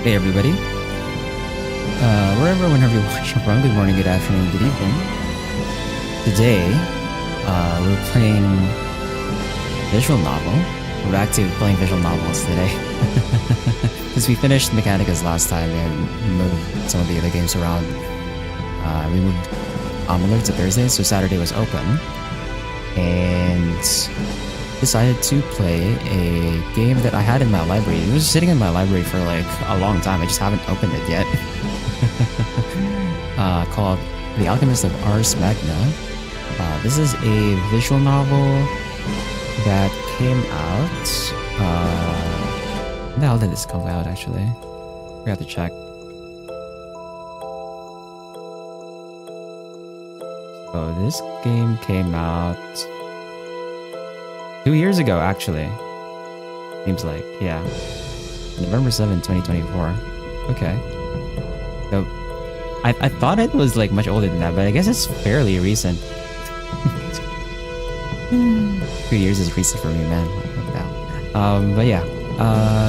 Hey everybody, whenever you're watching from, good morning, good afternoon, good evening. Today, we're playing visual novel. We're back to playing visual novels today. Since we finished Mechanicus last time and moved some of the other games around, we moved Amalur to Thursday, so Saturday was open. And decided to play a game that I had in my library. It was sitting in my library for like a long time. I just haven't opened it yet. Called The Alchemist of Ars Magna. This is a visual novel that came out. When the hell did this come out actually? We have to check. So this game came out 2 years ago, actually. Seems like, yeah. November 7, 2024. Okay. So, I thought it was like much older than that, but I guess it's fairly recent. 2 years is recent for me, man. But yeah.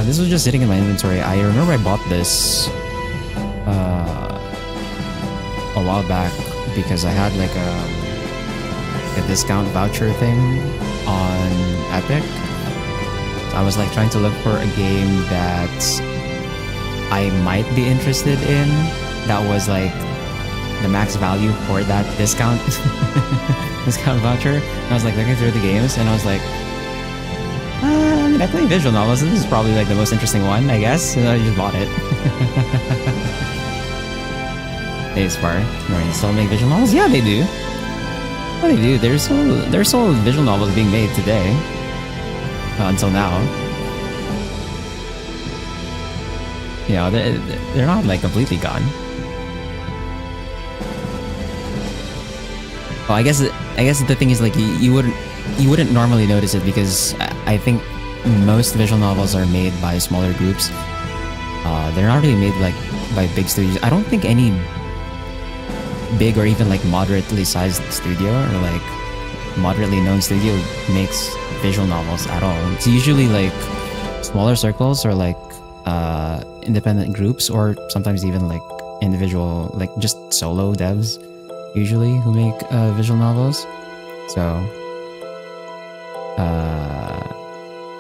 This was just sitting in my inventory. I remember I bought this a while back because I had like a discount voucher thing on Epic. I was like trying to look for a game that I might be interested in that was like the max value for that discount voucher. And I was like looking through the games and I was like, I mean, I play visual novels and this is probably like the most interesting one, I guess. So I just bought it. Hey Spar, you still make visual novels? Yeah, they do. What do they do? There's still visual novels being made today. Until now. You know, they're not like completely gone. Well, I guess the thing is like you wouldn't normally notice it because I think most visual novels are made by smaller groups. They're not really made like by big studios. I don't think any big or even like moderately sized studio or like moderately known studio makes visual novels at all. It's usually like smaller circles or like independent groups or sometimes even like individual, like just solo devs usually who make visual novels. So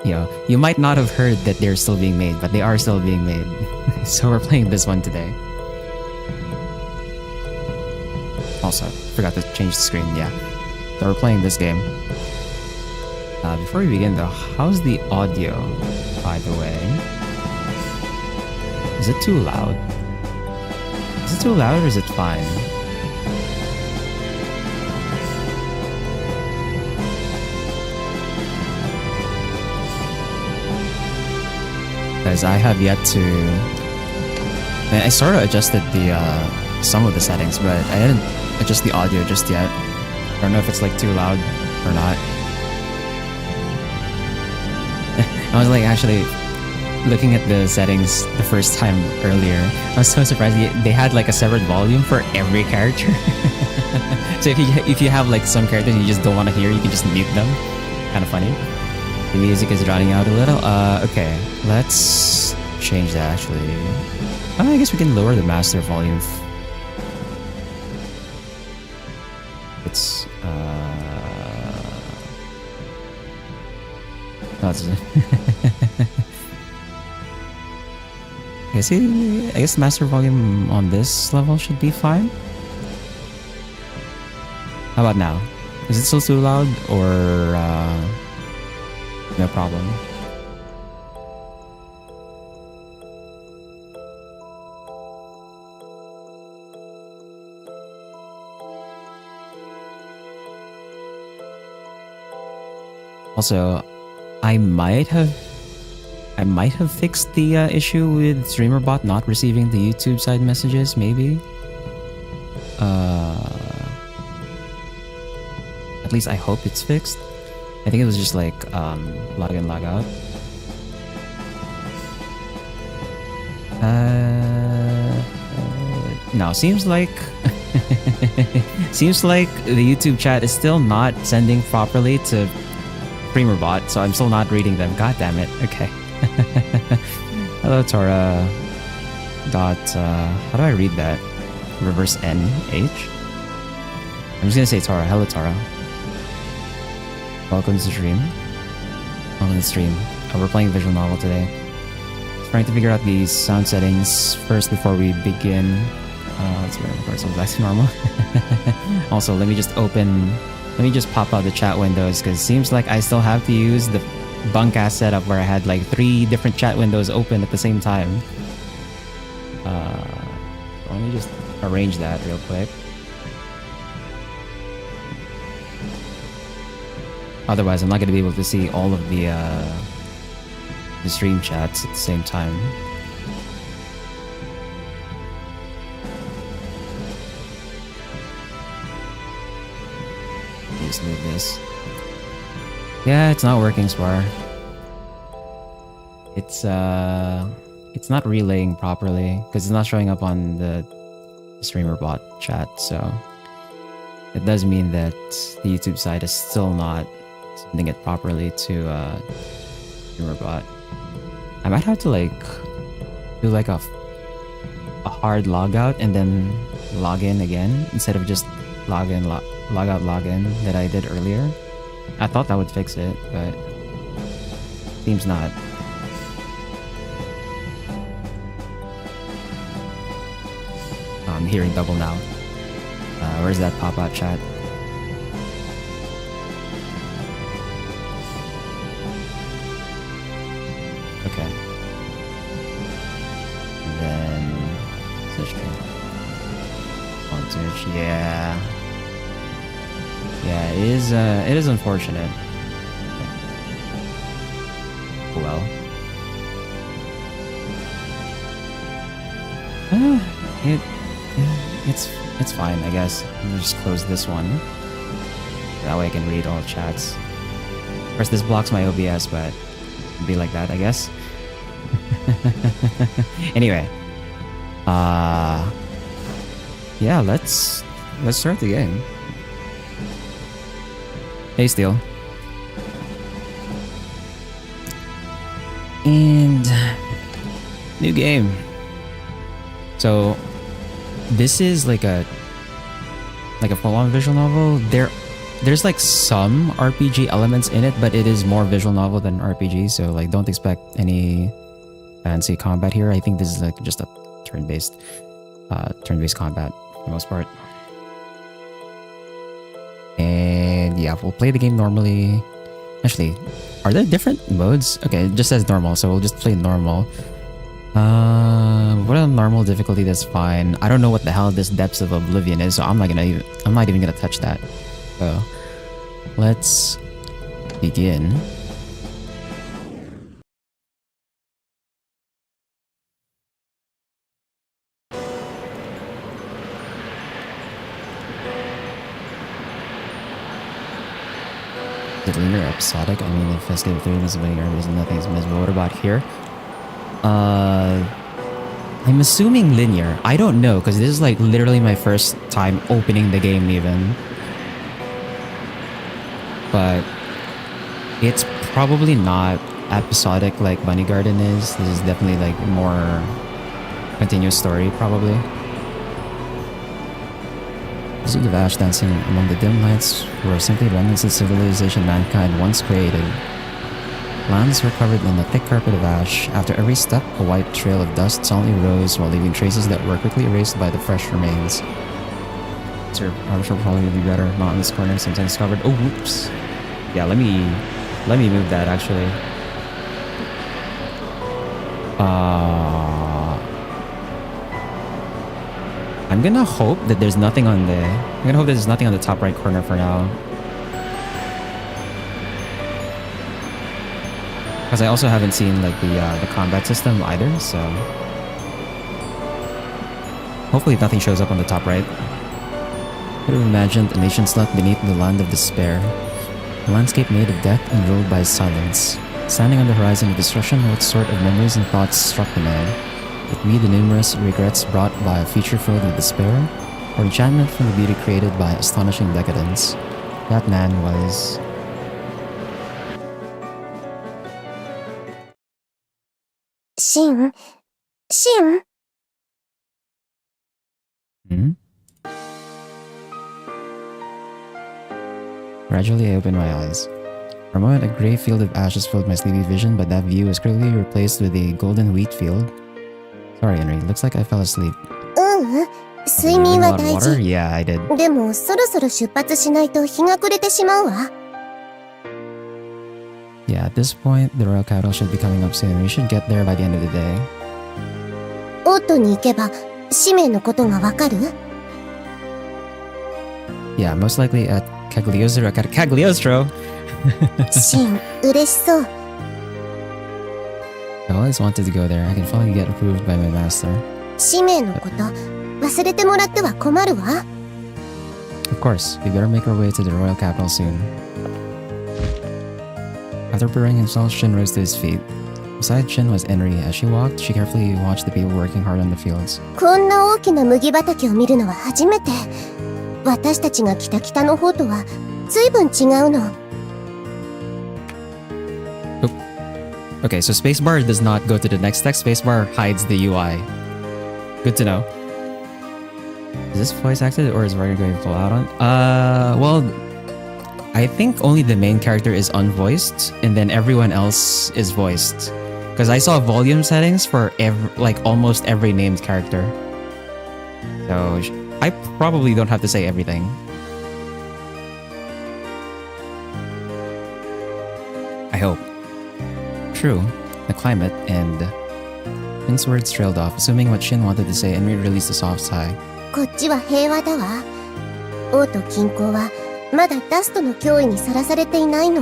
you know, you might not have heard that they're still being made, but they are still being made. So we're playing this one today. Also, forgot to change the screen, yeah. So we're playing this game. Before we begin though, how's the audio, by the way? Is it too loud? Is it too loud or is it fine? Guys, I have yet to... I sort of adjusted the some of the settings, but I didn't adjust the audio just yet. I don't know if it's like too loud or not. I was like actually looking at the settings the first time earlier. I was so surprised they had like a separate volume for every character. So if you have like some characters you just don't want to hear, you can just mute them. Kind of funny. The music is drowning out a little. Okay, let's change that actually. I guess we can lower the master volume. It's I guess master volume on this level should be fine. How about now? Is it still too loud or no problem? Also, I might have fixed the issue with StreamerBot not receiving the YouTube side messages, maybe. At least I hope it's fixed. I think it was just like log in, log out. No, seems like the YouTube chat is still not sending properly to StreamerBot, so I'm still not reading them. God damn it. Okay. Hello, Tora. dot how do I read that? Reverse NH? I'm just gonna say Tara. Hello Tara. Welcome to the stream. Welcome to the stream. We're playing visual novel today. Trying to figure out these sound settings first before we begin. Let's record ourselves back to normal. Also, let me just pop out the chat windows because it seems like I still have to use the bunk ass setup where I had like 3 different chat windows open at the same time. Let me just arrange that real quick. Otherwise, I'm not going to be able to see all of the stream chats at the same time. Just move this. Yeah, it's not working, Spar. It's not relaying properly because it's not showing up on the streamer bot chat, so it does mean that the YouTube side is still not sending it properly to streamer bot. I might have to like do like a hard logout and then log in again instead of just log in, log out, log in that I did earlier. I thought that would fix it, but seems not. I'm hearing double now. Where's that pop-out chat? Okay. And then search on search, yeah. Yeah, it is unfortunate. Oh well. It's fine, I guess. I'll just close this one. That way I can read all chats. Of course, this blocks my OBS, but it'll be like that, I guess. Anyway, yeah, let's start the game. Hey, Steel. And new game. So this is like a full-on visual novel. There's like some RPG elements in it, but it is more visual novel than RPG. So like, don't expect any fancy combat here. I think this is like just a turn-based combat for the most part. And yeah, we'll play the game normally. Actually, are there different modes? Okay, it just says normal, so we'll just play normal. What a normal difficulty, that's fine. I don't know what the hell this Depths of Oblivion is, so I'm not even gonna touch that. So let's begin. Is it linear or episodic? I mean, if Escape 3 was linear, there's nothing to miss. But what about here? I'm assuming linear. I don't know, because this is like literally my first time opening the game even. But it's probably not episodic like Bunny Garden is. This is definitely like more continuous story, probably. Visit of Ash dancing among the dim lights were simply remnants of civilization mankind once created. Lands were covered in a thick carpet of ash. After every step, a white trail of dust suddenly rose while leaving traces that were quickly erased by the fresh remains. Sir, I wish I'll probably be better. Not in this corner, sometimes covered. Oh, whoops. Yeah, let me move that actually. I'm gonna hope that there's nothing on the top right corner for now. Because I also haven't seen like the combat system either, so hopefully nothing shows up on the top right. Could have imagined a nation slept beneath the land of despair, a landscape made of death and ruled by silence. Standing on the horizon of destruction, what sort of memories and thoughts struck the man? It be the numerous regrets brought by a future filled with despair, or enchantment from the beauty created by astonishing decadence? That man was... Sing. Hmm? Gradually, I opened my eyes. For a moment, a grey field of ashes filled my sleepy vision, but that view was quickly replaced with a golden wheat field. Sorry, Henry. Looks like I fell asleep. 睡眠は Drink a lot of 大 water? 事。 Yeah, I did. でも、そろそろ出発しないと日が暮れてしまうわ。Yeah, at this point, the royal capital should be coming up soon. We should get there by the end of the day. オートに行けば、使命のことがわかる？ Yeah, most likely at Cagliostro. Cagliostro! シン、嬉しそう。I always wanted to go there. I can finally get approved by my master. 使命のこと、忘れてもらっては困るわ。Of course, we better make our way to the royal capital soon. After preparing himself, Shin rose to his feet. Beside Shin was Enri. As she walked, she carefully watched the people working hard on the fields. こんな大きな麦畑を見るのは初めて。私たちが来た北の方とは随分違うの。Okay, so spacebar does not go to the next text. Spacebar hides the UI. Good to know. Is this voice acted or is Ryder going full out on? Well, I think only the main character is unvoiced and then everyone else is voiced. Because I saw volume settings for almost every named character. So I probably don't have to say everything. I hope. True, the climate, and Shin's words trailed off, assuming what Shin wanted to say, and released a soft sigh. こっちは平和だわ。オート近郊はまだダストの脅威にさらされていないの。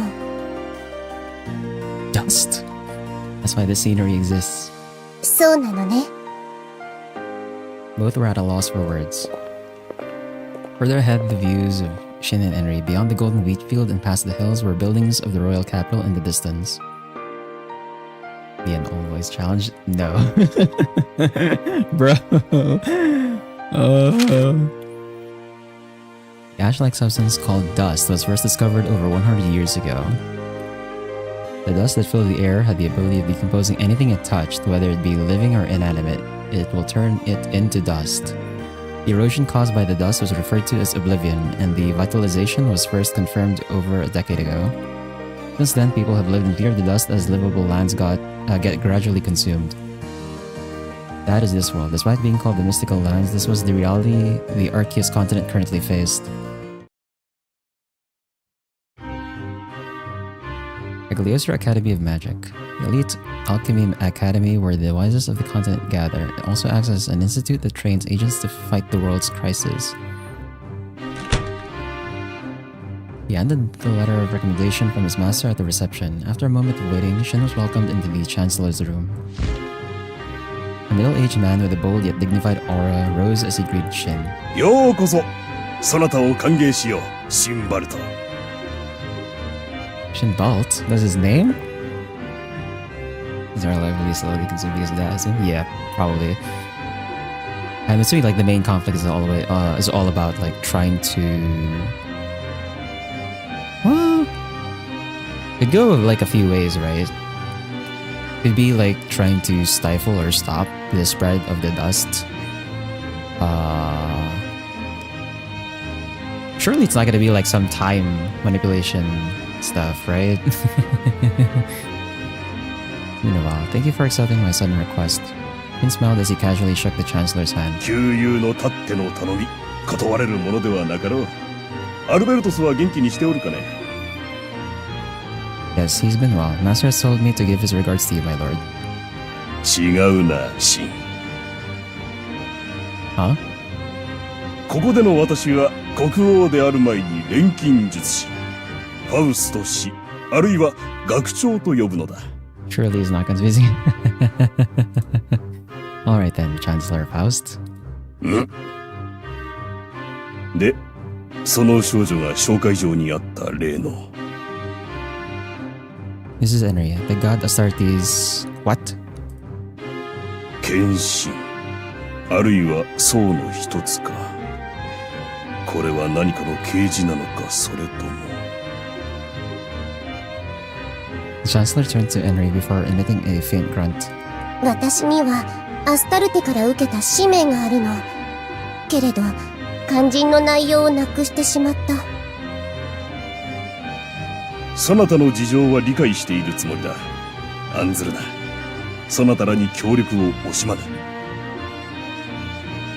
Dust. That's why this scenery exists. そうなのね。Both were at a loss for words. Further ahead, the views of Shin and Enri beyond the golden wheat field and past the hills were buildings of the royal capital in the distance. Be an all-voice challenge? No. Bro. The ash-like substance called dust was first discovered over 100 years ago. The dust that filled the air had the ability of decomposing anything it touched, whether it be living or inanimate. It will turn it into dust. The erosion caused by the dust was referred to as oblivion, and the vitalization was first confirmed over a decade ago. Since then, people have lived in fear of the dust as livable lands get gradually consumed. That is this world. Despite being called the mystical lands, this was the reality the Arceus continent currently faced. Cagliostro Academy of Magic. The elite alchemy academy where the wisest of the continent gather. It also acts as an institute that trains agents to fight the world's crises. He handed the letter of recommendation from his master at the reception. After a moment of waiting, Shin was welcomed into the chancellor's room. A middle-aged man with a bold yet dignified aura rose as he greeted Shin. ようこそ、そなたを歓迎しよう、シンバルト。Shin Balt? That's his name? Is our lively slowly consumed because of that? Yeah, probably. I'm assuming like the main conflict is all about like trying to. Well, it'd go like a few ways, right? It'd be like trying to stifle or stop the spread of the dust. Surely it's not gonna be like some time manipulation stuff, right? Meanwhile, thank you for accepting my sudden request. Finn smiled as he casually shook the Chancellor's hand. 旧友のたっての頼み、断れるものではなかろう。アルベルトスは元気にしておるかね。Yes, he's been well. Master has told me to give his regards to you, my lord. 違うな、シン。Huh? ここでの私は国王である前に錬金術師、ファウスト氏、あるいは学長と呼ぶのだ。Surely is not confusing. Alright then, Chancellor Faust. で、その少女が紹介状にあった例の。This is Enri, the god Astartes. What? 献身、あるいは僧の一つか。これは何かの啓示なのか、それとも。The Chancellor turned to Enri before emitting a faint grunt. 私にはアスタルテから受けた使命があるの。けれど、肝心の内容をなくしてしまった。そなたの事情は理解しているつもりだ。案ずるな。そなたらに協力を惜しまぬ。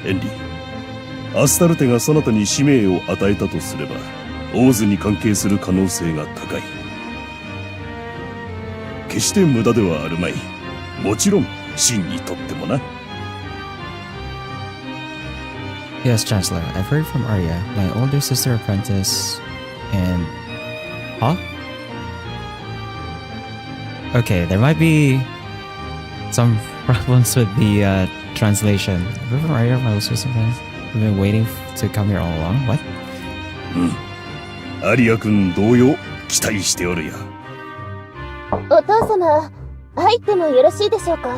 エンリ、アスタルテがそなたに使命を与えたとすれば、オーズに関係する可能性が高い。決して無駄ではあるまい。もちろん、シンにとってもな。Yes, Chancellor. I've heard from Arya, my older sister apprentice, and... Huh? Okay, there might be some problems with the translation. I've heard from Arya, my older sister apprentice. We've been waiting to come here all along. What? アリア君同様、期待しておるよ。お父様、入ってもよろしいでしょうか。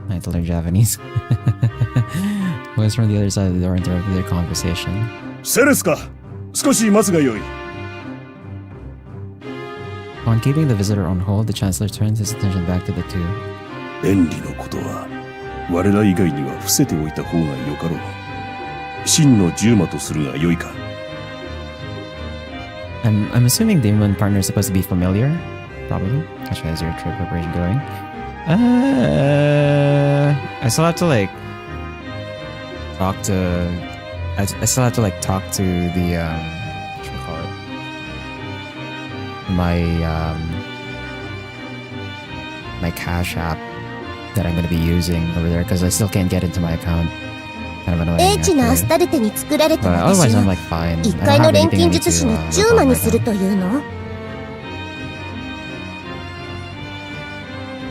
I had to learn Japanese. Voice from the other side of the door interrupted their conversation. セレスか、少し待つがよい。On keeping the visitor on hold, the Chancellor turned his attention back to the two. エンリのことは、我ら以外には伏せておいた方がよかろう。真の従馬とするがよいか。I'm assuming Demon and partner is supposed to be familiar? Probably. Actually, how's your trip preparation going? I still have to like talk to. I still have to like talk to the what should we call it? My Cash App that I'm gonna be using over there because I still can't get into my account. Kind of annoying. 英知なアスタルテに作られた But 私 otherwise, I'm を like fine. 一 I 階 don't の have 錬 anything I 金 need 術師 to の work 従 on 馬に right する now. というの？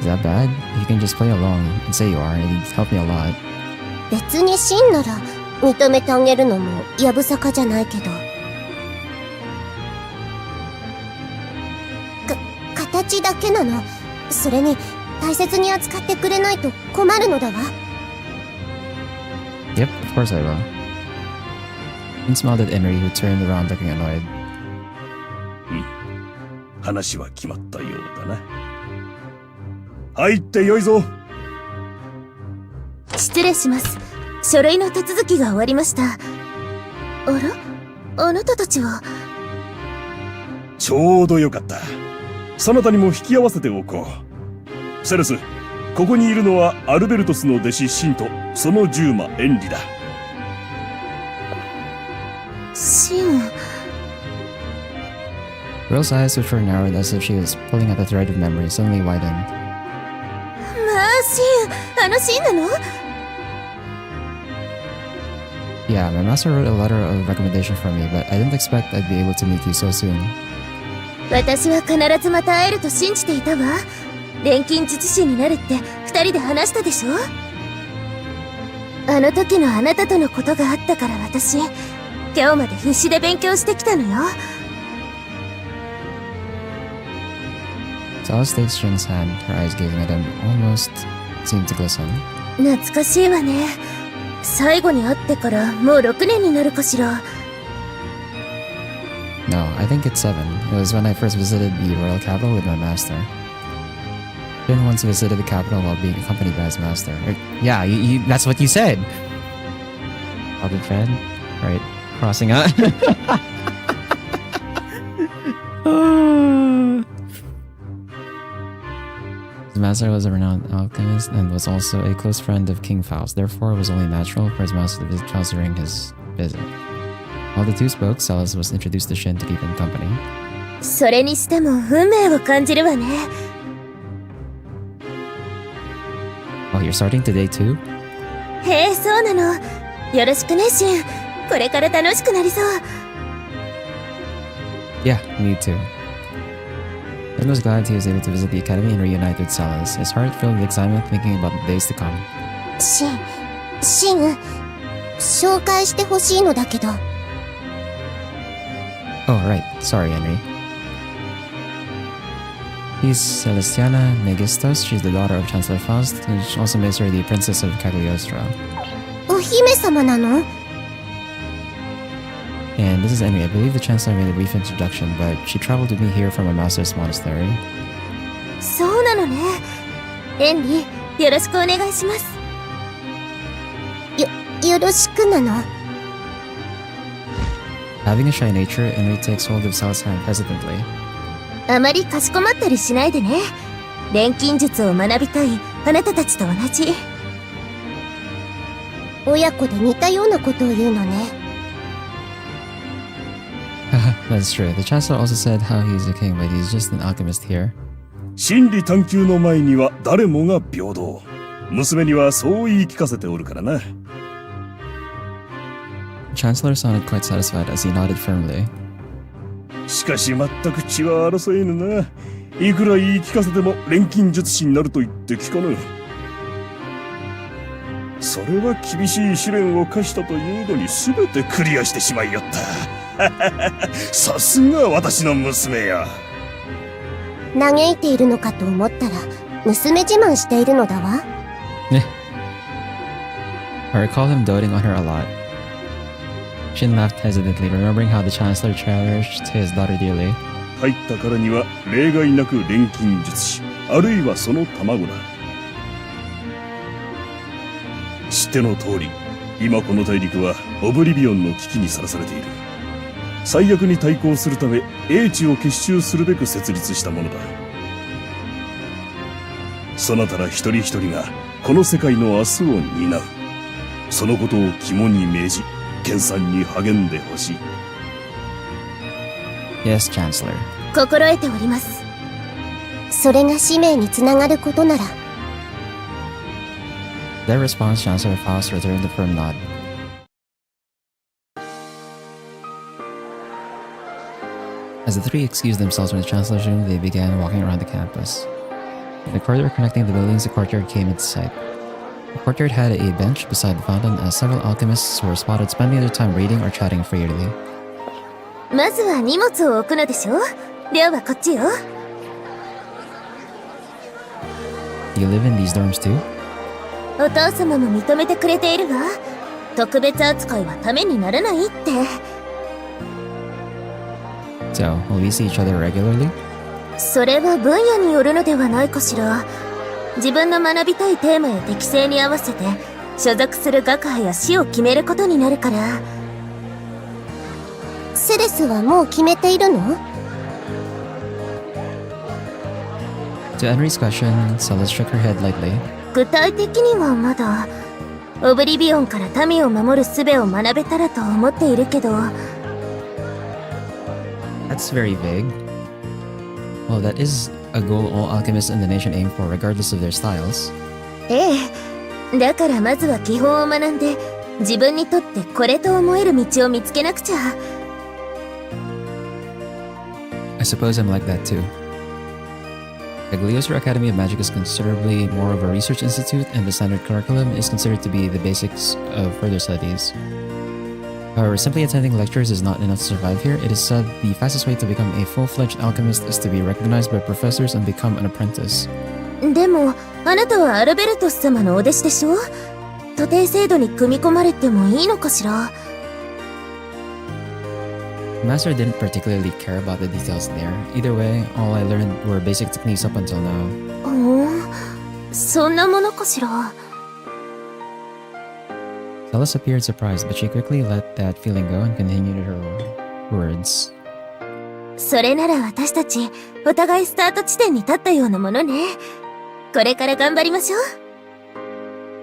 Is that bad? You can just play along and say you are. It'd help me a lot. 別に真なら認めてあげるのもやぶさかじゃないけど。形だけなの。それに大切に扱ってくれないと困るのだわ。Yep, of course I will. He smiled at Henry, who turned around looking annoyed. 話は決まったようだな。入ってよいぞ。失礼します。書類の手続きが終わりました。あら？あなたたちは？ちょうどよかった。そなたにも引き合わせておこう。セレス、ここにいるのはアルベルトスの弟子シンとその従馬エンリだ。シン。Rose eyes, which were narrowed as if she was pulling at the thread of memory, suddenly widened. まあ、シン、あのシンなの？ Yeah, my master wrote a letter of recommendation for me, but I didn't expect I'd be able to meet you so soon. 私は必ずまた会えると信じていたわ。錬金術師になるって二人で話したでしょ？あの時のあなたとのことがあったから私、今日まで必死で勉強してきたのよ。Salas stayed Shin's hand, her eyes gazing at him, almost seemed to glisten. 懐かしいわね。最後に会ってからもう6年になるかしら。No, I think it's 7. It was when I first visited the royal capital with my master. Shin once visited the capital while being accompanied by his master. Yeah, that's what you said! Other friend? Right, crossing out. His master was a renowned alchemist and was also a close friend of King Faust. Therefore, it was only natural for his master to visit Faust during his visit. While the two spoke, Salas was introduced to Shin to keep him company. それにしても運命を感じるわね。Oh, you're starting today too? へえ、そうなの。よろしくね、シン。これから楽しくなりそう。Yeah, me too. Shin was glad he was able to visit the academy and reunite with Salas. His heart filled with excitement thinking about the days to come. シン、紹介してほしいのだけど。Oh, right. Sorry, Henry. He's Celestiana Megistos. She's the daughter of Chancellor Faust, which also makes her the Princess of Cagliostro. お姫様なの？ And this is Henry. I believe the Chancellor made a brief introduction, but she traveled with me here from my master's monastery. そうなのね。エンリー、よろしくお願いします。よろしくなの。Having a shy nature, Henry takes hold of Sal's hand hesitantly. あまりかしこまったりしないでね。錬金術を学びたいあなたたちと同じ。親子で似たようなことを言うのね。That's true. The Chancellor also said how he's a king, but he's just an alchemist here. 真理探求の前には誰もが平等。娘にはそう言い聞かせておるからな。The Chancellor sounded quite satisfied as he nodded firmly. しかし全く血は争えぬな。いくら言い聞かせても錬金術師になると言って聞かぬ。それは厳しい試練を課したというのに全てクリアしてしまいよった。さすが私の娘や。嘆いているのかと思ったら娘自慢しているのだわ。I recall him doting on her a lot. Shin laughed hesitantly, remembering how the Chancellor cherished his daughter dearly. 入ったからには例外なく錬金術師、あるいはその卵だ。知っての通り、今この大陸はオブリビオンの危機にさらされている。最悪に対抗するため英知を結集するべく設立したものだ。そなたら一人一人がこの世界の明日を担う。そのことを肝に銘じ、研鑽に励んでほしい。Yes, Chancellor. 心得ております。それが使命につながることなら。That response, Chancellor Faust returned a firm nod. As the three excused themselves from the Chancellor's room, they began walking around the campus. In the corridor connecting the buildings, the courtyard came into sight. The courtyard had a bench beside the fountain, as several alchemists were spotted spending their time reading or chatting freely. まずは荷物を置くのでしょ。寮はこっちよ。You live in these dorms too? お父様も認めてくれているわ。特別扱いはためにならないって。So, will we see each other regularly? それは分野によるのではないかしら。自分の学びたいテーマや適性に合わせて所属する学派や師を決めることになるから。セレスはもう決めているの？ To Henry's question, Celes shook her head lightly. 具体的にはまだ。オブリビオンから民を守る術を学べたらと思っているけど。That's very vague. Well, that is a goal all alchemists in the nation aim for, regardless of their styles. ええ。だからまずは基本を学んで、自分にとってこれと思える道を見つけなくちゃ。I suppose I'm like that too. The Gliostra Academy of Magic is considerably more of a research institute, and the standard curriculum is considered to be the basics of further studies. However, simply attending lectures is not enough to survive here. It is said the fastest way to become a full-fledged alchemist is to be recognized by professors and become an apprentice. でも、あなたはアルベルトス様のお弟子でしょ？徒弟制度に組み込まれてもいいのかしら？ The master didn't particularly care about the details there. Either way, all I learned were basic techniques up until now. そんなものかしら？ Celes appeared surprised, but she quickly let that feeling go and continued her words. それなら私たち、お互いスタート地点に立ったようなものね。これから頑張りましょう。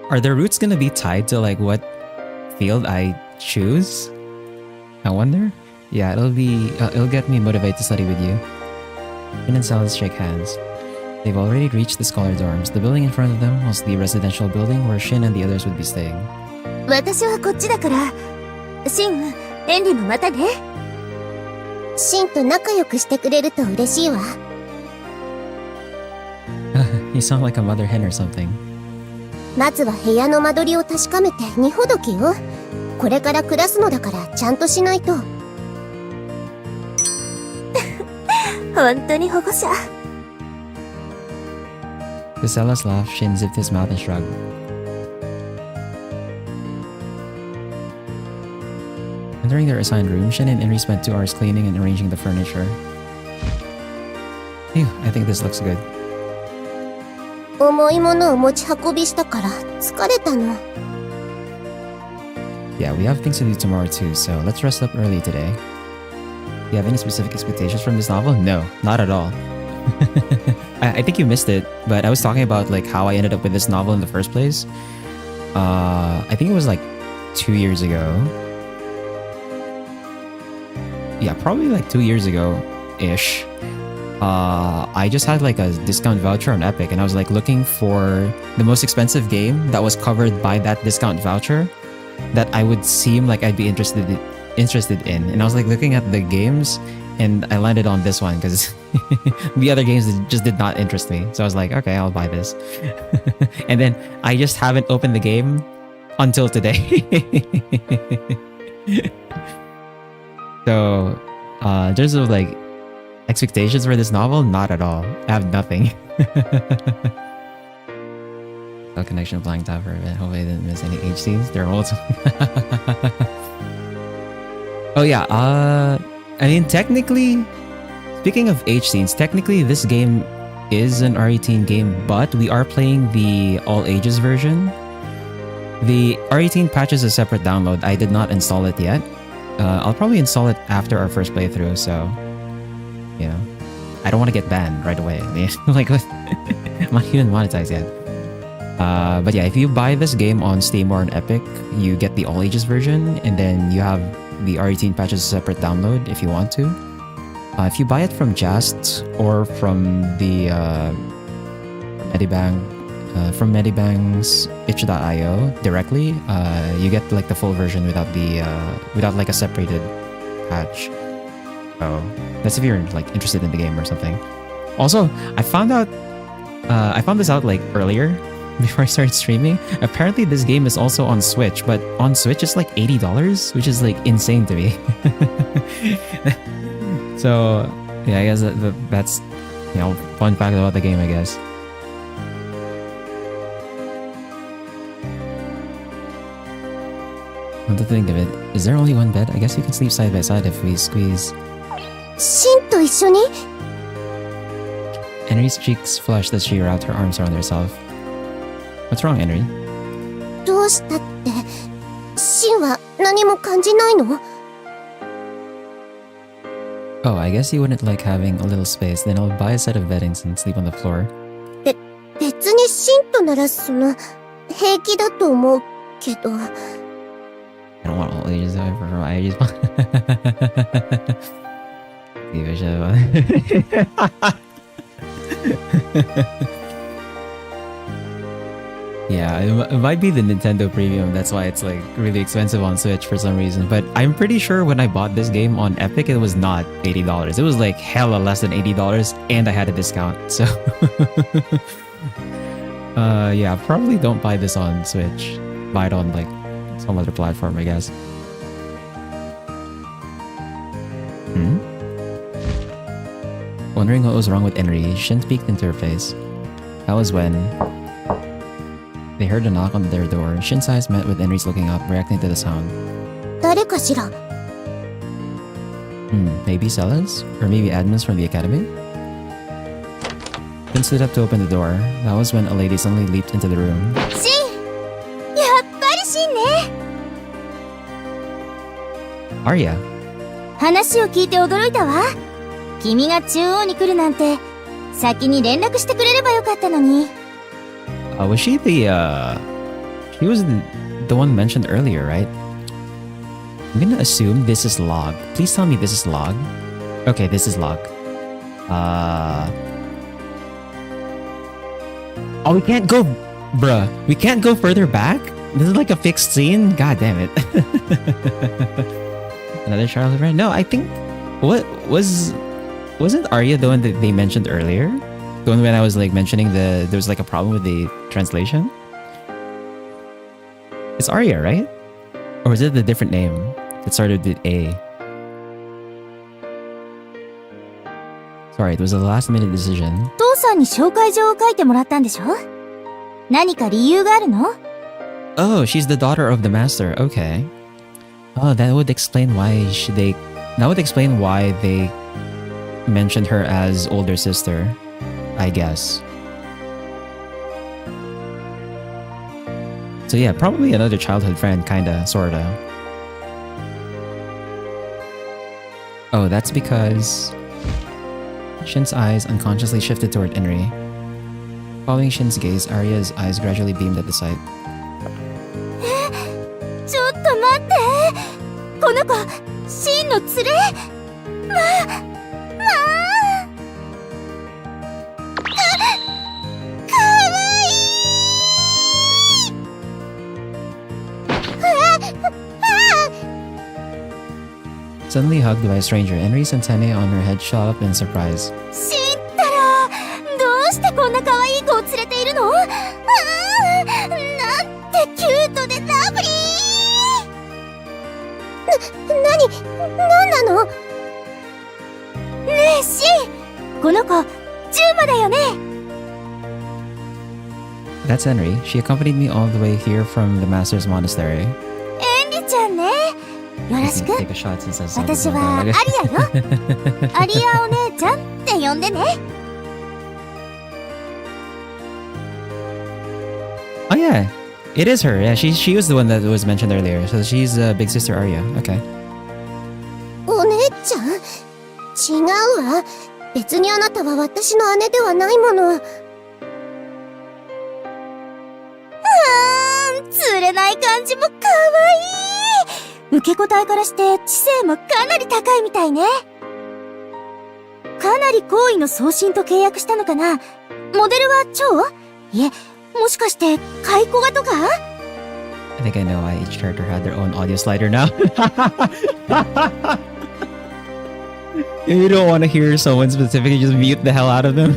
Are their roots gonna be tied to like what field I choose? I wonder? Yeah, it'll get me motivated to study with you. Shin and Celes shake hands. They've already reached the scholar dorms. The building in front of them was the residential building where Shin and the others would be staying. 私はこっちだから。シン、エンリもまたね。シンと仲良くしてくれると嬉しいわ。You sound like a mother hen or something. まずは部屋の間取りを確かめて荷ほどきよ。これから暮らすのだからちゃんとしないと。本当に保護者。To Celes' laugh, Shin zipped his mouth and shrugged. Entering their assigned room, Shin and Henry spent 2 hours cleaning and arranging the furniture. Phew, I think this looks good. 重いものを持ち運びしたから疲れたの。Yeah, we have things to do tomorrow too, so let's rest up early today. Do you have any specific expectations from this novel? No, not at all. I think you missed it, but I was talking about like how I ended up with this novel in the first place. I think it was like 2 years ago. Yeah, probably like 2 years ago-ish. I just had like a discount voucher on Epic, and I was like looking for the most expensive game that was covered by that discount voucher that I would seem like I'd be interested in. And I was like looking at the games, and I landed on this one because the other games just did not interest me. So I was like, okay, I'll buy this. And then I just haven't opened the game until today. So, in terms of like expectations for this novel, not at all. I have nothing. No connection flying top for a bit. Hopefully I didn't miss any H scenes. They're also. Oh yeah, I mean technically, speaking of H scenes, technically this game is an R18 game, but we are playing the all ages version. The R18 patch is a separate download. I did not install it yet. I'll probably install it after our first playthrough, so you know, I don't want to get banned right away. Like, I'm not even monetized yet. But yeah, if you buy this game on Steam or on Epic, you get the all ages version, and then you have the R18 patch as a separate download if you want to. If you buy it from Just or from the from Medibang's itch.io directly, you get like the full version without like a separated patch. So that's if you're like interested in the game or something. Also, I found this out like earlier before I started streaming. Apparently this game is also on Switch, but on Switch it's like $80, which is like insane to me. So yeah, I guess that's, you know, fun fact about the game, I guess. Come to think of it, is there only one bed? I guess we can sleep side by side if we squeeze. シンと一緒に Henry's cheeks flushed as she wrapped her arms around herself. What's wrong, Henry? どうしたって、シンは何も感じないの Oh, I guess you wouldn't like having a little space. Then I'll buy a set of beddings and sleep on the floor. 別にシンとなら平気だと思うけど。I don't want all ages, however. I just want... Give a shit about it. Yeah, it might be the Nintendo Premium. That's why it's like really expensive on Switch for some reason. But I'm pretty sure when I bought this game on Epic, it was not $80. It was like hella less than $80, and I had a discount. So, yeah, probably don't buy this on Switch. Buy it on like some other platform, I guess. Wondering what was wrong with Henry, Shin peeked into her face. That was when they heard a knock on their door. Shin's eyes met with Henry's looking up, reacting to the sound. 誰かしら Maybe Sellers? Or maybe admins from the academy? Shin stood up to open the door. That was when a lady suddenly leaped into the room. シンやっぱりシンね Arya! 話を聞いて驚いたわ。君が中央に来るなんて、先に連絡してくれればよかったのに。Was she the, she was the one mentioned earlier, right? I'm gonna assume this is Log. Please tell me this is Log. Okay, this is Log. Oh, we can't go... Bruh, we can't go further back? This is like a fixed scene? God damn it. Another Charlotte friend? No, I think... What was... Wasn't Arya the one that they mentioned earlier? The one when I was like mentioning there was like a problem with the translation? It's Arya, right? Or is it the different name that started with A? Sorry, it was a last minute decision. 父さんに紹介状を書いてもらったんでしょ何か理由があるの Oh, she's the daughter of the master. Okay. Oh, that would explain why they mentioned her as older sister, I guess. So yeah, probably another childhood friend, kinda, sorta. Oh, that's because Shin's eyes unconsciously shifted toward Inri. Following Shin's gaze, Arya's eyes gradually beamed at the sight. ちょっと待って。この子、シンの連れ。まあ。かわいい。Suddenly hugged by a stranger, Inri's antennae on her head shot up in surprise. シンったら、どうしてこんな可愛い子を連れているの？なんてキュートでラブリー。なんなの？ねえシン、この子、ジューマだよね。That's Henry. She accompanied me all the way here from the Master's Monastery. エンリちゃんね。よろしく。 Take a shot since I saw 私はアリアよ。アリアお姉ちゃんって呼んでね。Oh yeah, it is her. Yeah, she was the one that was mentioned earlier. So she's big sister Arya. Okay. お姉ちゃん？違うわ。別にあなたは私の姉ではないもの。釣れない感じもかわいい。受け答えからして知性もかなり高いみたいね。かなり好意の送信と契約したのかな。モデルは蝶？いえ、もしかしてカイコガとか？ I think I know why each character had their own audio slider now. You don't want to hear someone specifically, just mute the hell out of them.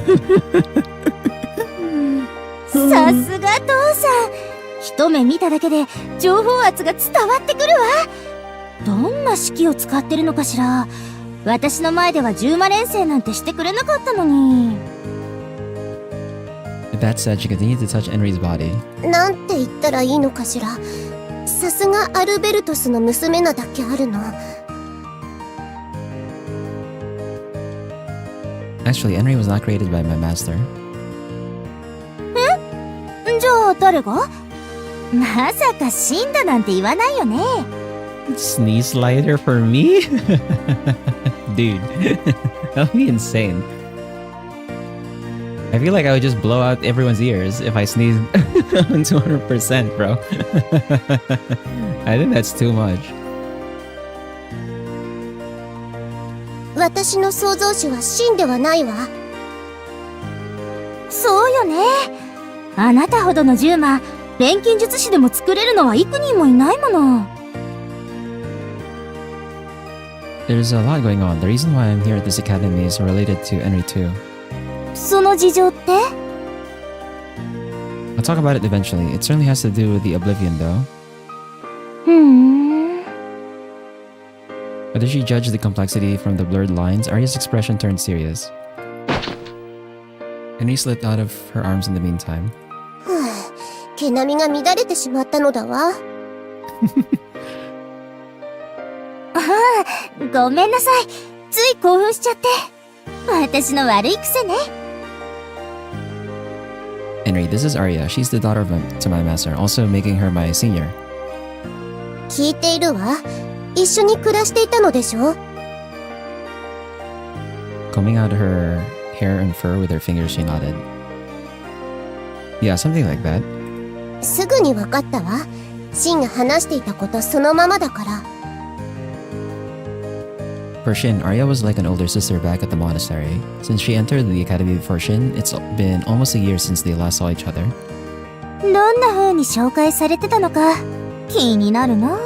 さすが父さん。一目見ただけで情報圧が伝わってくるわ。どんな式を使ってるのかしら。私の前では10魔連星なんてしてくれなかったのに。With that said, she continued to touch Henry's body. なんて言ったらいいのかしら。さすがアルベルトスの娘なだけあるの。Actually, Henry was not created by my master. じゃあ誰が？まさか死んだなんて言わないよね。Sneeze slider for me? Dude, that would be insane. I feel like I would just blow out everyone's ears if I sneezed 200%, bro. I think that's too much. 私の創造主は死んではないわ。そうよね。あなたほどの10魔、錬金術師でも作れるのは幾人もいないもの。There's a lot going on. The reason why I'm here at this academy is related to Henry too. その事情って？ I'll talk about it eventually. It certainly has to do with the Oblivion though. ふーん。Whether she judged the complexity from the blurred lines, Arya's expression turned serious. Henry slipped out of her arms in the meantime. 毛並みが乱れてしまったのだわ。ああ、ごめんなさい。つい興奮しちゃって。私の悪い癖ね。Henry, this is Arya. She's the daughter to my master, also making her my senior. 聞いているわ。一緒に暮らしていたのでしょ？ Combing out her hair and fur with her fingers, she nodded. Yeah, something like that. すぐに分かったわ。シンが話していたことそのままだから。For Shin, Arya was like an older sister back at the monastery. Since she entered the academy before Shin, it's been almost a year since they last saw each other. どんな風に紹介されてたのか気になるな。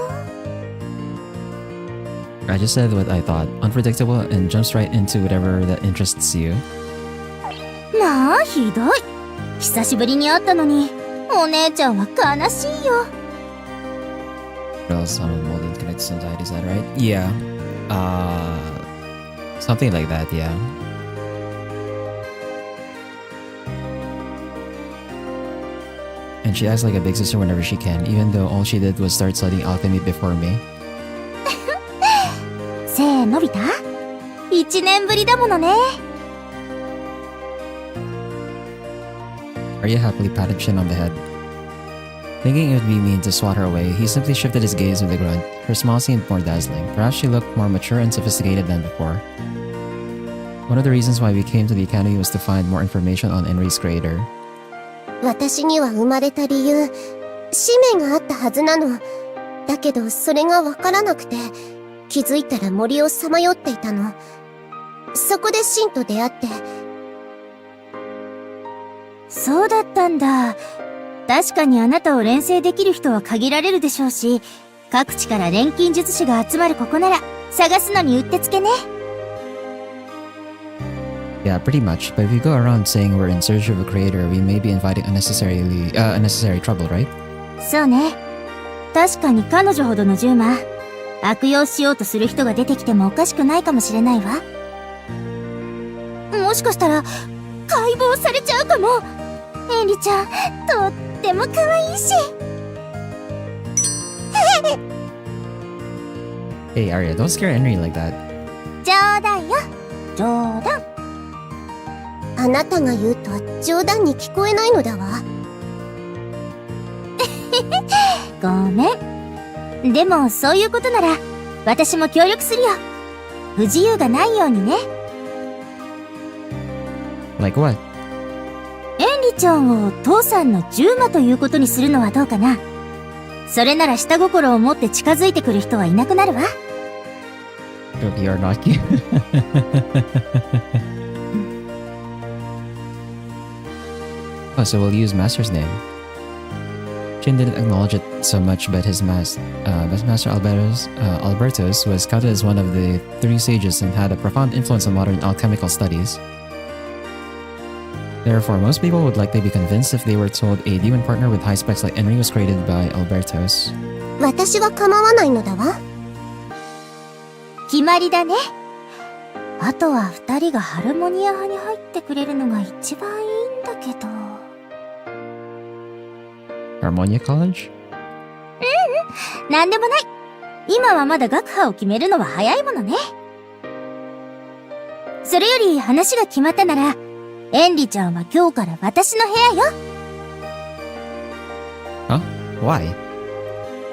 I just said what I thought, unpredictable, and jumps right into whatever that interests you. まあひどい。久しぶりに会ったのにお姉ちゃんは悲しいよ。 What else? I'm molded connected to some side, is that right? Yeah. Something like that, yeah. And she acts like a big sister whenever she can, even though all she did was start studying alchemy before me. 背伸びた？1年ぶりだものね。Arya happily patted Shin on the head. Thinking it would be mean to swat her away, he simply shifted his gaze with a grunt. Her smile seemed more dazzling. Perhaps she looked more mature and sophisticated than before. One of the reasons why we came to the academy was to find more information on Enri's creator. 私には生まれた理由、使命があったはずなの。だけどそれがわからなくて、気づいたら森をさまよっていたの。そこでシンと出会って。そうだったんだ。確かにあなたを錬成できる人は限られるでしょうし、各地から錬金術師が集まるここなら、探すのにうってつけね。Yeah, pretty much. But if we go around saying we're in search of a creator, we may be inviting unnecessary trouble, right? そうね。確かに彼女ほどの獣魔、悪用しようとする人が出てきてもおかしくないかもしれないわ。もしかしたら、解剖されちゃうかも。エンリちゃん、とっても可愛いし。Hey, Arya, don't scare Henry like that. 冗談よ。冗談。あなたが言うと冗談に聞こえないのだわ。ごめん。でもそういうことなら私も協力するよ。不自由がないようにね。Like what? エンリちゃんを父さんの獣魔ということにするのはどうかな。それなら下心を持って近づいてくる人はいなくなるわ。You're not cute. Oh, so we'll use Master's name. Shin didn't acknowledge it so much, but his Master Albertus was counted as one of the 3 sages and had a profound influence on modern alchemical studies. Therefore, most people would likely be convinced if they were told a demon partner with high specs like Enri was created by Albertus. 私は構わないのだわ。決まりだね。あとは2人がハルモニア派に入ってくれるのが一番いいんだけど。Harmonia College? なんでもない。今はまだ学派を決めるのは早いものね。それより話が決まったなら、エンリちゃんは今日から私の部屋よ。Huh? Why?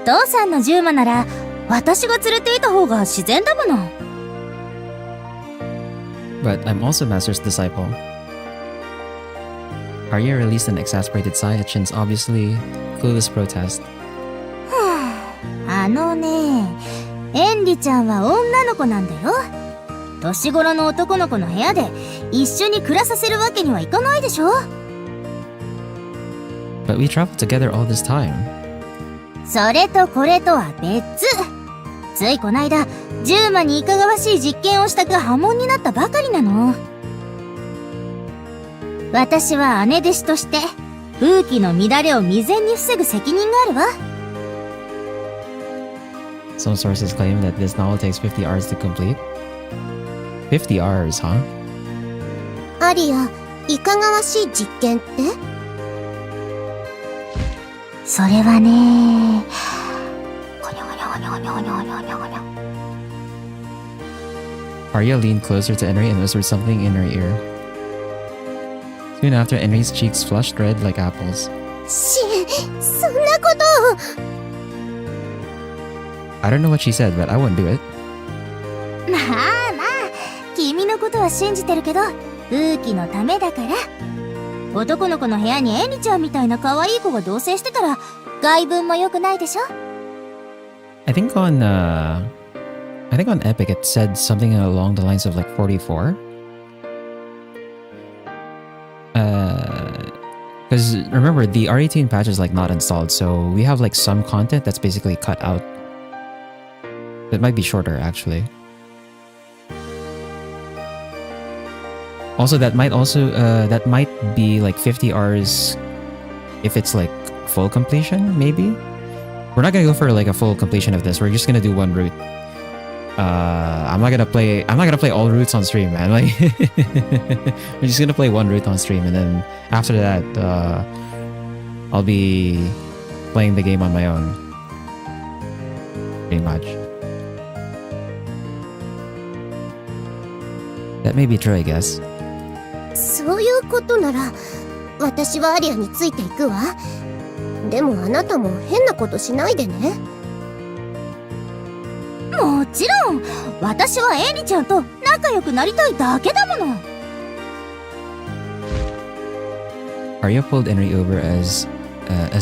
父さんの獣魔なら、私が連れていた方が自然だもの。But I'm also Master's disciple. Arya released an exasperated sigh at Shin's obviously clueless protest. あのね、エンリちゃんは女の子なんだよ。年頃の男の子の部屋で一緒に暮らさせるわけにはいかないでしょ。But we traveled together all this time. それとこれとは別。ついこないだ、獣魔にいかがわしい実験をしたが破門になったばかりなの。私は姉弟子として、風紀の乱れを未然に防ぐ責任があるわ。Some sources claim that this novel takes 50 hours to complete. 50 hours, huh? アリア、いかがわしい実験って？それはね、Arya leaned closer to Enri and whispered something in her ear. Soon after, Enri's cheeks flushed red like apples. そんなこと。I don't know what she said, but I wouldn't do it. まあまあ、君のことは信じてるけど、風紀のためだから。男の子の部屋にエンリちゃんみたいな可愛い子が同棲してたら、外聞も良くないでしょ。I think on Epic it said something along the lines of like 44. Because remember, the R18 patch is like not installed, so we have like some content that's basically cut out. It might be shorter actually. Also, that might be like 50 hours if it's like full completion, maybe. We're not gonna go for like a full completion of this. We're just gonna do one route. I'm not gonna play all routes on stream, man. Like, we're just gonna play one route on stream, and then after that, I'll be playing the game on my own. Pretty much. That may be true, I guess. そういうことなら、私はアリアについていくわ。でもあなたも変なことしないでね。もちろん私はエリちゃんと仲良くなりたいだけだもの。 Arya pulled Henry over as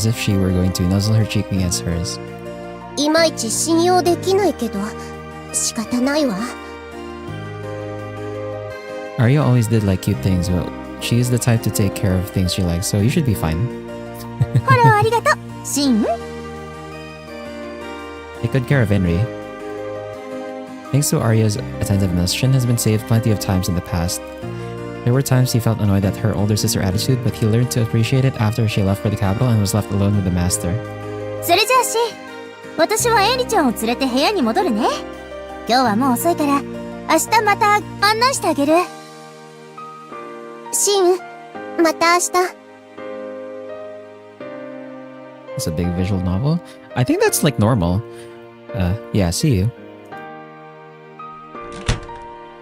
if she were going to nuzzle her cheek against hers. いまいち信用できないけど仕方ないわ。 Arya always did like cute things, but she is the type to take care of things she likes, so you should be fine. フォローありがとう、シン。 Take good care of Henry. Thanks to Arya's attentiveness, Shin has been saved plenty of times in the past. There were times he felt annoyed at her older sister's attitude, but he learned to appreciate it after she left for the capital and was left alone with the master. それじゃあシン、私はエリちゃんを連れて部屋に戻るね。今日はもう遅いから明日また案内してあげる。シン、また明日。 It's a big visual novel. I think that's like normal. Yeah, see you.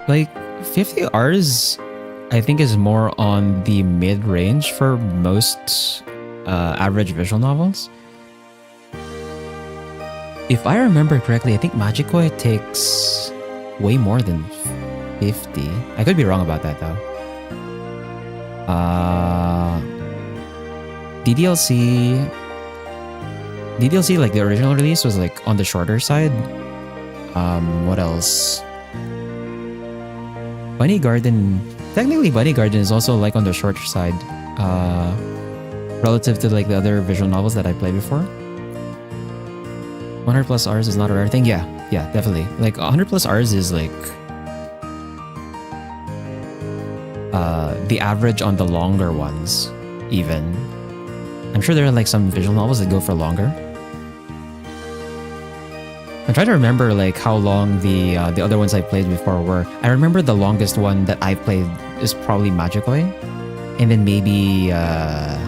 Like 50 Rs, I think is more on the mid-range for most average visual novels. If I remember correctly, I think Magikoi takes way more than 50. I could be wrong about that though. DDLC, like the original release, was like on the shorter side. What else? Bunny Garden. Technically, Bunny Garden is also like on the shorter side, relative to like the other visual novels that I played before. 100 plus Rs is not a rare thing. Yeah, definitely. Like 100 plus Rs is like the average on the longer ones, even. I'm sure there are like some visual novels that go for longer. I'm trying to remember like how long the other ones I played before were. I remember the longest one that I played is probably Magikoi, and then maybe after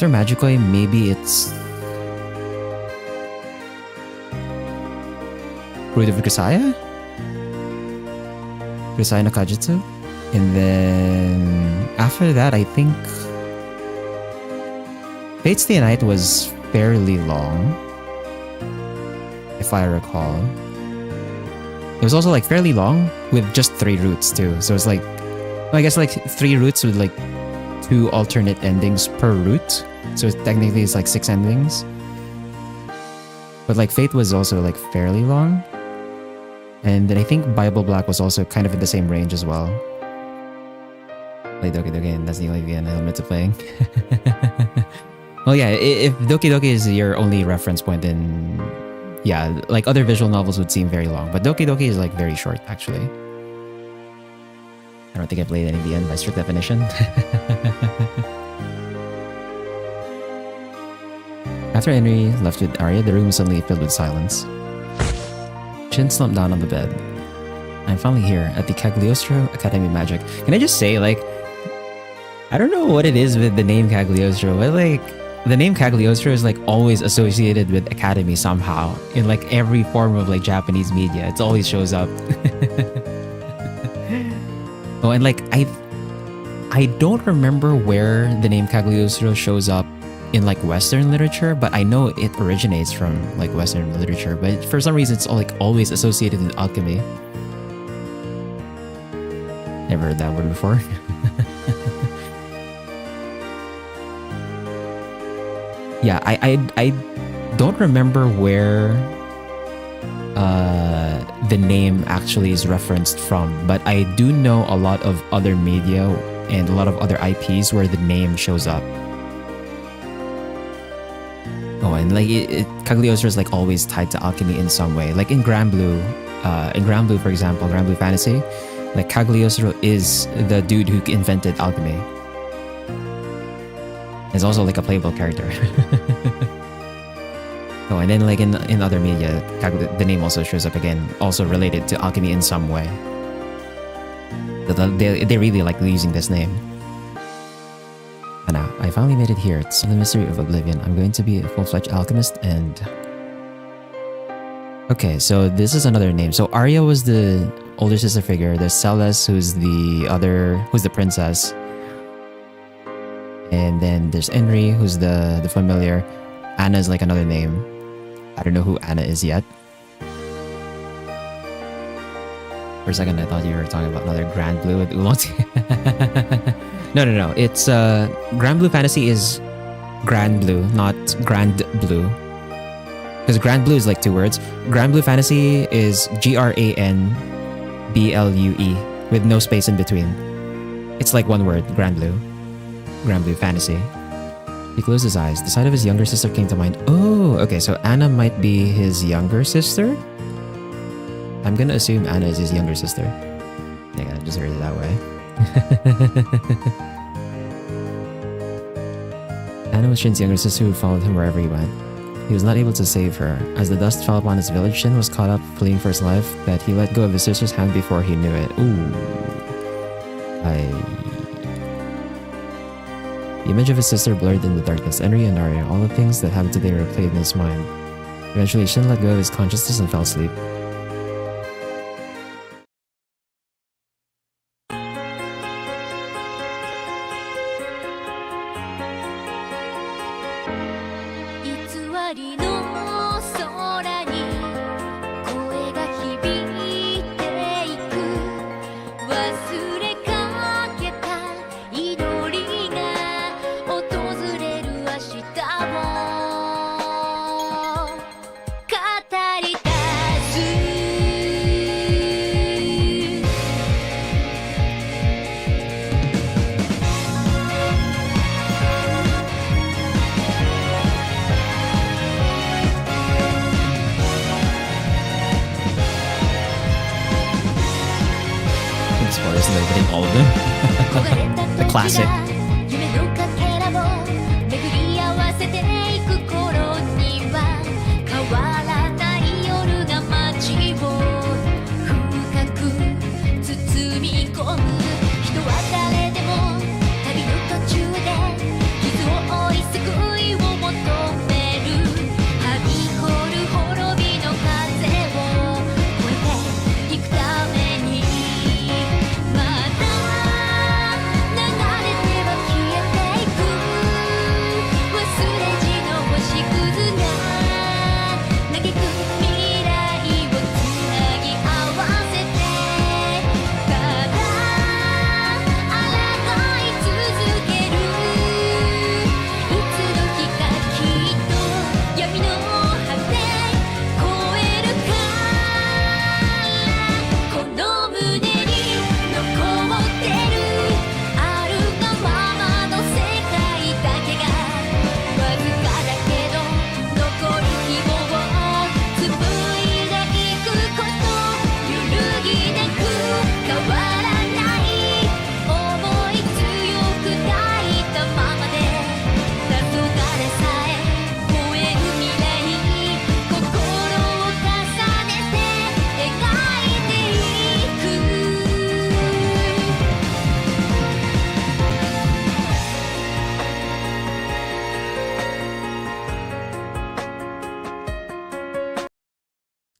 Magikoi, maybe it's Root of Kusaya? Kusaya no Kajutsu? And then after that, I think Fate's Stay Night was fairly long, if I recall. It was also like fairly long with just 3 routes too. So it's like, I guess like 3 routes with like 2 alternate endings per route. So technically it's like 6 endings. But like Fate was also like fairly long. And then I think Bible Black was also kind of in the same range as well. Play Doki Doki, and that's the only VN I admit to playing. Well, yeah, if Doki Doki is your only reference point, then yeah, like other visual novels would seem very long. But Doki Doki is like very short, actually. I don't think I played any VN by strict definition. After Henry left with Arya, the room was suddenly filled with silence. Shin slumped down on the bed. I'm finally here at the Cagliostro Academy of Magic. Can I just say, like, I don't know what it is with the name Cagliostro, but like, the name Cagliostro is like always associated with Academy somehow. In like every form of like Japanese media, it always shows up. Oh, and like, I don't remember where the name Cagliostro shows up in like Western literature, but I know it originates from like Western literature, but for some reason it's like always associated with alchemy. Never heard that word before. Yeah, I don't remember where the name actually is referenced from, but I do know a lot of other media and a lot of other IPs where the name shows up. Oh, and like Cagliostro is like always tied to alchemy in some way. Like in Grand Blue, for example, Grand Blue Fantasy, like Cagliostro is the dude who invented alchemy. He's also like a playable character. Oh, and then like in other media, the name also shows up again, also related to alchemy in some way. They really like using this name. And now, I finally made it here. It's the mystery of Oblivion. I'm going to be a full-fledged alchemist and... Okay, so this is another name. So Arya was the older sister figure. There's Celes, who's the princess. And then there's Enri, who's the familiar. Anna is like another name. I don't know who Anna is yet. For a second, I thought you were talking about another Grand Blue with Oolong. No. It's Grand Blue Fantasy is Grand Blue, not Grand Blue. Because Grand Blue is like 2 words. Grand Blue Fantasy is GRANBLUE with no space in between. It's like 1 word, Grand Blue. Grand Blue Fantasy. He closed his eyes. The sight of his younger sister came to mind. Oh, okay, so Anna might be his younger sister? I'm gonna assume Anna is his younger sister. Yeah, I just heard it that way. Anna was Shin's younger sister who followed him wherever he went. He was not able to save her. As the dust fell upon his village, Shin was caught up, fleeing for his life, but he let go of his sister's hand before he knew it. Ooh. The image of his sister blurred in the darkness. Enri and Arya, all the things that happened today replayed in his mind. Eventually, Shin let go of his consciousness and fell asleep. All of them. The classic.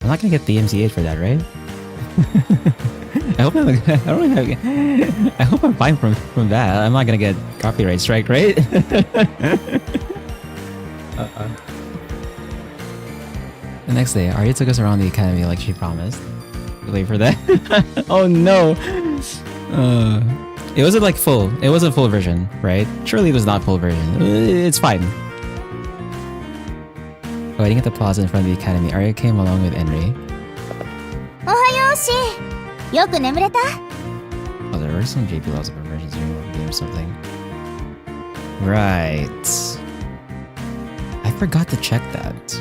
I'm not gonna get the MCA for that, right? I hope I'm fine from that. I'm not gonna get copyright strike, right? The next day, Arya took us around the academy like she promised. Wait for that. Oh no! It wasn't like full. It wasn't full version, right? Surely it was not full version. It's fine. Waiting at the plaza in front of the academy, Arya came along with Enri. Yoく眠れた? Oh, there were some JP laws of emergency game or something. Right. I forgot to check that.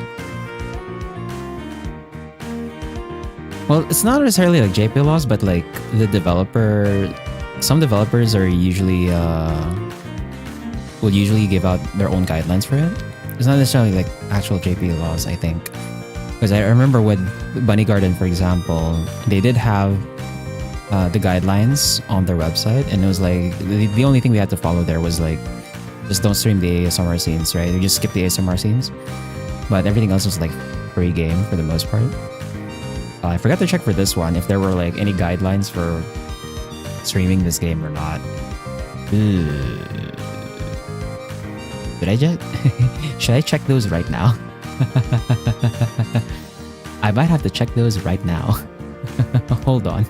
Well, it's not necessarily like JP laws, but like the developer... Some developers are usually... will usually give out their own guidelines for it. It's not necessarily like actual JP laws, I think. Because I remember with Bunny Garden, for example, they did have the guidelines on their website, and it was like the only thing we had to follow there was like just don't stream the ASMR scenes, right? We just skip the ASMR scenes, but everything else was like free game for the most part. I forgot to check for this one if there were like any guidelines for streaming this game or not. Should I check those right now? I might have to check those right now. Hold on.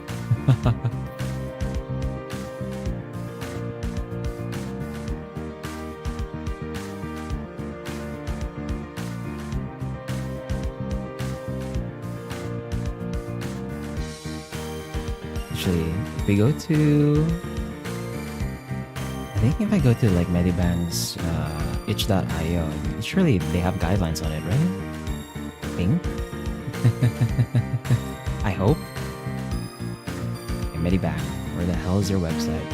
Actually, if we go to... I think if I go to like Medibang's itch.io, surely they have guidelines on it, right? I think. I hope. Okay, Medibang, where the hell is your website?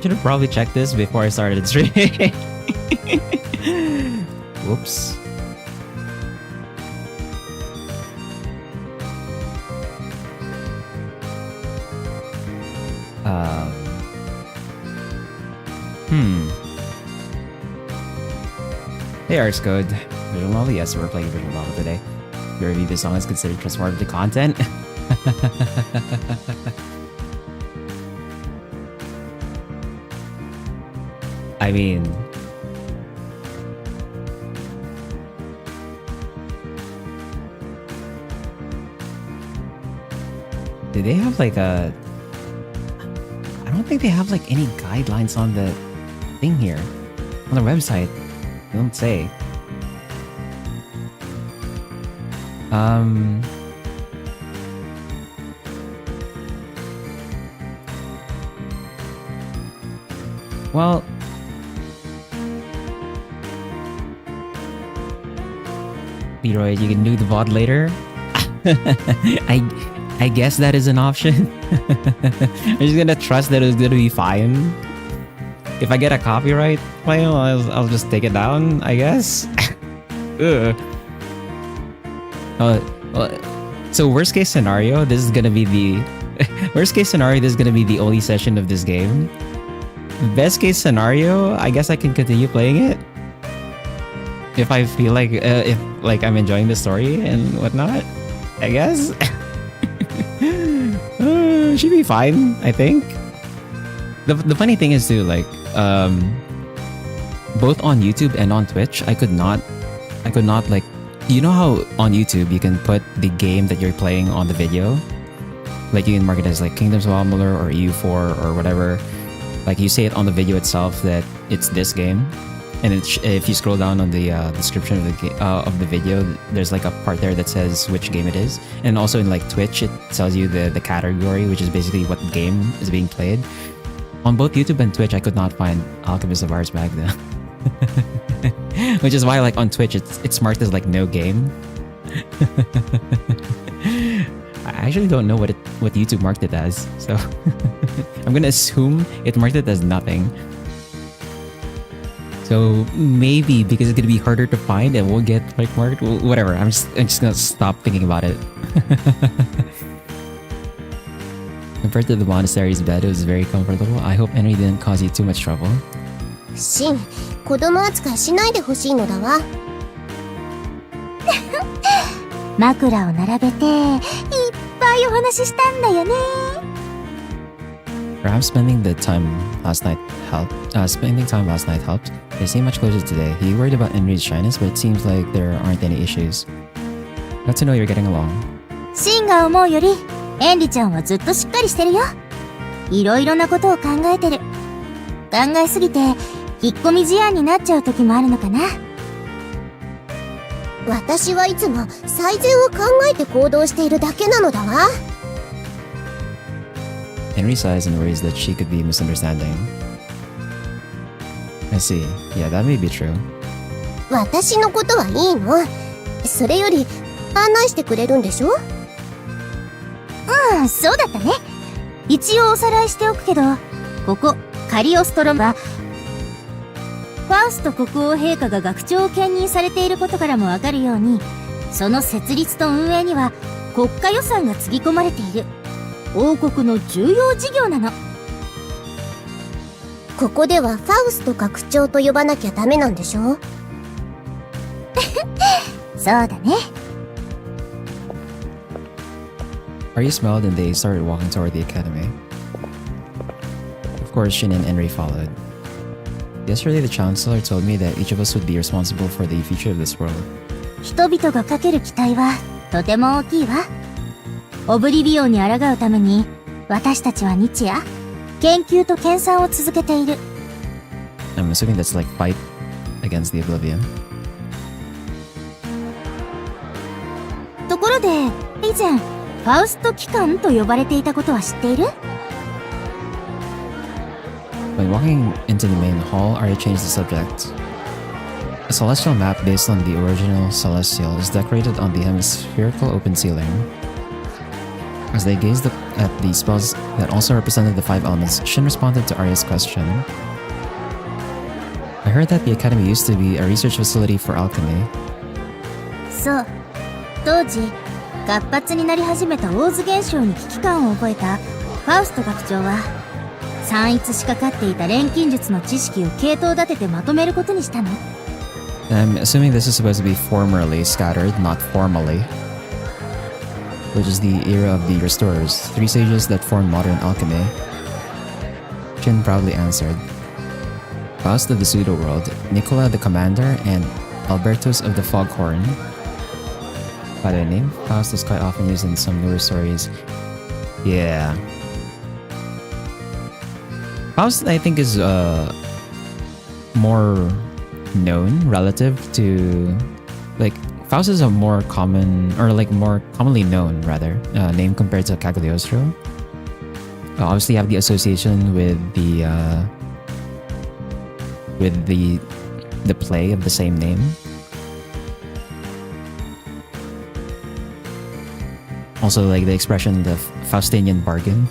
Should have probably checked this before I started streaming. Whoops. Hey, Arts Code. Visual novel? Yes, we're playing visual novel today. Your review of this song is considered transformative content. I mean... do they have like a... I don't think they have like any guidelines on the thing here. On their website. They don't say. Well... Leroy, you can do the VOD later? I guess that is an option. I'm just gonna trust that it's gonna be fine. If I get a copyright claim, I'll just take it down, I guess. Ugh. So worst case scenario, this is gonna be the... worst case scenario, this is gonna be the only session of this game. Best case scenario, I guess I can continue playing it. If I feel like, if like I'm enjoying the story and whatnot, I guess. Should be fine, I think. The funny thing is too, like, both on YouTube and on Twitch, I could not like, you know how on YouTube you can put the game that you're playing on the video? Like you can mark it as like Kingdoms of Amalur or EU4 or whatever. Like you say it on the video itself that it's this game. And if you scroll down on the description of the video, there's like a part there that says which game it is. And also in like Twitch, it tells you the category, which is basically what game is being played. On both YouTube and Twitch, I could not find Alchemist of Ars Magna. Which is why like on Twitch, it's marked as like no game. I actually don't know what YouTube marked it as. So I'm gonna assume it marked it as nothing. So maybe because it's gonna be harder to find and we'll get like marked, whatever. I'm just gonna stop thinking about it. Compared to the monastery's bed, it was very comfortable. I hope Henry didn't cause you too much trouble. シン、子供扱いしないでほしいのだわ。枕を並べていっぱいお話ししたんだよね。Perhaps spending time last night helped. They seem much closer today. He worried about Henry's shyness, but it seems like there aren't any issues. Glad to know you're getting along. シンが思うよりエンリちゃんはずっとしっかりしてるよ。いろいろなことを考えてる。考えすぎて引っ込み思案になっちゃう時もあるのかな。私はいつも最善を考えて行動しているだけなのだわ。Henry sighs and worries that she could be misunderstanding. I see. Yeah, that may be true. 私のことはいいの。それより、案内してくれるんでしょ？そうだったね。一応おさらいしておくけど、ここ、カリオストロムは、ファウスト国王陛下が学長を兼任されていることからもわかるように、その設立と運営には国家予算がつぎ込まれている王国の重要事業なの。ここではファウスト学長と呼ばなきゃダメなんでしょ？そうだね。Arya smiled and they started walking toward the academy. Of course, Shin and Enri followed. Yesterday, the Chancellor told me that each of us would be responsible for the future of this world. 人々がかける期待はとても大きいわ。オブリビオンに抗うために私たちは日夜研究と研鑽を続けている。 I'm assuming that's like fight against the Oblivion. ところで以前ファウスト機関と呼ばれていたことは知っている？ When walking into the main hall, Arya changed the subject. A celestial map based on the original celestial is decorated on the hemispherical open ceiling. As they gazed at the spells that also represented the five elements, Shin responded to Arya's question. I heard that the academy used to be a research facility for alchemy. そう。当時活発になり始めたオーズ現象に危機感を覚えたファウスト学長は散逸しかかっていた錬金術の知識を系統立ててまとめることにしたの。 I'm assuming this is supposed to be formerly scattered, not formally. Which is the era of the Restorers, three sages that formed modern alchemy. Shin proudly answered. Faust of the Pseudo-World, Nicola the Commander, and Albertus of the Foghorn. By the name, Faust is quite often used in some newer stories. Yeah. Faust, I think, is more known relative to... Like, Faust is a more common, or like more commonly known, rather, name compared to Cagliostro. Obviously, you have the association with the play of the same name. Also, like the expression, the Faustinian bargain.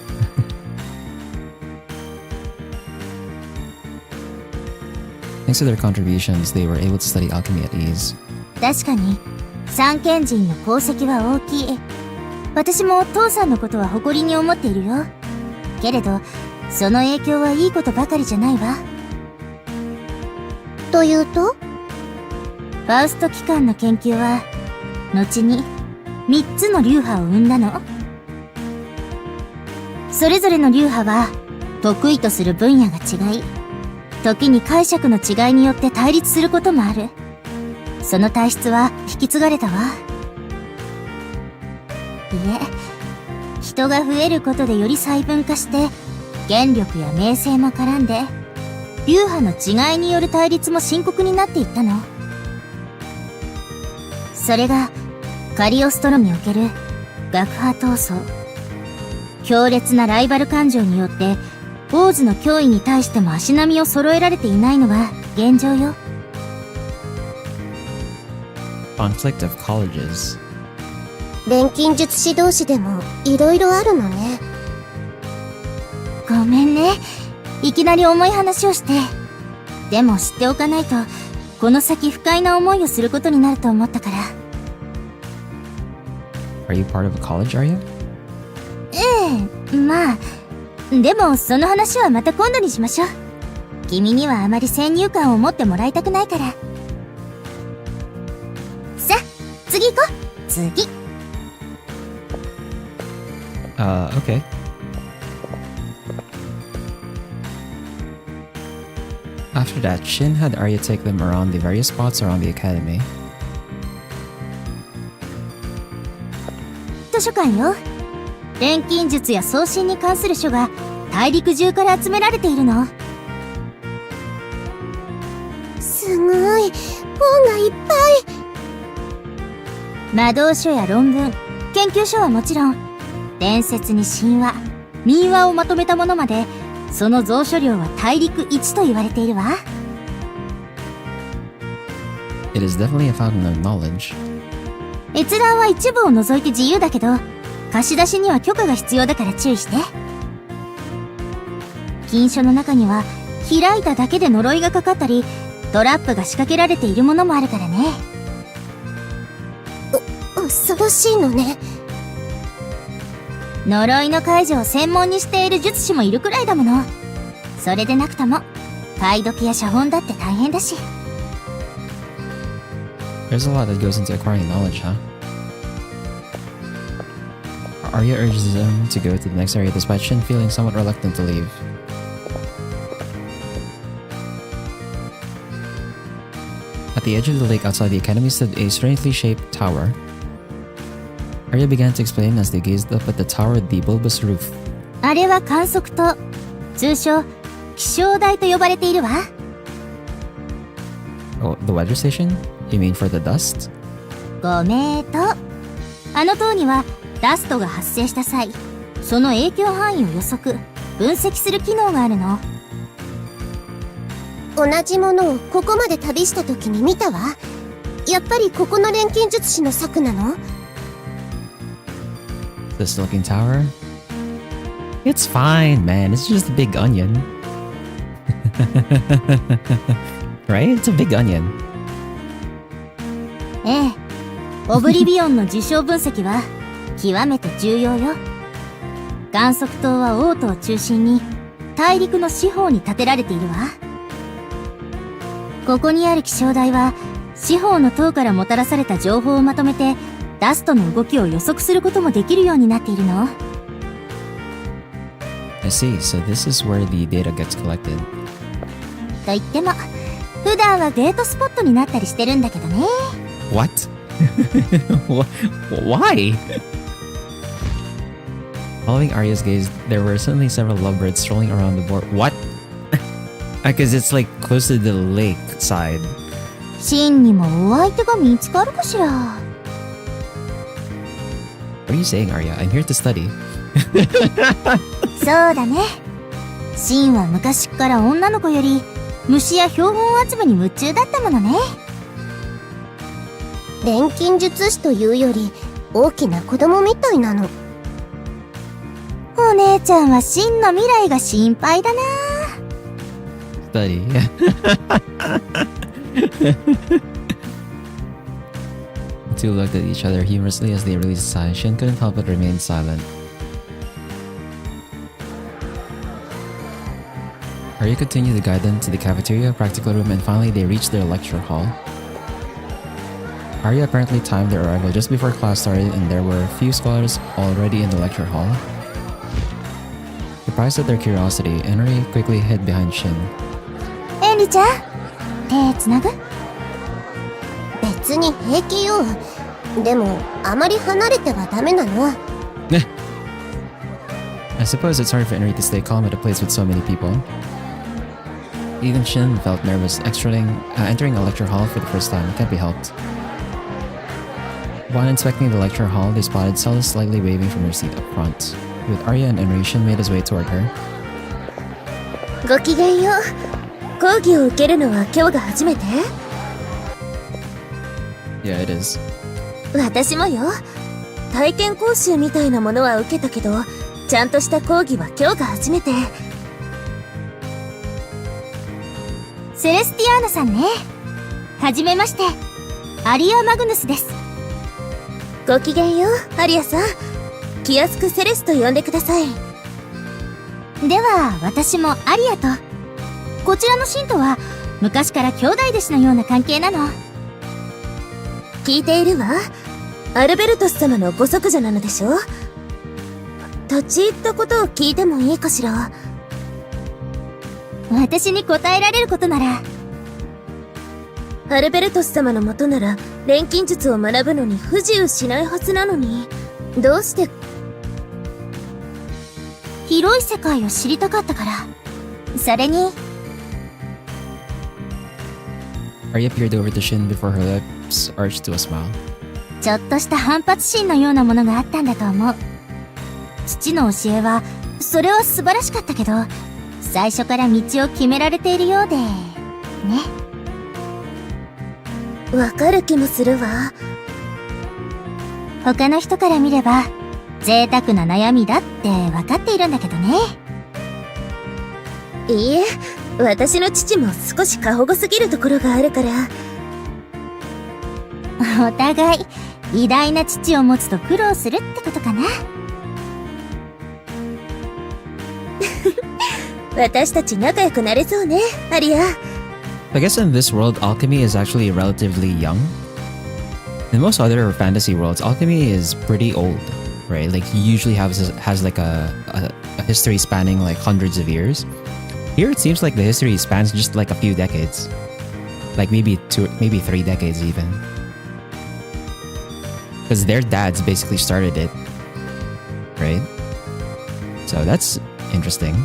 Thanks to their contributions, they were able to study alchemy at ease. 確かに三賢人の功績は大きい。私も父さんのことは誇りに思っているよ。けれどその影響はいいことばかりじゃないわ。というと？ファウスト機関の研究は後に3つの流派を生んだの。それぞれの流派は得意とする分野が違い、時に解釈の違いによって対立することもある。その体質は引き継がれたわ。いえ、人が増えることでより細分化して権力や名声も絡んで流派の違いによる対立も深刻になっていったの。それがカリオストロにおける学派闘争。強烈なライバル感情によって王子の脅威に対しても足並みを揃えられていないのが現状よ。Conflict of colleges. 錬金術師同士でもいろいろあるのね。ごめんね。いきなり重い話をして。でも知っておかないと、この先不快な思いをすることになると思ったから。Are you part of a college, are you? ええ、まあ。でもその話はまた今度にしましょう。君にはあまり先入観を持ってもらいたくないから。さあ、次行こう。次。Okay. After that, Shin had Arya take them around the various spots around the academy. 図書館よ。錬金術や送信に関する書が大陸中から集められているの。すごい、本がいっぱい。魔導書や論文、研究書はもちろん、伝説に神話、民話をまとめたものまで、その蔵書量は大陸一と言われているわ。It is definitely a fountain of knowledge. 閲覧は一部を除いて自由だけど、貸し出しには許可が必要だから注意して。禁書の中には、開いただけで呪いがかかったり、トラップが仕掛けられているものもあるからね。恐ろしいのね。呪いの解除を専門にしている術師もいるくらいだもの。それでなくとも、解読や写本だって大変だし。There's a lot that goes into acquiring knowledge, huh? Arya urges them to go to the next area despite Shin feeling somewhat reluctant to leave. At the edge of the lake outside the academy stood a strangely shaped tower. Arya began to explain as they gazed up at the tower with the bulbous roof. あれは観測塔、通称気象台と呼ばれているわ。Oh, the weather station? You mean for the dust? ご名答。あの塔にはダストが発生した際、その影響範囲を予測、分析する機能があるの。同じものをここまで旅した時に見たわ。やっぱりここの錬金術師の策なの？ This looking tower? It's fine, man. It's just a big onion. Right? It's a big onion. ええ。オブリビオンの事象分析は極めて重要よ。観測塔は王都を中心に大陸の四方に建てられているわ。ここにある気象台は四方の塔からもたらされた情報をまとめてダストの動きを予測することもできるようになっているの。I see. So this is where the data gets collected. と言っても普段はデートスポットになったりしてるんだけどね。What? Why? Following Arya's gaze, there were suddenly several lovebirds strolling around the board. What? Because it's like close to the lake side. シンにもお相手が見つかるかしら。What are you saying, Arya? I'm here to study. そうだね。シンは昔っから女の子より虫や標本集めに夢中だったものね。錬金術師というより大きな子供みたいなの。お姉ちゃんはシンの未来が心配だな。Study. The two looked at each other humorously as they released a sigh. Shin couldn't help but remain silent. Arya continued to guide them to the cafeteria, practical room, and finally they reached their lecture hall. Arya apparently timed their arrival just before class started, and there were a few scholars already in the lecture hall. Surprised at their curiosity, Henry quickly hid behind Shin. エンリちゃん、手つなぐ？別に平気よ。でもあまり離れてはダメなの。I suppose it's hard for Henry to stay calm at a place with so many people. Even Shin felt nervous entering a lecture hall for the first time. Can't be helped. While inspecting the lecture hall, they spotted Celis slightly waving from her seat up front. With Arya and Henry, Shin made his way toward her. ごきげんよう。講義を受けるのは今日が初めて？ Yeah, it is. 私もよ。体験講習みたいなものは受けたけど、ちゃんとした講義は今日が初めて。セレスティアーナさんね。はじめまして。アリア・マグヌスです。ごきげんよう、アリアさん。気安くセレスと呼んでください。では、私もアリアと。こちらのシンとは、昔から兄弟弟子のような関係なの。聞いているわ。アルベルトス様のご息女なのでしょ？立ち入ったことを聞いてもいいかしら？私に答えられることなら。アルベルトス様の元なら錬金術を学ぶのに不自由しないはずなのに、どうして？広い世界を知りたかったから。それに。Arya peered over to Shin before her lips arched to a smile. ちょっとした反発心のようなものがあったんだと思う。父の教えは、それは素晴らしかったけど、最初から道を決められているようで、ね。わかる気もするわ。他の人から見れば贅沢な悩みだって分かっているんだけどね。いいえ、私の父も少し過保護すぎるところがあるから。お互い偉大な父を持つと苦労するってことかな。私たち仲良くなれそうね、アリア。I guess in this world, alchemy is actually relatively young. In most other fantasy worlds, alchemy is pretty old, right? Like, usually has like a history spanning like hundreds of years. Here, it seems like the history spans just like a few decades. Like maybe 3 decades even. Because their dads basically started it, right? So that's interesting.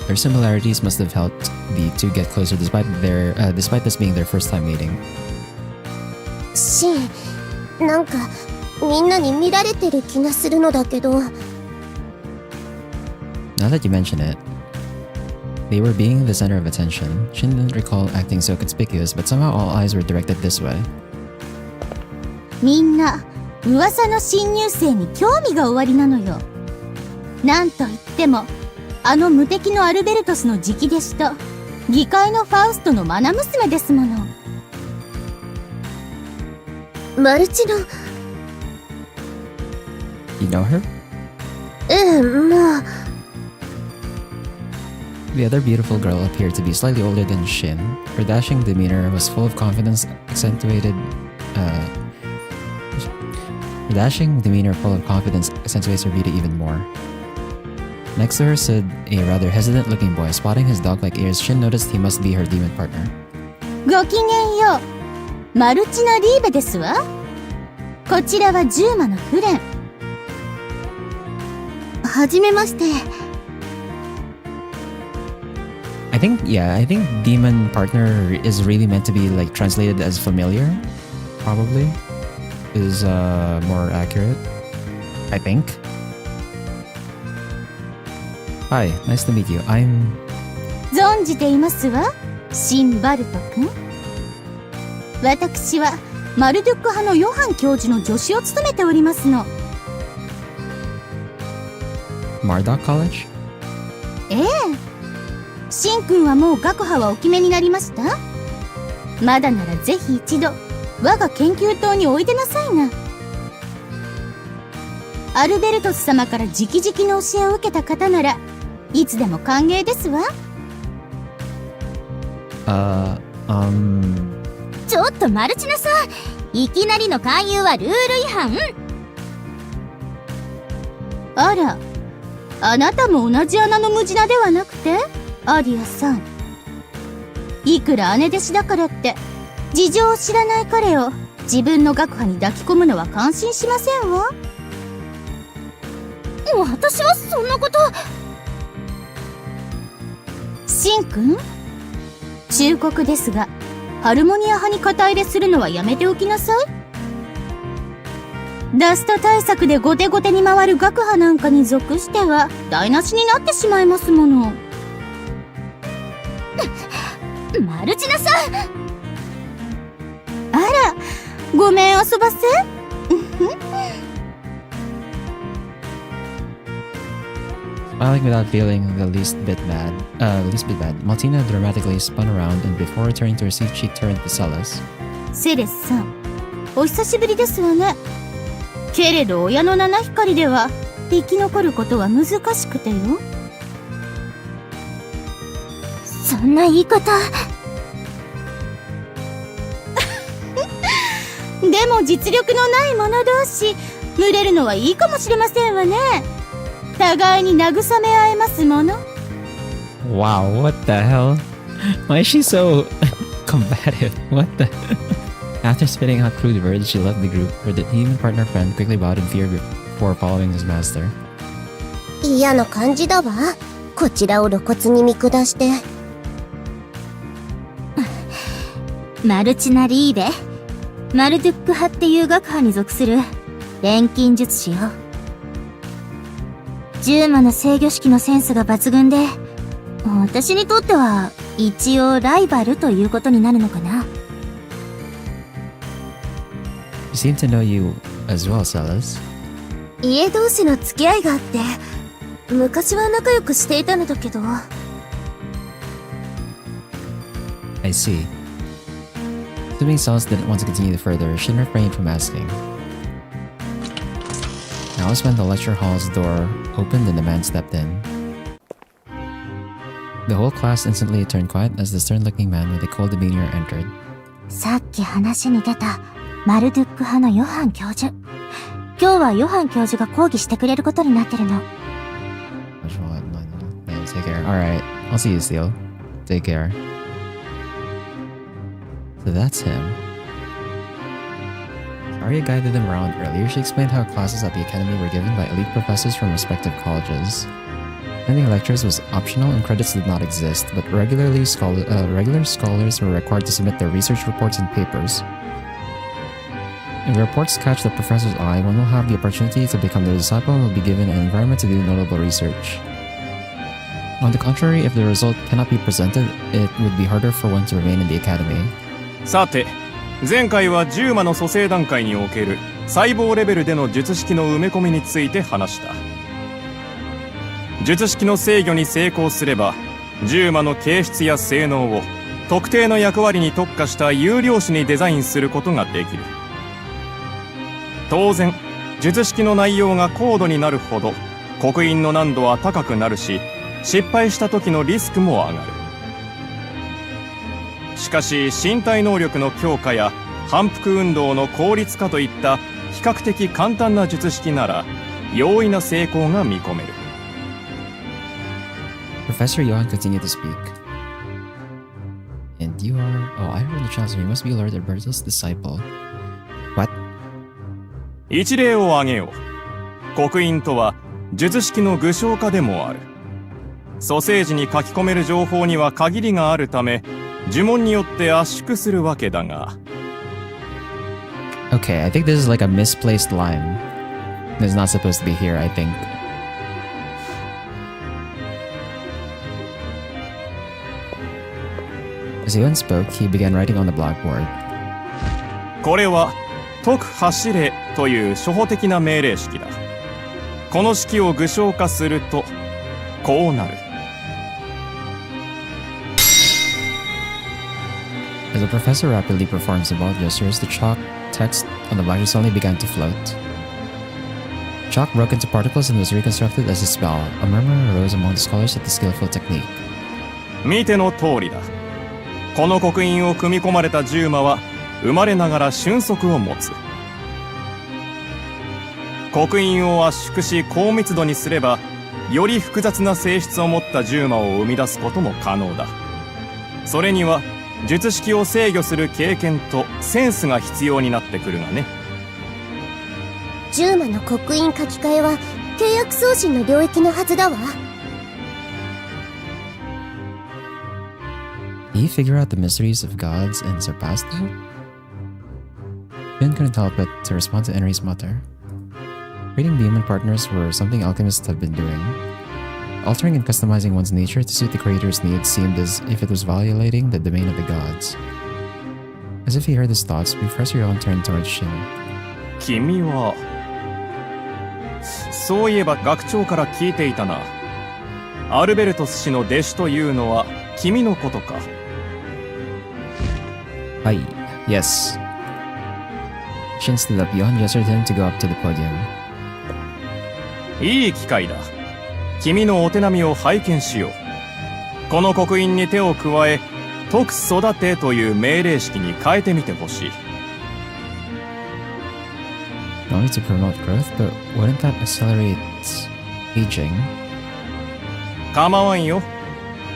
Their similarities must have helped the two get closer despite this being their first time meeting. シン、なんかみんなに見られてる気がするのだけど。 Now that you mention it, they were being the center of attention. Shin didn't recall acting so conspicuous, but somehow all eyes were directed this way. みんな噂の新入生に興味がおありなのよ。なんといってもあの無敵のアルベルトスの直弟子と議会のファウストの愛娘ですもの。マルチの。You know her? まあ。 The other beautiful girl appeared to be slightly older than Shin. Her dashing demeanor was full of confidence, accentuated accentuates her beauty even more. Next to her stood a rather hesitant-looking boy. Spotting his dog-like ears, Shin noticed he must be her demon partner. ごきげんよう。マルチナ・リーベですわ。こちらはジューマのフレン。はじめまして。I think demon partner is really meant to be like translated as familiar. Probably is more accurate. I think. Hi, nice to meet you. I'm... 存じていますわ、シンバルト君。私はマルドゥック派のヨハン教授の助手を務めておりますの。Marduk College? ええ。シン君はもう学派はお決めになりました？まだならぜひ一度我が研究棟においでなさいな。アルベルトス様から直々の教えを受けた方ならいつでも歓迎ですわ。ちょっとマルチナさん、いきなりの勧誘はルール違反。あら、あなたも同じ穴のムジナではなくて、アリアさん。いくら姉弟子だからって事情を知らない彼を自分の学派に抱き込むのは感心しませんわ。私はそんなこと。シン君、忠告ですがハルモニア派に肩入れするのはやめておきなさい。ダスト対策で後手後手に回る学派なんかに属しては台無しになってしまいますもの。マルチナさん、あら、ごめん遊ばせ。Smiling without feeling the least bit bad, Maltina dramatically spun around and before returning to her seat, she turned to Celes. セレスさん、お久しぶりですわね。けれど親の七光では生き残ることは難しくてよ。そんな言い方。でも実力のない者同士群れるのはいいかもしれませんわね。互いに慰め合えますもの。 Wow, what the hell? Why is she so combative? What the... After spitting out crude words, she left the group. Her demon partner friend quickly bowed in fear before following his master. 嫌な感じだわ。こちらを露骨に見下して。マルチナリーベ、マルドゥック派っていう学派に属する錬金術師よ。ジューマの制御式のセンスが抜群で、私にとっては一応ライバルということになるのかな。You seem to know you as well, Celis. 家同士の付き合いがあって、昔は仲良くしていたのだけど。I see. Assuming Celis didn't want to continue further, she refrained from asking. Now it's when the lecture hall's door opened and the man stepped in. The whole class instantly turned quiet as the stern-looking man with a cold demeanor entered. さっき話に出たマルドゥック派のヨハン教授。今日はヨハン教授が講義してくれることになってるの。Take care. Alright, I'll see you, Seal. Take care. So that's him. Arya guided them around earlier. She explained how classes at the academy were given by elite professors from respective colleges. Attending lectures was optional and credits did not exist, but regular scholars were required to submit their research reports and papers. If the reports catch the professor's eye, one will have the opportunity to become their disciple and will be given an environment to do notable research. On the contrary, if the result cannot be presented, it would be harder for one to remain in the academy. さて、前回は10魔の蘇生段階における細胞レベルでの術式の埋め込みについて話した。術式の制御に成功すれば、10魔の形質や性能を特定の役割に特化した有料種にデザインすることができる。当然、術式の内容が高度になるほど刻印の難度は高くなるし、失敗した時のリスクも上がる。しかし身体能力の強化や反復運動の効率化といった比較的簡単な術式なら容易な成功が見込める。Professor Johann continued to speak. And you are... Oh, I heard the chancellor. You must be Lord Alberto's disciple. What? 一例を挙げよう。刻印とは術式の具象化でもある。蘇生時に書き込める情報には限りがあるため、呪文によって圧縮するわけだが。Okay, I think this is like a misplaced line. It's not supposed to be here, I think. As Johann spoke, he began writing on the blackboard. これは解く走れという初歩的な命令式だ。この式を具象化するとこうなる。As the professor rapidly performed symbolic gestures, the chalk text on the blackboard suddenly began to float. Chalk broke into particles and was reconstructed as a spell. A murmur arose among the scholars at the skillful technique. 見ての通りだ。この刻印を組み込まれた10魔は生まれながら瞬足を持つ。刻印を圧縮し高密度にすれば、より複雑な性質を持った10魔を生み出すことも可能だ。それには術式を制御する経験とセンスが必要になってくるがね。10魔の刻印書き換えは契約送信の領域のはずだわ。Did he figure out the mysteries of gods and surpass them? Ben couldn't help but to respond to Henry's mutter. Creating the human partners were something alchemists have been doing. Altering and customizing one's nature to suit the creator's needs seemed as if it was violating the domain of the gods. As if he heard his thoughts, Professor Johann turned towards Shin. 君はそういえば学長から聞いていたな。アルベルトス氏の弟子というのは君のことか。Hi. Yes. Shin stood up. Johann gestured him to go up to the podium. いい機会だ。君のお手並みを拝見しよう。この刻印に手を加え、解く育てという命令式に変えてみてほしい。Not only to promote growth, but wouldn't that accelerate aging? 構わんよ。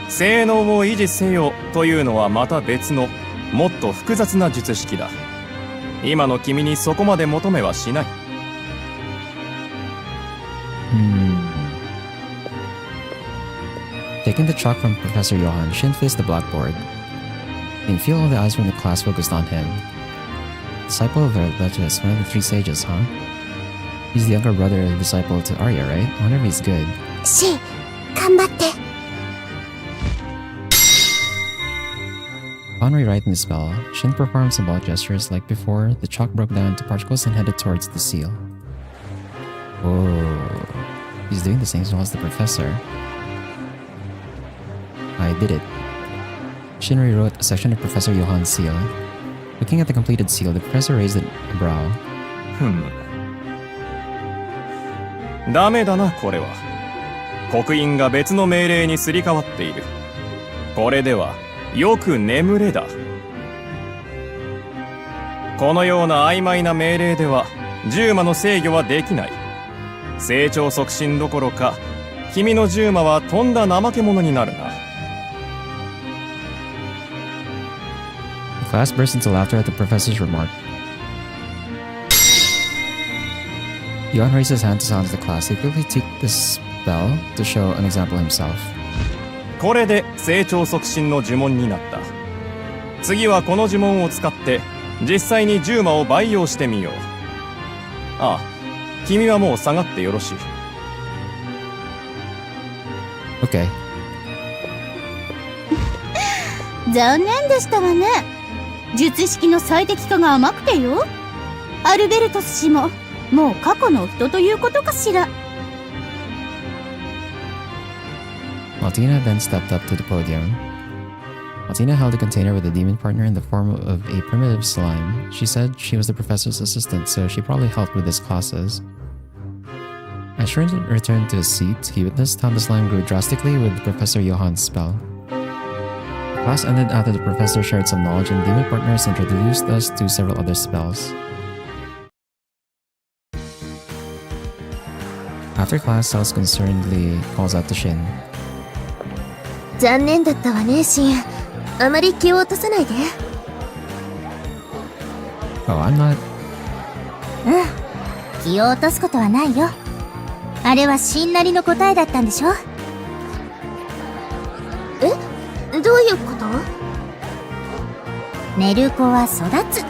性能を維持せよというのはまた別の、もっと複雑な術式だ。今の君にそこまで求めはしない。Taking the chalk from Professor Johann, Shin faced the blackboard. You can feel all the eyes from the class focused on him. Disciple of Albertus, one of the three sages, huh? He's the younger brother and disciple to Arya, right? I wonder if he's good. シン、頑張って。Upon rewriting the spell, Shin performed symbolic gestures like before. The chalk broke down into particles and headed towards the seal. Oh, he's doing the same spell as the professor. I did it. Shin rewrote a section of Professor Johan's seal. Looking at the completed seal, the professor raised a brow. ダメだな、これは。刻印が別の命令にすり替わっている。これでは、よく眠れだ。このような曖昧な命令では、獣魔の制御はできない。成長促進どころか、君の獣魔はとんだ怠け者になるな。The class burst into laughter at the professor's remark. Johan raised his hand to silence the class. He quickly tweaked the spell to show an example himself. これで成長促進の呪文になった。次はこの呪文を使って実際に獣魔を培養してみよう。ああ、君はもう下がってよろしい。Okay. 残念でしたわね。術式の最適化が甘くてよ。アルベルトス氏ももう過去の人ということかしら。Martina then stepped up to the podium. Martina held a container with a demon partner in the form of a primitive slime. She said she was the professor's assistant, so she probably helped with his classes. As Shin returned to his seat, he witnessed how the slime grew drastically with Professor Johan's spell. The class ended after the professor shared some knowledge and demon partners introduced us to several other spells. After class, Cells concernedly calls out to Shin. 残念だったわね、シン。あまり気を落とさないで。Oh, I'm not. 気を落とすことはないよ。あれはシンなりの答えだったんでしょ。どういうこと？寝る子は育つ。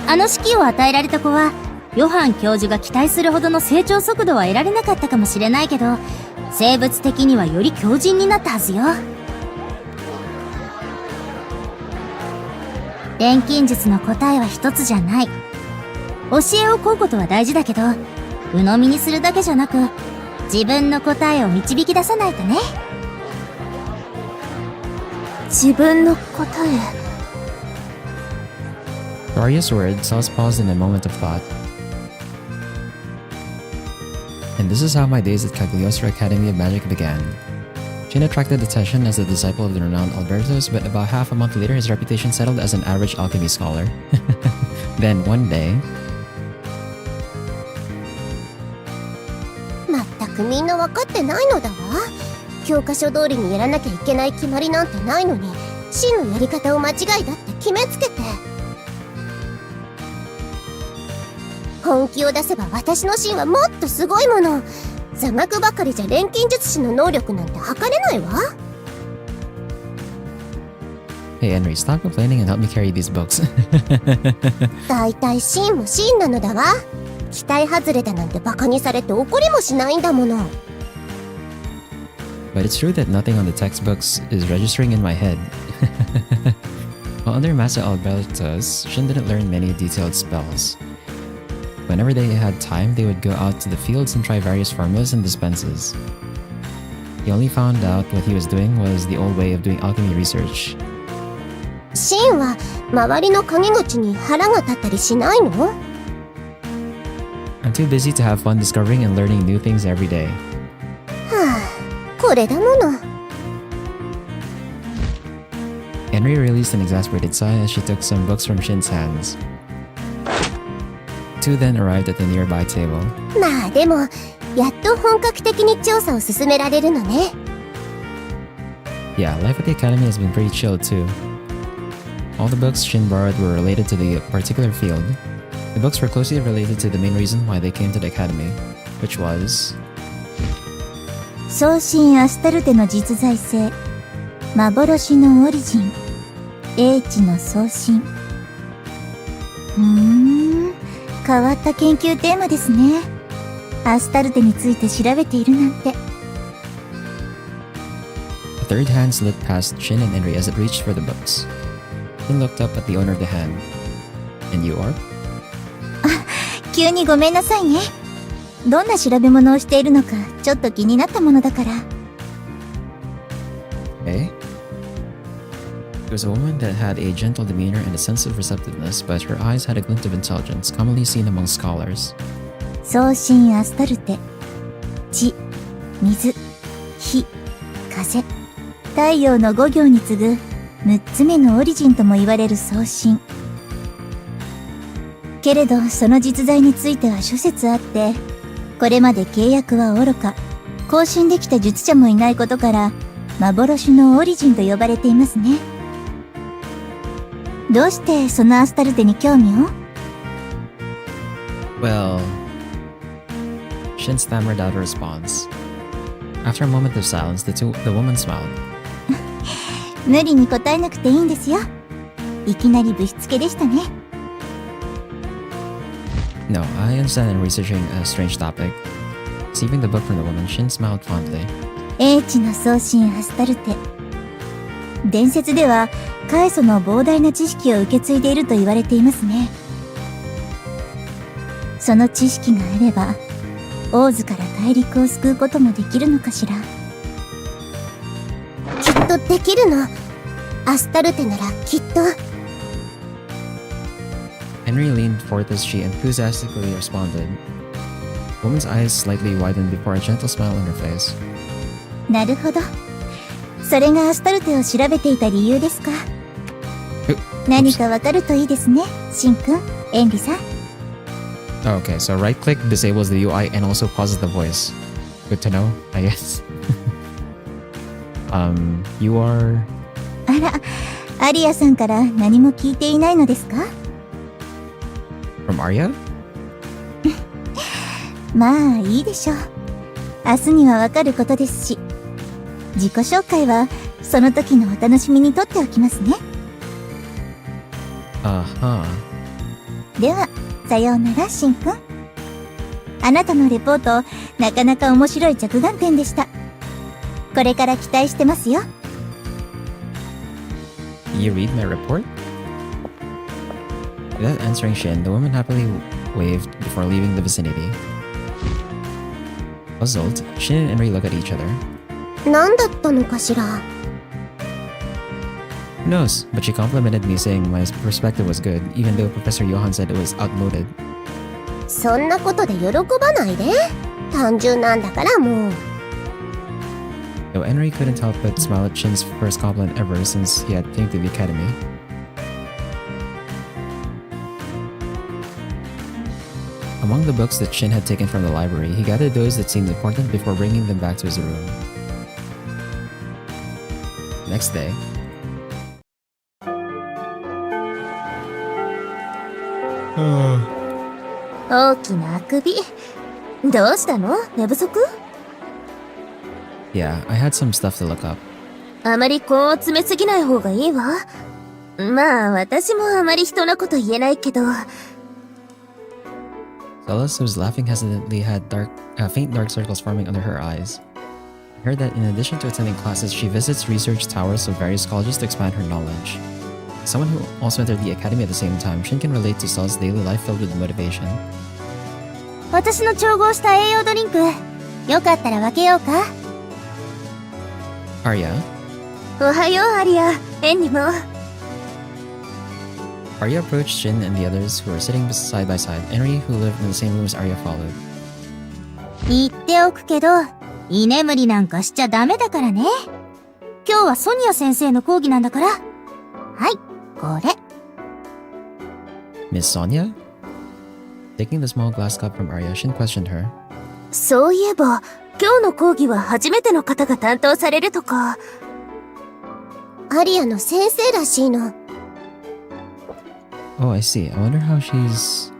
あの式を与えられた子はヨハン教授が期待するほどの成長速度は得られなかったかもしれないけど、生物的にはより強靭になったはずよ。錬金術の答えは一つじゃない。教えを請うことは大事だけど、鵜呑みにするだけじゃなく、自分の答えを導き出さないとね。自分の答え。Various words, Cells paused in a moment of thought. And this is how my days at Cagliostro Academy of Magic began. Shin attracted attention as the disciple of the renowned Albertus, but about half a month later his reputation settled as an average alchemy scholar. Then one day... まったくみんな分かってないのだわ。教科書通りにやらなきゃいけない決まりなんてないのに、シンのやり方を間違いだって決めつけて。本気を出せば私のシンはもっとすごいもの。座学ばかりじゃ錬金術師の能力なんて測れないわ。Hey Henry, stop complaining and help me carry these books. だいたいシンもシンなのだわ。期待外れだなんてバカにされて怒りもしないんだもの。But it's true that nothing on the textbooks is registering in my head. While under Master Albertus, Shin didn't learn many detailed spells. Whenever they had time, they would go out to the fields and try various formulas and dispenses. He only found out what he was doing was the old way of doing alchemy research. シンは周りの陰口に腹が立ったりしないの？ I'm too busy to have fun discovering and learning new things every day. はあ、これだもの。Henry released an exasperated sigh as she took some books from Shin's hands. Two then arrived at the nearby table. まあでも、やっと本格的に調査を進められるのね。Yeah, life at the academy has been pretty chill too. All the books Shin borrowed were related to the particular field. The books were closely related to the main reason why they came to the academy, which was... 送信アスタルテの実在性、幻のオリジン、英知の送信。変わった研究テーマですね。アスタルテについて調べているなんて。A third hand slid past Shin and Henry as it reached for the books. Shin looked up at the owner of the hand. And you are? 急にごめんなさいね。どんな調べ物をしているのか、ちょっと気になったものだから。Okay. She was a woman that had a gentle demeanor and a sense of receptiveness, but her eyes had a glint of intelligence, commonly seen among scholars. 送信アスタルテ。地、水、火、風、太陽の5行に次ぐ6つ目のオリジンとも言われる送信。けれど、その実在については諸説あって、これまで契約は愚か、更新できた術者もいないことから、幻のオリジンと呼ばれていますね。どうしてそのアスタルテに興味を？ Well, Shin stammered out a response. After a moment of silence, the woman smiled. 無理に答えなくていいんですよ。いきなりぶしつけでしたね。No, I understand in researching a strange topic. Receiving the book from the woman, Shin smiled fondly. 英知の送信アスタルテ。伝説ではカエソの膨大な知識を受け継いでいると言われていますね。その知識があればオーズから大陸を救うこともできるのかしら。きっとできるの。アスタルテならきっと。Henry leaned forth as she enthusiastically responded. The woman's eyes slightly widened before a gentle smile on her face. なるほど。それがアスタルテを調べていた理由ですか。何かわかるといいですね、シンくん、エンリさん。Oh, okay, so right click disables the UI and also pauses the voice. Good to know, I guess. You are... あら、アリアさんから何も聞いていないのですか？ from Arya? まあいいでしょう。明日にはわかることですし、自己紹介はその時のお楽しみにとっておきますね。Uh-huh. では、さようなら、シンくん。あなたのレポート、なかなか面白い着眼点でした。これから期待してますよ。You read my report? Without answering Shin, the woman happily waved before leaving the vicinity. Puzzled, Shin and Henry look at each other. 何だったのかしら。Who knows? But she complimented me saying my perspective was good, even though Professor Johan said it was outmoded. そんなことで喜ばないで。単純なんだからもう。Though Henry couldn't help but smile at Shin's first compliment ever since he had came to the academy. Among the books that Shin had taken from the library, he gathered those that seemed important before bringing them back to his room. Next day. 大きなあくび。どうしたの？寝不足？ Yeah, I had some stuff to look up. あまり根を詰めすぎない方がいいわ。まあ、私もあまり人のこと言えないけど。Celis, who was laughing hesitantly, had faint dark circles forming under her eyes. I heard that in addition to attending classes, she visits research towers of various colleges to expand her knowledge. As someone who also entered the academy at the same time, Shin can relate to Celis' daily life filled with motivation. 私の調合した栄養ドリンク、よかったら分けようか。Arya? おはよう、アリア。エンリも。Arya approached Shin and the others who were sitting side by side. Henry, who lived in the same room as Arya, followed. 言っておくけど、居眠りなんかしちゃダメだからね。今日はソニア先生の講義なんだから。はい、これ。Miss Sonia? Taking the small glass cup from Arya, Shin questioned her. そういえば、今日の講義は初めての方が担当されるとか。アリアの先生らしいの。Oh, I see. I wonder how she's...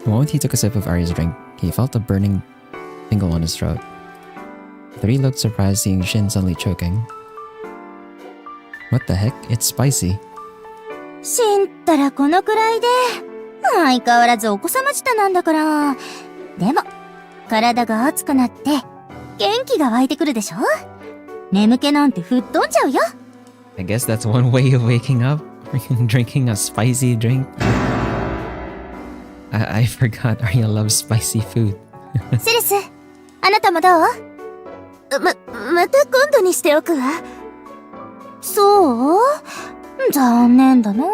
The moment he took a sip of Arya's drink, he felt a burning tingle on his throat. The three looked surprised seeing Shin suddenly choking. What the heck? It's spicy. しんったらこのくらいで。相変わらずお子様舌なんだから。でも、体が熱くなって、元気が湧いてくるでしょ？眠気なんて吹っ飛んじゃうよ。I guess that's one way of waking up. Drinking a spicy drink. I forgot Arya loves spicy food. セレス、あなたもどう？また今度にしておくわ。そう？残念だな。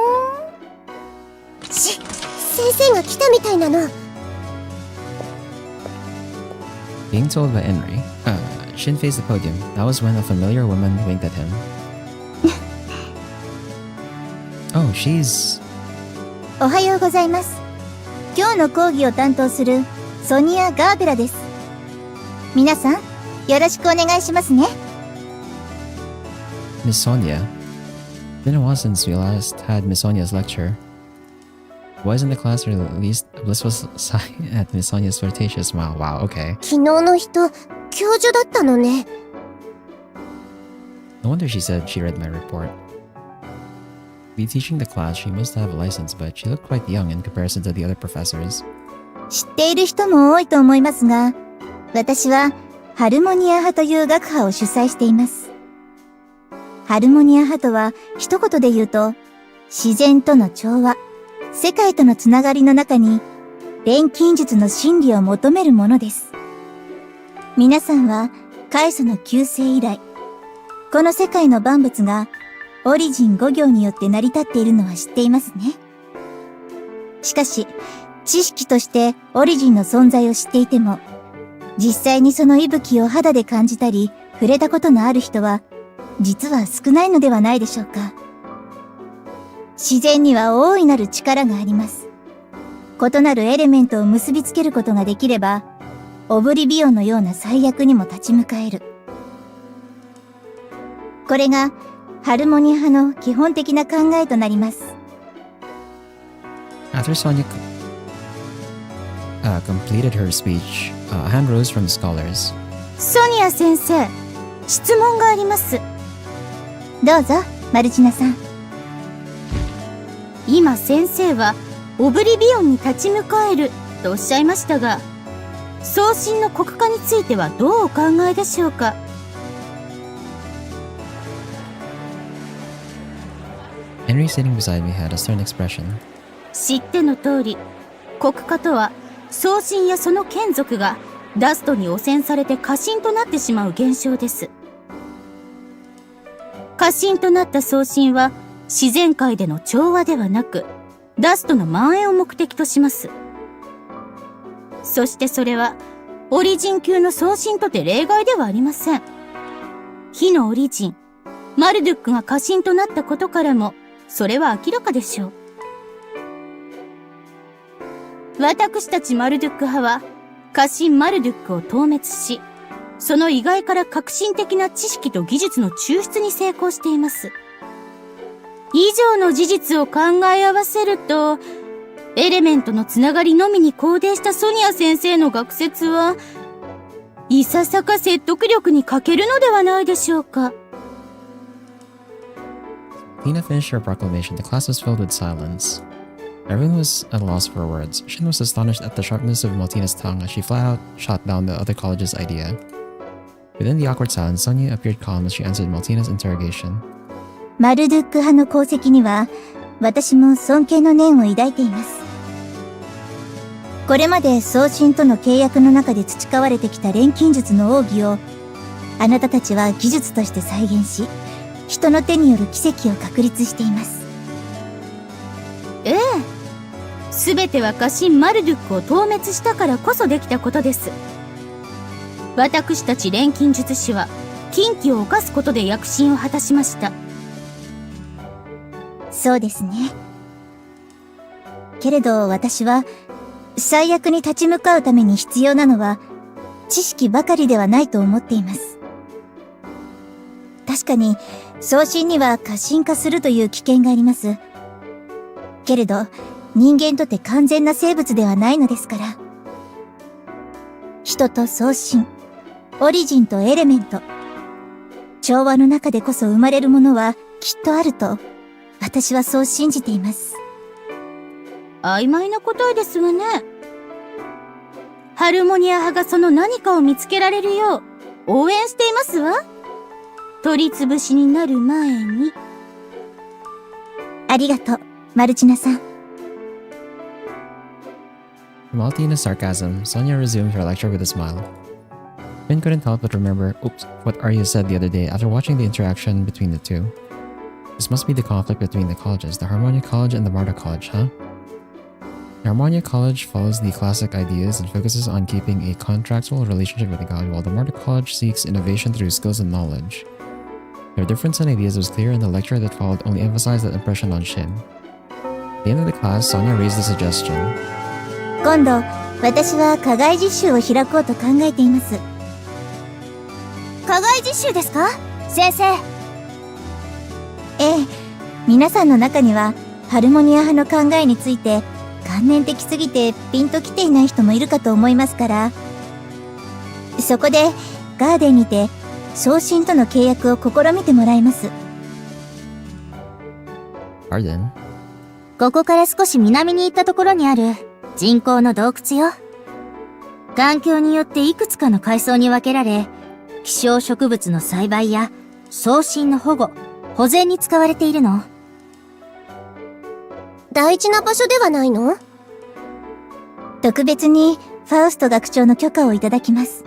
先生が来たみたいなの。Being told by Henry, Shin faced the podium. That was when a familiar woman winked at him. Oh, she's... おはようございます。今日の講義を担当するソニア・ガーベラです。皆さん、よろしくお願いしますね。Miss Sonia. Been a while since we last had Miss Sonia's lecture. Boys in the class were at least a blissful sigh at Miss Sonia's flirtatious smile. Wow, okay. 昨日の人、教授だったのね。No wonder she said she read my report. To be teaching the class, she must have a license, but she looked quite young in comparison to the other professors. 知っている人も多いと思いますが、私はハルモニア派という学派を主催しています。ハルモニア派とは一言で言うと、自然との調和、世界とのつながりの中に錬金術の真理を求めるものです。皆さんは開祖の旧世以来、この世界の万物がオリジン5行によって成り立っているのは知っていますね。しかし、知識としてオリジンの存在を知っていても、実際にその息吹を肌で感じたり、触れたことのある人は、実は少ないのではないでしょうか。自然には大いなる力があります。異なるエレメントを結びつけることができれば、オブリビオンのような最悪にも立ち向かえる。これが、ハルモニア派の基本的な考えとなります。After Sonia completed her speech, a hand rose from the scholars. ソニア先生、質問があります。どうぞ、マルチナさん。今先生は、オブリビオンに立ち向かえるとおっしゃいましたが、送信の国家についてはどうお考えでしょうか。Henry sitting beside me had a stern expression. 知っての通り、国家とは、送信やその眷属がダストに汚染されて過信となってしまう現象です。過信となった送信は、自然界での調和ではなく、ダストの蔓延を目的とします。そしてそれは、オリジン級の送信とて例外ではありません。火のオリジン、マルドゥックが過信となったことからも、それは明らかでしょう。私たちマルドゥック派は、過信マルドゥックを討滅し、その意外から革新的な知識と技術の抽出に成功しています。以上の事実を考え合わせると、エレメントのつながりのみに肯定したソニア先生の学説は、いささか説得力に欠けるのではないでしょうか。Tina finished her proclamation. The class was filled with silence. Everyone was at a loss for words. Shin was astonished at the sharpness of Maltina's tongue as she flat out shot down the other college's idea. Within the awkward silence, Sonia appeared calm as she answered Maltina's interrogation. マルドゥック派の功績には、私も尊敬の念を抱いています。これまで送信との契約の中で培われてきた錬金術の奥義を、あなたたちは技術として再現し、人の手による奇跡を確立しています。ええ。すべては過信マルドゥックを討滅したからこそできたことです。私たち錬金術師は、禁忌を犯すことで躍進を果たしました。そうですね。けれど私は、最悪に立ち向かうために必要なのは、知識ばかりではないと思っています。確かに、送信には過信化するという危険があります。けれど、人間とて完全な生物ではないのですから。人と送信、オリジンとエレメント、調和の中でこそ生まれるものはきっとあると、私はそう信じています。曖昧な答えですわね。ハルモニア派がその何かを見つけられるよう応援していますわ。取り潰しになる前に。ありがとう、マルチナさん。From Altina's sarcasm, Sonia resumed her lecture with a smile. Finn couldn't help but remember, what Arya said the other day after watching the interaction between the two. This must be the conflict between the colleges, the Harmonia College and the Marta College, huh? The Harmonia College follows the classic ideas and focuses on keeping a contractual relationship with the god, while the Marta College seeks innovation through skills and knowledge. Their difference in ideas was clear, and the lecture that followed only emphasized that impression on Shin. At the end of the class, Sonia raised a suggestion. 今度、私は課外実習を開こうと考えています。課外実習ですか？先生。ええ、皆さんの中には、ハルモニア派の考えについて、観念的すぎてピンときていない人もいるかと思いますから。そこで、ガーデンにて、昇進との契約を試みてもらいます。Garden? ここから少し南に行ったところにある人工の洞窟よ。環境によっていくつかの階層に分けられ、希少植物の栽培や送信の保護、保全に使われているの。大事な場所ではないの？特別にファウスト学長の許可をいただきます。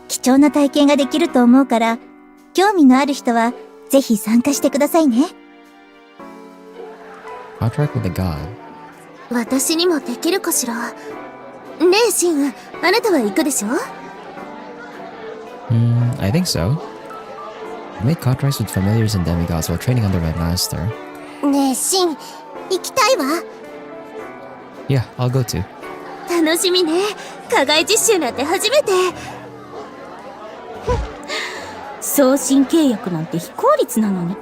貴重な体験ができると思うから、興味のある人はぜひ参加してくださいね。Contract with the god. 私にもできるかしら。ねえ、シン、あなたは行くでしょ？ I think so. I made contracts with familiars and demigods while training under my master. ねえ、シン、行きたいわ。Yeah, I'll go too. 楽しみね。課外実習なんて初めて。送信契約なんて非効率なのに。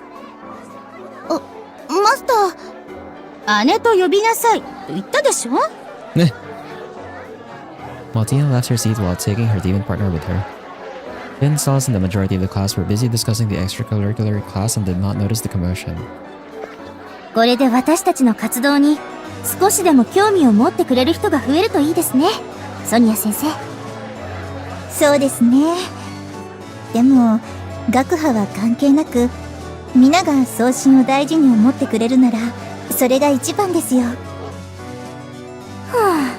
マスター。姉と呼びなさいと言ったでしょ？ね。Maltina left her seat while taking her demon partner with her. Finn, Solace, and the majority of the class were busy discussing the extracurricular class and did not notice the commotion. これで私たちの活動に少しでも興味を持ってくれる人が増えるといいですね、ソニア先生。そうですね。でも、学派は関係なく、皆が送信を大事に思ってくれるなら、それが一番ですよ。はあ、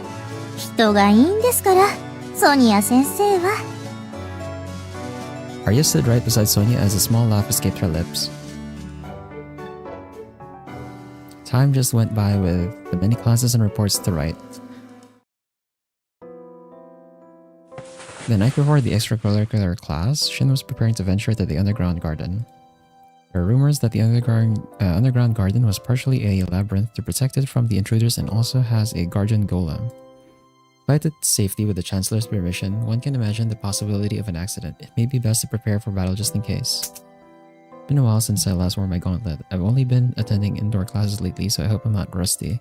人がいいんですから、ソニア先生は。Arya stood right beside Sonia as a small laugh escaped her lips. Time just went by with the many classes and reports to write. The night before the extracurricular class, Shin was preparing to venture to the underground garden. There are rumors that the underground garden was partially a labyrinth to protect it from the intruders and also has a guardian golem. Despite its safety with the Chancellor's permission, one can imagine the possibility of an accident. It may be best to prepare for battle just in case. It's been a while since I last wore my gauntlet. I've only been attending indoor classes lately, so I hope I'm not rusty.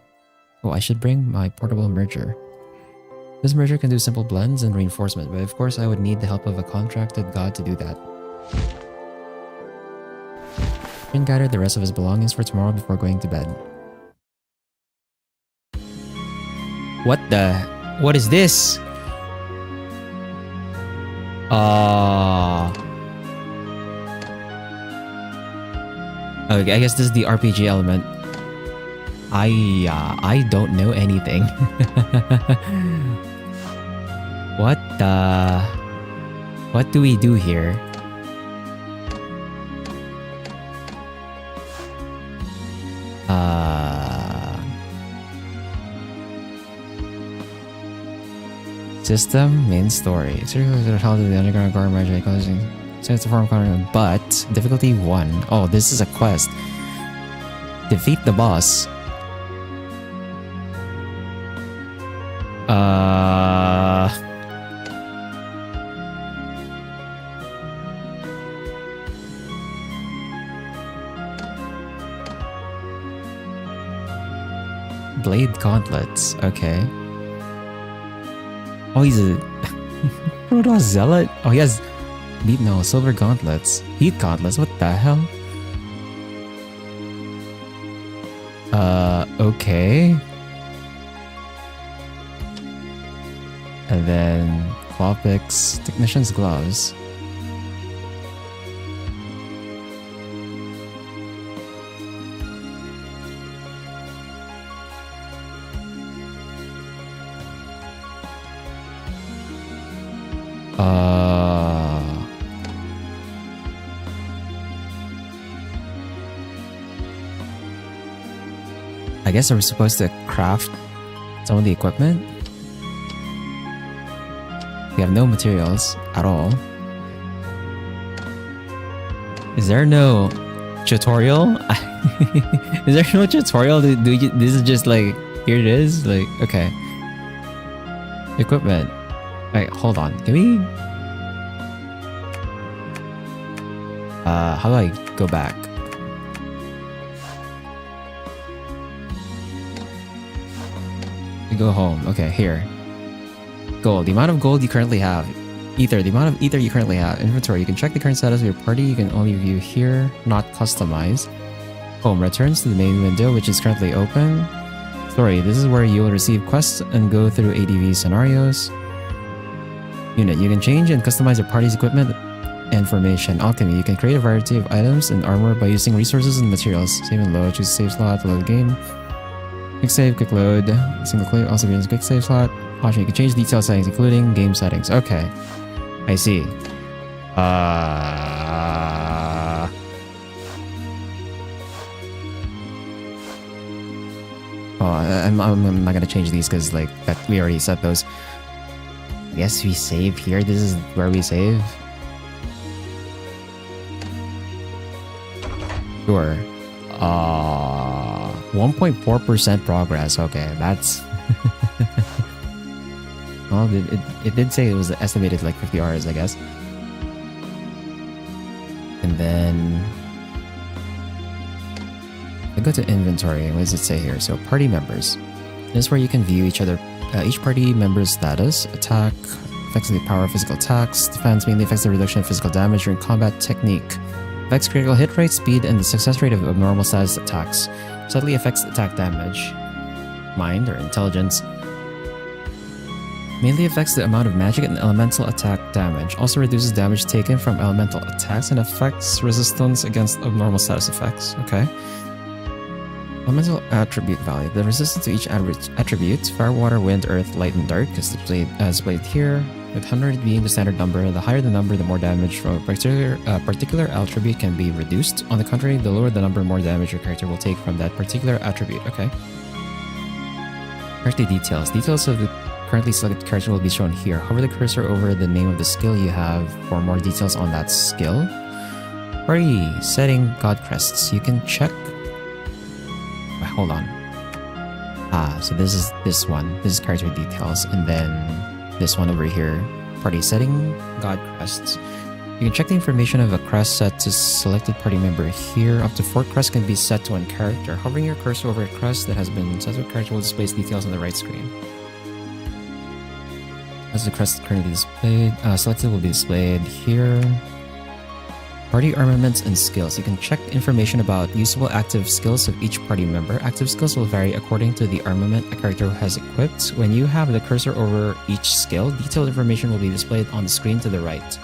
Oh, I should bring my portable merger. This merger can do simple blends and reinforcement, but of course I would need the help of a contracted god to do that. Finn gathered the rest of his belongings for tomorrow before going to bed. What the? What is this? Okay, I guess this is the RPG element. I don't know anything. What do we do here? System, main story. How did the underground guard magic causing sense to form but difficulty 1. Oh, this is a quest. Defeat the boss. Blade gauntlets. Okay. Oh, he's a Proto Zealot? Oh, he has silver gauntlets. Heat gauntlets, what the hell? Okay. And then claw picks, technician's gloves. I guess we're supposed to craft some of the equipment. We have no materials at all. Is there no tutorial? Is there no tutorial? This is just like, here it is. Like, okay. Equipment. Wait, hold on. Can we... how do I go back? We go home. Okay, here. Gold. The amount of gold you currently have. Ether. The amount of ether you currently have. Inventory. You can check the current status of your party. You can only view here, not customize. Home. Returns to the main window, which is currently open. Story. This is where you will receive quests and go through ADV scenarios. Unit. You can change and customize your party's equipment and formation. Alchemy. You can create a variety of items and armor by using resources and materials. Save and load. Choose a save slot to load the game. Quick save, quick load. Single click. Also begins quick save slot. Option. You can change detail settings, including game settings. Okay. I see. I'm not gonna change these because like that we already set those. I guess we save here. This is where we save. Sure. 1.4% progress. Okay, that's. Well, it did say it was estimated like 50 hours, I guess. And then I go to inventory. What does it say here? So party members. This is where you can view each party member's status. Attack affects the power of physical attacks. Defense mainly affects the reduction of physical damage during combat. Technique affects critical hit rate, speed, and the success rate of abnormal status attacks. Slightly affects attack damage. Mind or intelligence mainly affects the amount of magic and elemental attack damage. Also reduces damage taken from elemental attacks and affects resistance against abnormal status effects. Okay. Elemental attribute value. The resistance to each attribute, fire, water, wind, earth, light, and dark, is displayed here, with 100 being the standard number. The higher the number, the more damage from a particular attribute can be reduced. On the contrary, the lower the number, more damage your character will take from that particular attribute. Okay. Character details. Details of the currently selected character will be shown here. Hover the cursor over the name of the skill you have for more details on that skill. Party setting god crests. You can check. Wait, hold on. So this is this one. This is character details, and then this one over here. Party setting god crests. You can check the information of a crest set to selected party member here. Up to 4 crests can be set to one character. Hovering your cursor over a crest that has been set to a character will display details on the right screen. As the crest currently displayed, selected will be displayed here. Party armaments and skills. You can check information about usable active skills of each party member. Active skills will vary according to the armament a character has equipped. When you have the cursor over each skill, detailed information will be displayed on the screen to the right.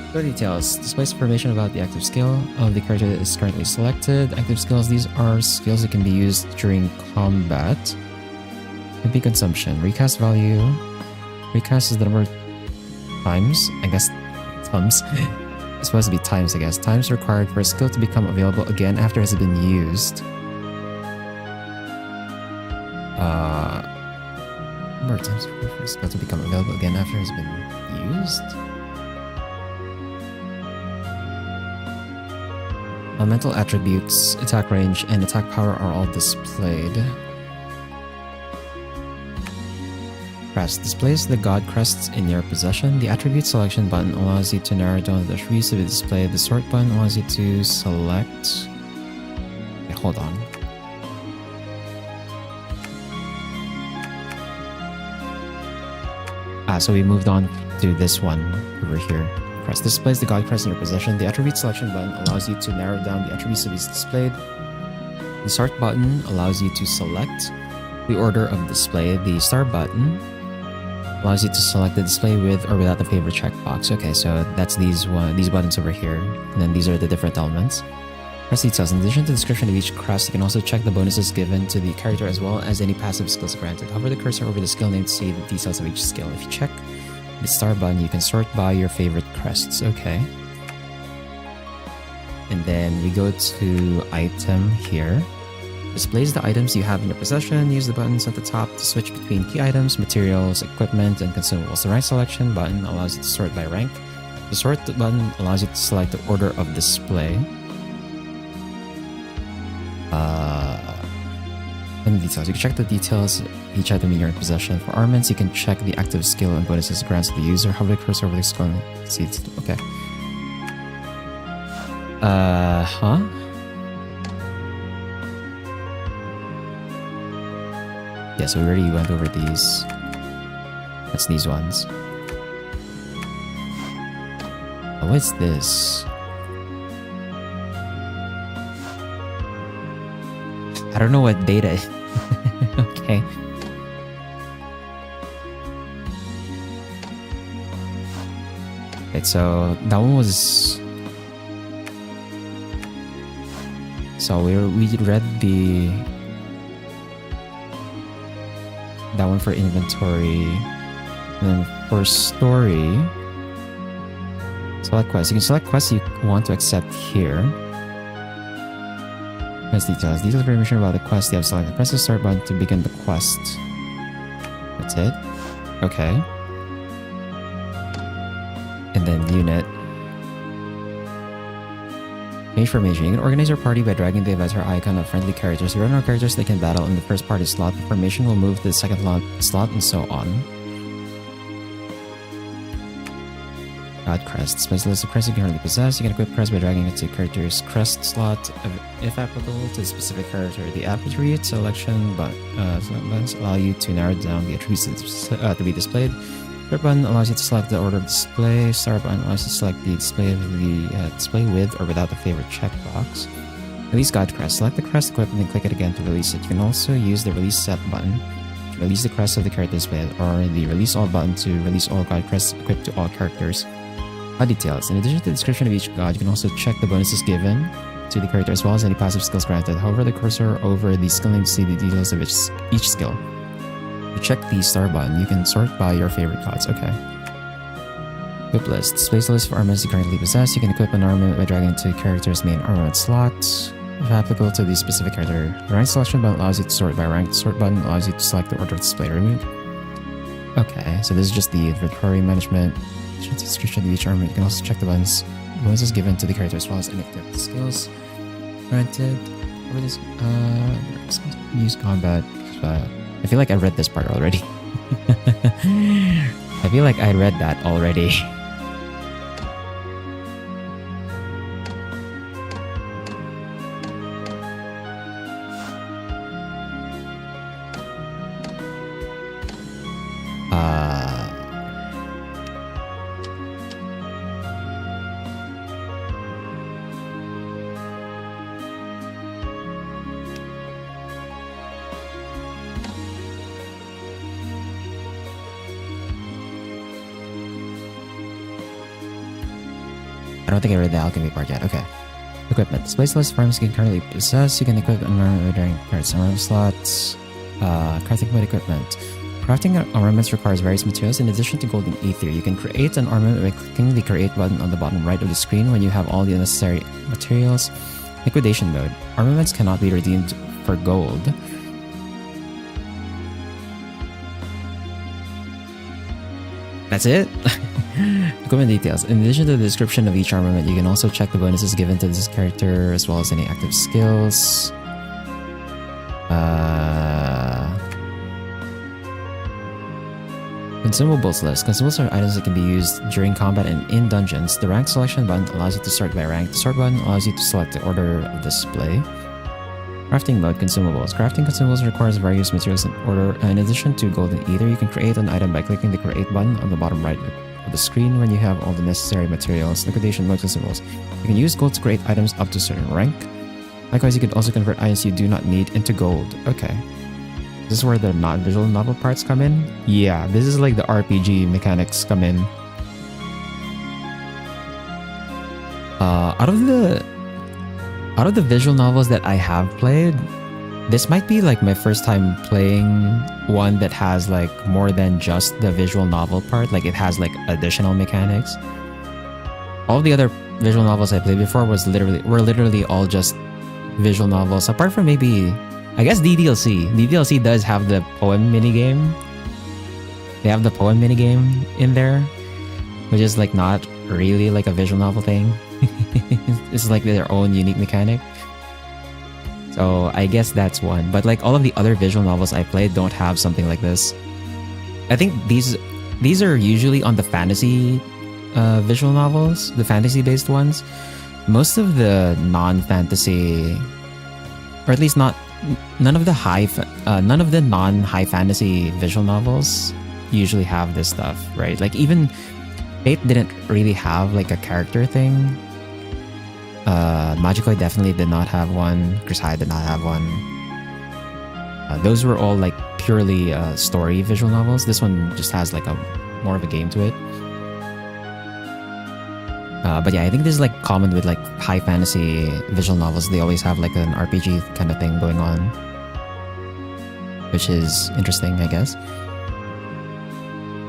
Skill details. Displays information about the active skill of the character that is currently selected. Active skills. These are skills that can be used during combat. MP consumption. Recast value. Recast is the number of times. I guess times. It's supposed to be times, I guess. Times required for a skill to become available again after it has been used. Number of times required for a skill to become available again after it has been used. Elemental attributes, attack range, and attack power are all displayed. Crest displays the god crests in your possession. The attribute selection button allows you to narrow down the attributes to be displayed. The sort button allows you to select. Wait, hold on. So we moved on to this one over here. Crest displays the god crest in your possession. The attribute selection button allows you to narrow down the attributes to be displayed. The sort button allows you to select the order of display. The star button allows you to select the display with or without the favorite checkbox. Okay, so that's these buttons over here, and then these are the different elements. Crest details. In addition to the description of each crest, you can also check the bonuses given to the character as well as any passive skills granted. Hover the cursor over the skill name to see the details of each skill. If you check the star button, you can sort by your favorite crests. Okay. And then we go to item here. Displays the items you have in your possession. Use the buttons at the top to switch between key items, materials, equipment, and consumables. The rank selection button allows you to sort by rank. The sort button allows you to select the order of display. And details. You can check the details of each item in your possession. For armaments, you can check the active skill and bonuses granted to the user. Hover the cursor over the skill and see it's okay. Yeah, so we already went over these. That's these ones. Oh, what's this? I don't know what data is. Okay. Right, so that one was... So we read the... That one for inventory. And then for story... Select quest. You can select quests you want to accept here. Quest details. Details information about the quest you have selected. Press the start button to begin the quest. That's it. Okay. And then unit. Information. You can organize your party by dragging the avatar icon of friendly characters. If you run out characters they can battle in the first party slot, the formation will move to the second slot and so on. God crest. Space list of crests you currently possess. You can equip crest by dragging it to character's crest slot if applicable to the specific character. The attribute selection buttons allow you to narrow down the attributes to be displayed. Third button allows you to select the order of display. Star button allows you to select the display of the display with or without the favorite checkbox. Release God crest. Select the crest equipped and then click it again to release it. You can also use the release set button to release the crest of the character displayed, or the release all button to release all God crests equipped to all characters. God details. In addition to the description of each god, you can also check the bonuses given to the character as well as any passive skills granted. Hover the cursor over the skill name to see the details of each skill. To check the star button, you can sort by your favorite gods. Okay. Equip list. Displays the list of armaments you currently possess. You can equip an armament by dragging it to a character's main armament slot, if applicable to the specific character. The rank selection button allows you to sort by rank. The sort button allows you to select the order of display removed. Okay, so this is just the inventory management. Description of each armament. You can also check the bonuses given to the character as well as any active skills granted. Over this, use combat. I feel like I read this part already. I feel like I read that already. I don't think I read the alchemy part yet. Okay. Equipment. Displays the list of arms you can currently possess. You can equip an armament during cards. Armament slots. Crafting mode equipment. Crafting armaments requires various materials. In addition to gold and ether, you can create an armament by clicking the create button on the bottom right of the screen when you have all the necessary materials. Liquidation mode. Armaments cannot be redeemed for gold. That's it? Equipment details. In addition to the description of each armament, you can also check the bonuses given to this character as well as any active skills. Consumables list. Consumables are items that can be used during combat and in dungeons. The rank selection button allows you to sort by rank. The sort button allows you to select the order of display. Crafting mode. Consumables. Crafting consumables requires various materials in order. In addition to gold and ether, you can create an item by clicking the create button on the bottom right of the screen when you have all the necessary materials. Liquidation mode. Consumables. You can use gold to create items up to a certain rank. Likewise, you can also convert items you do not need into gold. Okay. This is where the non-visual novel parts come in. Yeah, this is like the RPG mechanics come in. Out of the visual novels that I have played, this might be like my first time playing one that has like more than just the visual novel part. Like it has like additional mechanics. All the other visual novels I played before were literally all just visual novels, apart from maybe, I guess, DDLC. DDLC does have the poem minigame. They have the poem minigame in there, which is like not really like a visual novel thing. It's like their own unique mechanic. So I guess that's one. But like all of the other visual novels I played don't have something like this. I think these are usually on the fantasy visual novels, the fantasy-based ones. Most of the non-fantasy, or at least none of the non-high fantasy visual novels usually have this stuff, right? Like even Fate didn't really have like a character thing. Magicoi definitely did not have one. Grisai did not have one. Those were all like purely story visual novels. This one just has like more of a game to it. But yeah, I think this is like common with like high fantasy visual novels. They always have like an RPG kind of thing going on, which is interesting, I guess.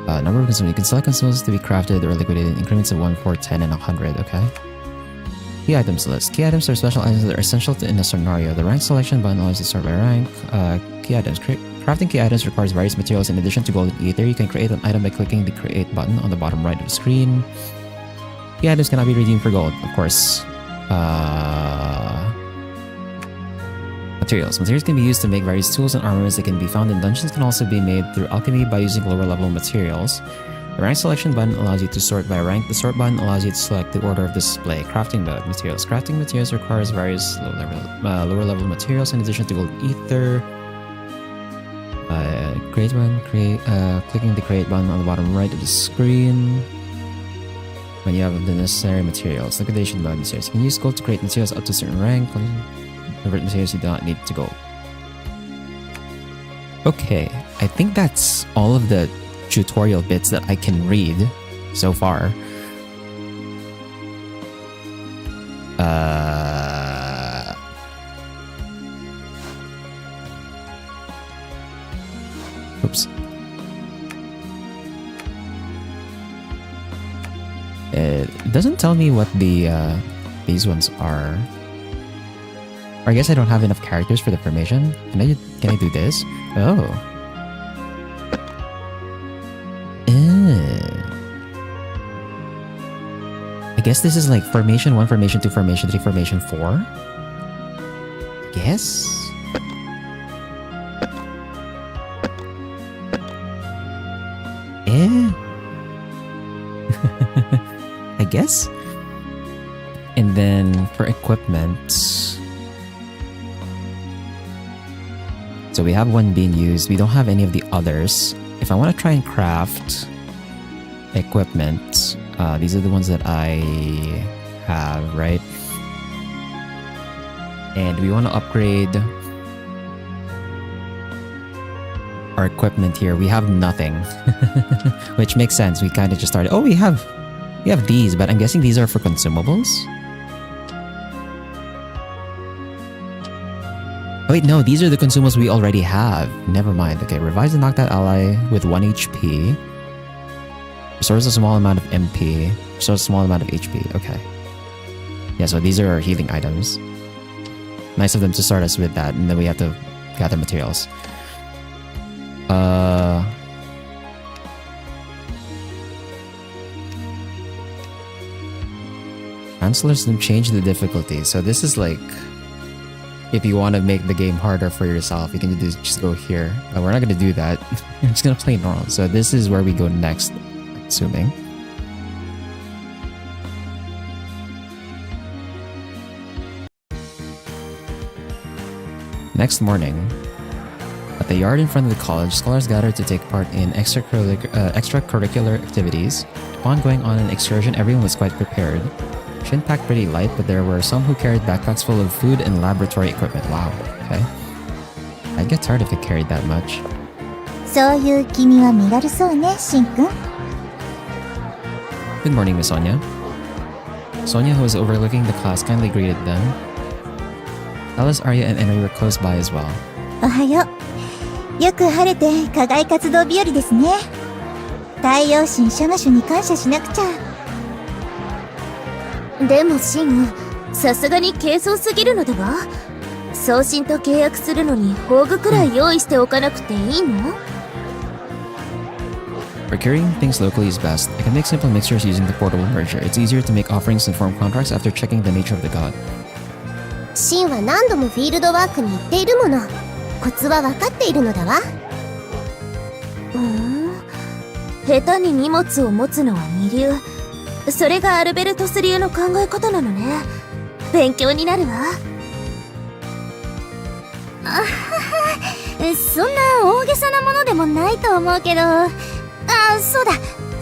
Number of consumables. You can select consumables to be crafted or liquidated in increments of 1, 4, 10, and 100. Okay. Key items list. Key items are special items that are essential in a scenario. The rank selection button allows you to sort by rank. Key items. Crafting key items requires various materials in addition to gold and ether. You can create an item by clicking the create button on the bottom right of the screen. Key items cannot be redeemed for gold, of course. Materials. Materials can be used to make various tools and armaments that can be found in dungeons, can also be made through alchemy by using lower level materials. The rank selection button allows you to sort by rank. The sort button allows you to select the order of display. Crafting mode. Materials. Crafting materials requires various lower level materials in addition to gold ether. Create button. Clicking the create button on the bottom right of the screen. When you have the necessary materials. Liquidation button. Materials. You can use gold to create materials up to a certain rank. Convert materials you do not need to gold. Okay, I think that's all of the tutorial bits that I can read so far. Oops. It doesn't tell me what these ones are. Or I guess I don't have enough characters for the formation. Can I do this? Oh. I guess this is like formation 1, formation 2, formation 3, formation 4. I guess. I guess. And then for equipment. So we have one being used. We don't have any of the others. If I want to try and craft equipment, these are the ones that I have, right? And we want to upgrade our equipment here. We have nothing, which makes sense. We kind of just started. Oh, we have these, but I'm guessing these are for consumables. Oh, wait, no, these are the consumables we already have. Never mind. Okay, revives the knocked out ally with 1 HP. Restores a small amount of MP. Restores a small amount of HP. Okay. Yeah, so these are our healing items. Nice of them to start us with that, and then we have to gather materials. Chancellor's them change the difficulty. So this is like, if you want to make the game harder for yourself, you can just go here. But we're not going to do that. We're just going to play normal. So this is where we go next, assuming. Next morning, at the yard in front of the college, scholars gather to take part in extracurricular activities. Upon going on an excursion, everyone was quite prepared. Shin packed pretty light, but there were some who carried backpacks full of food and laboratory equipment. Wow, okay. I'd get tired if it carried that much. そういう君は身軽そうね、シンくん。Good morning, Miss Sonia. Sonia, who was overlooking the class, kindly greeted them. Alice, Arya, and Henry were close by as well. おはよう。よく晴れて課外活動日和ですね。太陽神シャマシュに感謝しなくちゃ。でもシン、さすがに軽装すぎるのでは？送信と契約するのに宝具くらい用意しておかなくていいの？ Procuring things locally is best. I can make simple mixtures using the portable merger. It's easier to make offerings and form contracts after checking the nature of the god. シンは何度もフィールドワークに行っているもの。コツは分かっているのだわ。下手に荷物を持つのは二流。それがアルベルトス流の考え方なのね。勉強になるわ。そんな大げさなものでもないと思うけど。そうだ、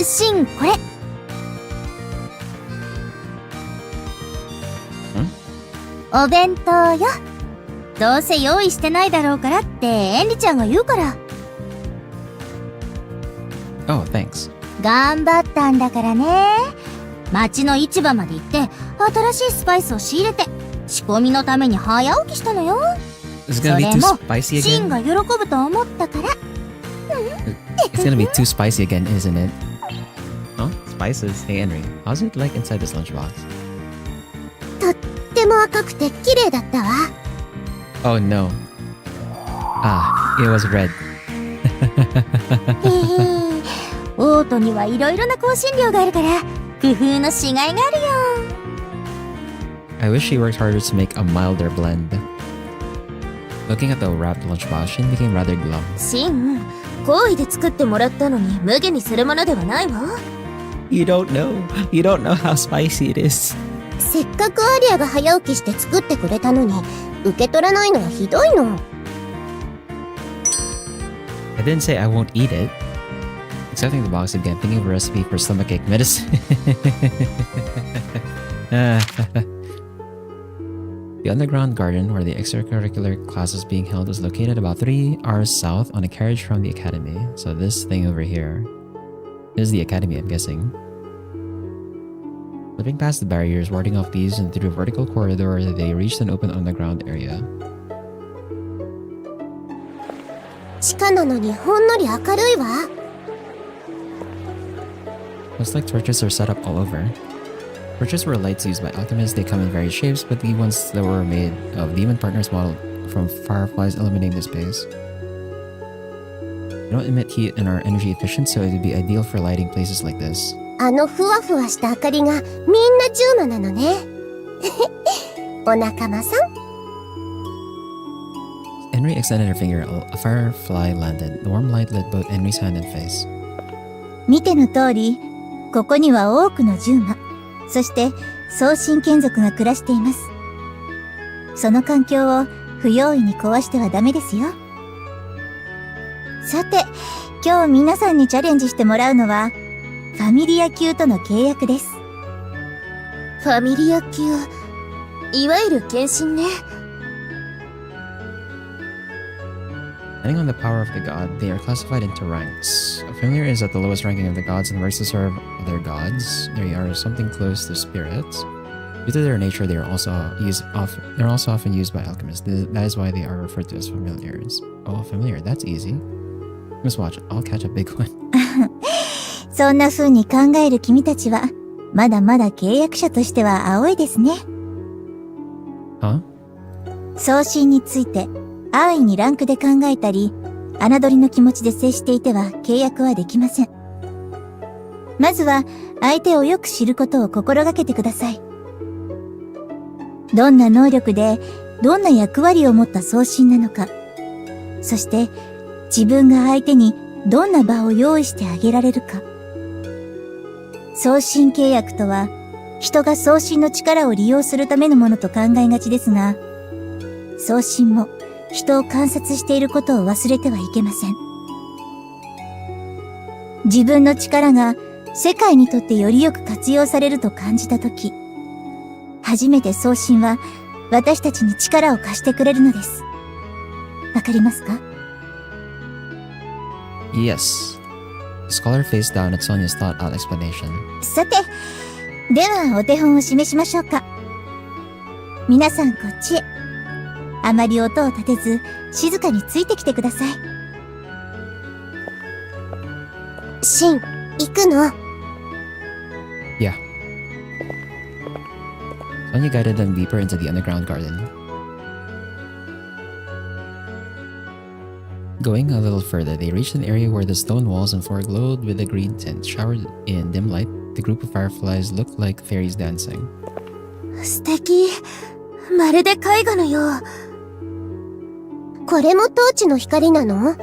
シン、これ。お弁当よ。どうせ用意してないだろうからってエンリちゃんが言うから。Oh, thanks. 頑張ったんだからね。町の市場まで行って新しいスパイスを仕入れて仕込みのために早起きしたのよ。It's そ gonna れ be も too spicy シン again. が喜ぶと思ったから。It's gonna be too spicy again, isn't it? Huh? Spices? Hey, Henry. How's it like inside this lunchbox? とっても赤くて綺麗だったわ。Oh no. Ah, it was red. オートにはいろいろな香辛料があるから工夫のしがいがあるよ。 I wish she worked harder to make a milder blend. Looking at the wrapped lunchbox, Shin became rather glum. シン、好意で作ってもらったのに無下にするものではないわ。You don't know. You don't know how spicy it is. せっかくアリアが早起きして作ってくれたのに受け取らないのはひどいの。I didn't say I won't eat it. Accepting the box again, thinking of a recipe for stomachache medicine. The underground garden where the extracurricular class was being held was located about 3 hours south on a carriage from the academy. So this thing over here is the academy, I'm guessing. Slipping past the barriers, warding off these, and through a vertical corridor, they reached an open underground area. 地下なのにほんのり明るいわ。Looks like torches are set up all over. Torches were lights used by alchemists. They come in various shapes, but the ones that were made of demon partners modeled from fireflies illuminating the space. They don't emit heat and are energy efficient, so it would be ideal for lighting places like this. あのふわふわした明かりがみんなジューマなのね。お仲間さん。Henry extended her finger. A firefly landed. The warm light lit both Henry's hand and face. 見ての通り、ここには多くのジューマ、そして送信眷属が暮らしています。その環境を不用意に壊してはダメですよ。さて、今日皆さんにチャレンジしてもらうのは、ファミリア級との契約です。ファミリア級、いわゆる献身ね。Depending on the power of the god, they are classified into ranks. A familiar is at the lowest ranking of the gods and works to serve other gods. They are something close to spirits. Due to their nature, they are also often used by alchemists. That is why they are referred to as familiars. Oh, familiar, that's easy. Just watch, I'll catch a big one. そんな風に考える君たちは、まだまだ契約者としては青いですね。Huh? 送信について、安易にランクで考えたり、侮りの気持ちで接していては契約はできません。まずは、相手をよく知ることを心がけてください。どんな能力で、どんな役割を持った送信なのか、そして、自分が相手にどんな場を用意してあげられるか。送信契約とは、人が送信の力を利用するためのものと考えがちですが、送信も人を観察していることを忘れてはいけません。自分の力が世界にとってよりよく活用されると感じたとき、初めて送信は私たちに力を貸してくれるのです。わかりますか？ Yes. The scholar faced down at Sonia's thought-out explanation. さて、ではお手本を示しましょうか。皆さんこっちへ。あまり音を立てず、静かについてきてください。シン、行くの？ Yeah. Sonia guided them deeper into the underground garden. Going a little further, they reached an area where the stone walls and floor glowed with a green tint. Showered in dim light, the group of fireflies looked like fairies dancing. 素敵。まるで絵画のよう。これもトーチの光なの？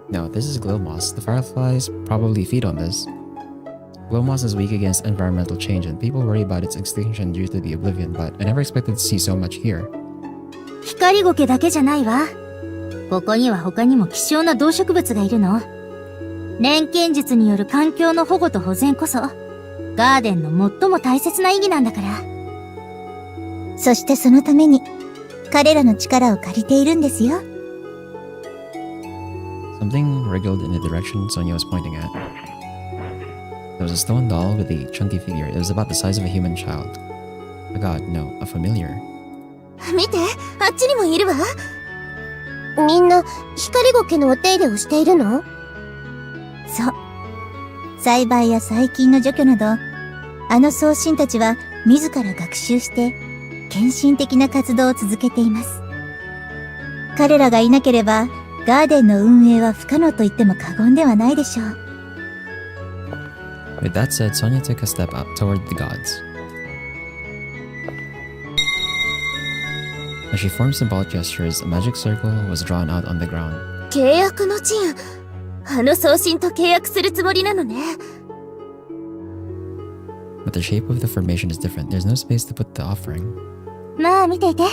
No, this is glow moss. The fireflies probably feed on this. Glow moss is weak against environmental change, and people worry about its extinction due to the oblivion, but I never expected to see so much here. 光苔だけじゃないわ。ここには他にも希少な動植物がいるの。錬金術による環境の保護と保全こそ、ガーデンの最も大切な意義なんだから。そしてそのために、彼らの力を借りているんですよ。Something wriggled in the direction Sonia was pointing at. There was a stone doll with a chunky figure. It was about the size of a human child. A god, no, a familiar. 見て、あっちにもいるわ。みんな、光苔のお手入れをしているの？そう。栽培や細菌の除去など、あの僧神たちは自ら学習して、献身的な活動を続けています。彼らがいなければ、ガーデンの運営は不可能と言っても過言ではないでしょう。With that said, Sonia took a step up toward the gods. As she formed symbolic gestures, a magic circle was drawn out on the ground. 契約の陣。あの送信と契約するつもりなのね。But the shape of the formation is different. There's no space to put the offering. まあ見ていて。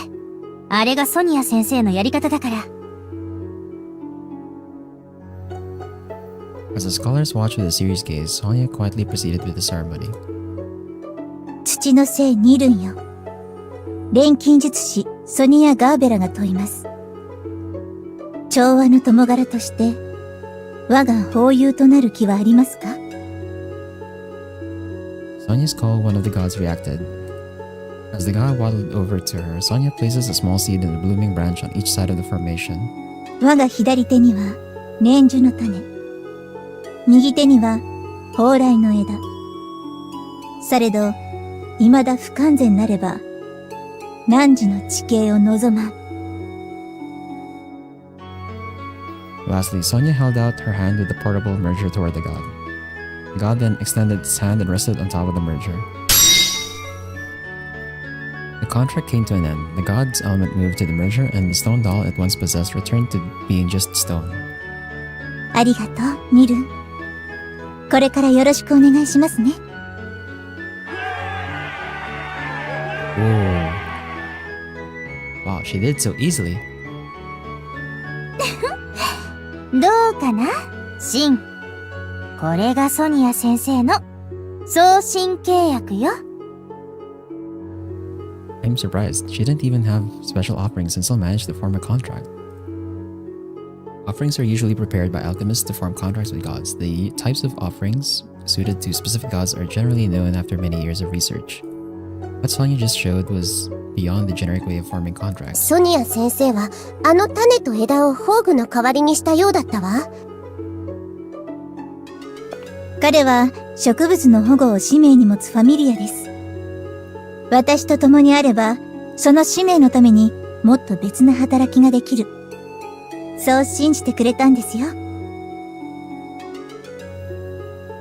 あれがソニア先生のやり方だから。As the scholars watched with a serious gaze, Sonia quietly proceeded with the ceremony. 土の聖ニルンよ。錬金術師ソニア・ガーベラが問います。調和の友柄として、我が法友となる気はありますか？ Sonia's call, one of the gods reacted. As the god waddled over to her, Sonia places a small seed in a blooming branch on each side of the formation. 我が左手には念珠の種。右手には蓬莱の枝。されど、未だ不完全なれば、汝の地形を望まん。Lastly, Sonia held out her hand with the portable merger toward the god. The god then extended its hand and rested on top of the merger. The contract came to an end. The god's element moved to the merger, and the stone doll it once possessed returned to being just stone. ありがとう、ニルン。これからよろしくお願いしますね。Whoa. Wow, she did so easily. どうかな、シン。これがソニア先生の送信契約よ。I'm surprised. She didn't even have special offerings and still managed to form a contract. Offerings are usually prepared by alchemists to form contracts with gods. The types of offerings suited to specific gods are generally known after many years of research. What Sonia just showed was beyond the generic way of forming contracts. ソニア先生は、あの種と枝を宝具の代わりにしたようだったわ。彼は植物の保護を使命に持つファミリアです。私と共にあれば、その使命のためにもっと別な働きができる。そう信じてくれたんですよ。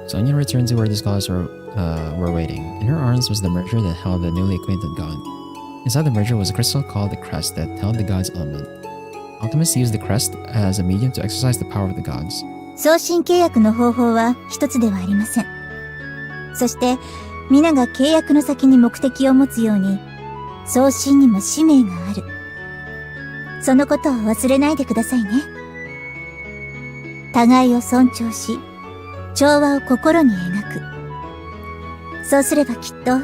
Sonia returned to where the scholars were waiting. In her arms was the merger that held the newly acquainted god. Inside the merger was a crystal called the crest that held the god's element. Alchemists used the crest as a medium to exercise the power of the gods. 送信契約の方法は一つではありません。そして、皆が契約の先に目的を持つように、送信にも使命がある。そのことを忘れないでくださいね。互いを尊重し、調和を心に描く。そうすればきっと、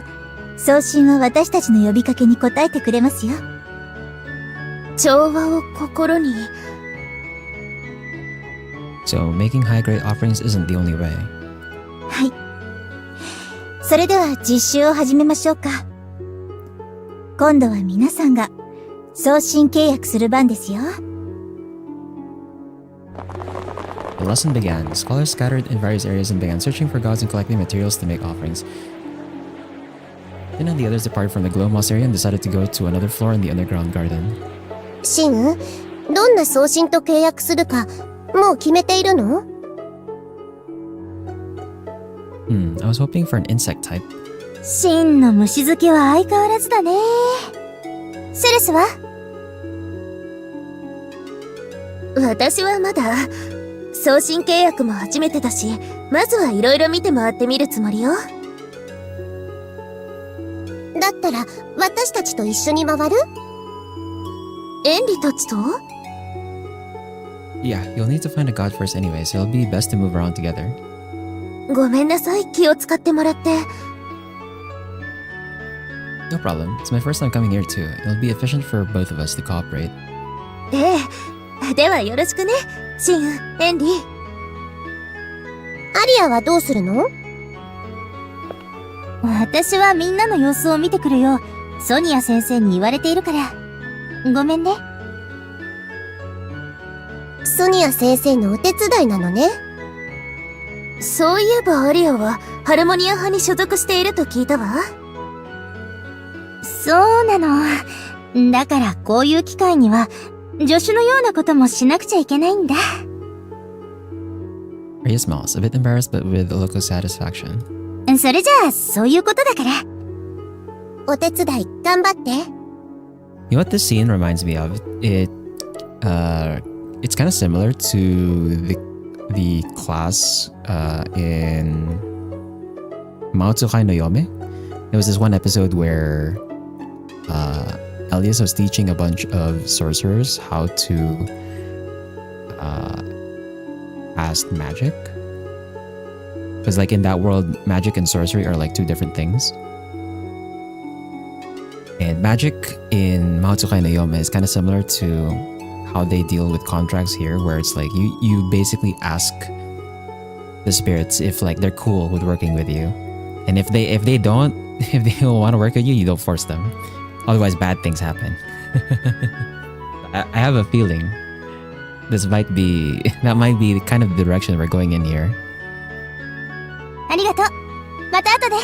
送信は私たちの呼びかけに応えてくれますよ。調和を心に。 So making high-grade offerings isn't the only way. はい。それでは実習を始めましょうか。今度は皆さんが送信契約する番ですよ。The lesson began. Scholars scattered in various areas and began searching for gods and collecting materials to make offerings. Then and the others departed from the Glow Moss area and decided to go to another floor in the underground garden. シン、どんな送信と契約するか、もう決めているの？ I was hoping for an insect type. 真の虫好きは相変わらずだね。セレスは？私はまだ送信契約も初めてだし、まずはいろいろ見て回ってみるつもりよ。だったら、私たちと一緒に回る？エンリたちと？ Yeah, you'll need to find a god first anyway, so it'll be best to move around together. ごめんなさい、気を使ってもらって。No problem. It's my first time coming here too. It'll be efficient for both of us to cooperate. ええ、ではよろしくね、シン、エンリ。アリアはどうするの？私はみんなの様子を見てくるよ。ソニア先生に言われているから。ごめんね。ソニア先生のお手伝いなのね。そういえばアリアはハルモニア派に所属していると聞いたわ。そうなの。だからこういう機会には助手のようなこともしなくちゃいけないんだ。Arya smiles, a bit embarrassed but with a look of satisfaction. それじゃあそういうことだから。お手伝い頑張って。You know what this scene reminds me of? It's kind of similar to the class in Maotsukai no Yome. There was this one episode where Elias was teaching a bunch of sorcerers how to cast magic. Because like in that world, magic and sorcery are like two different things. And magic in Maotsukai no Yome is kind of similar to how they deal with contracts here, where it's like you basically ask the spirits if like they're cool with working with you, and if they don't want to work with you, you don't force them. Otherwise, bad things happen. I have a feeling that might be the kind of direction we're going in here. ありがとう。また後で。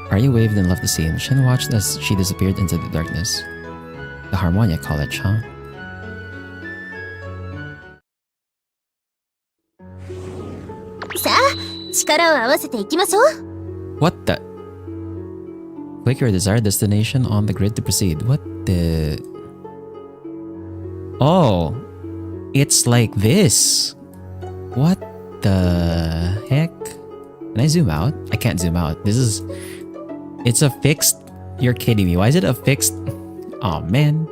Arya waved and left the scene. Shin watched as she disappeared into the darkness. The Harmonia College, huh? What the? Click your desired destination on the grid to proceed. What the? Oh, it's like this. What the heck? Can I zoom out? I can't zoom out. It's a fixed. You're kidding me. Why is it a fixed? Oh man.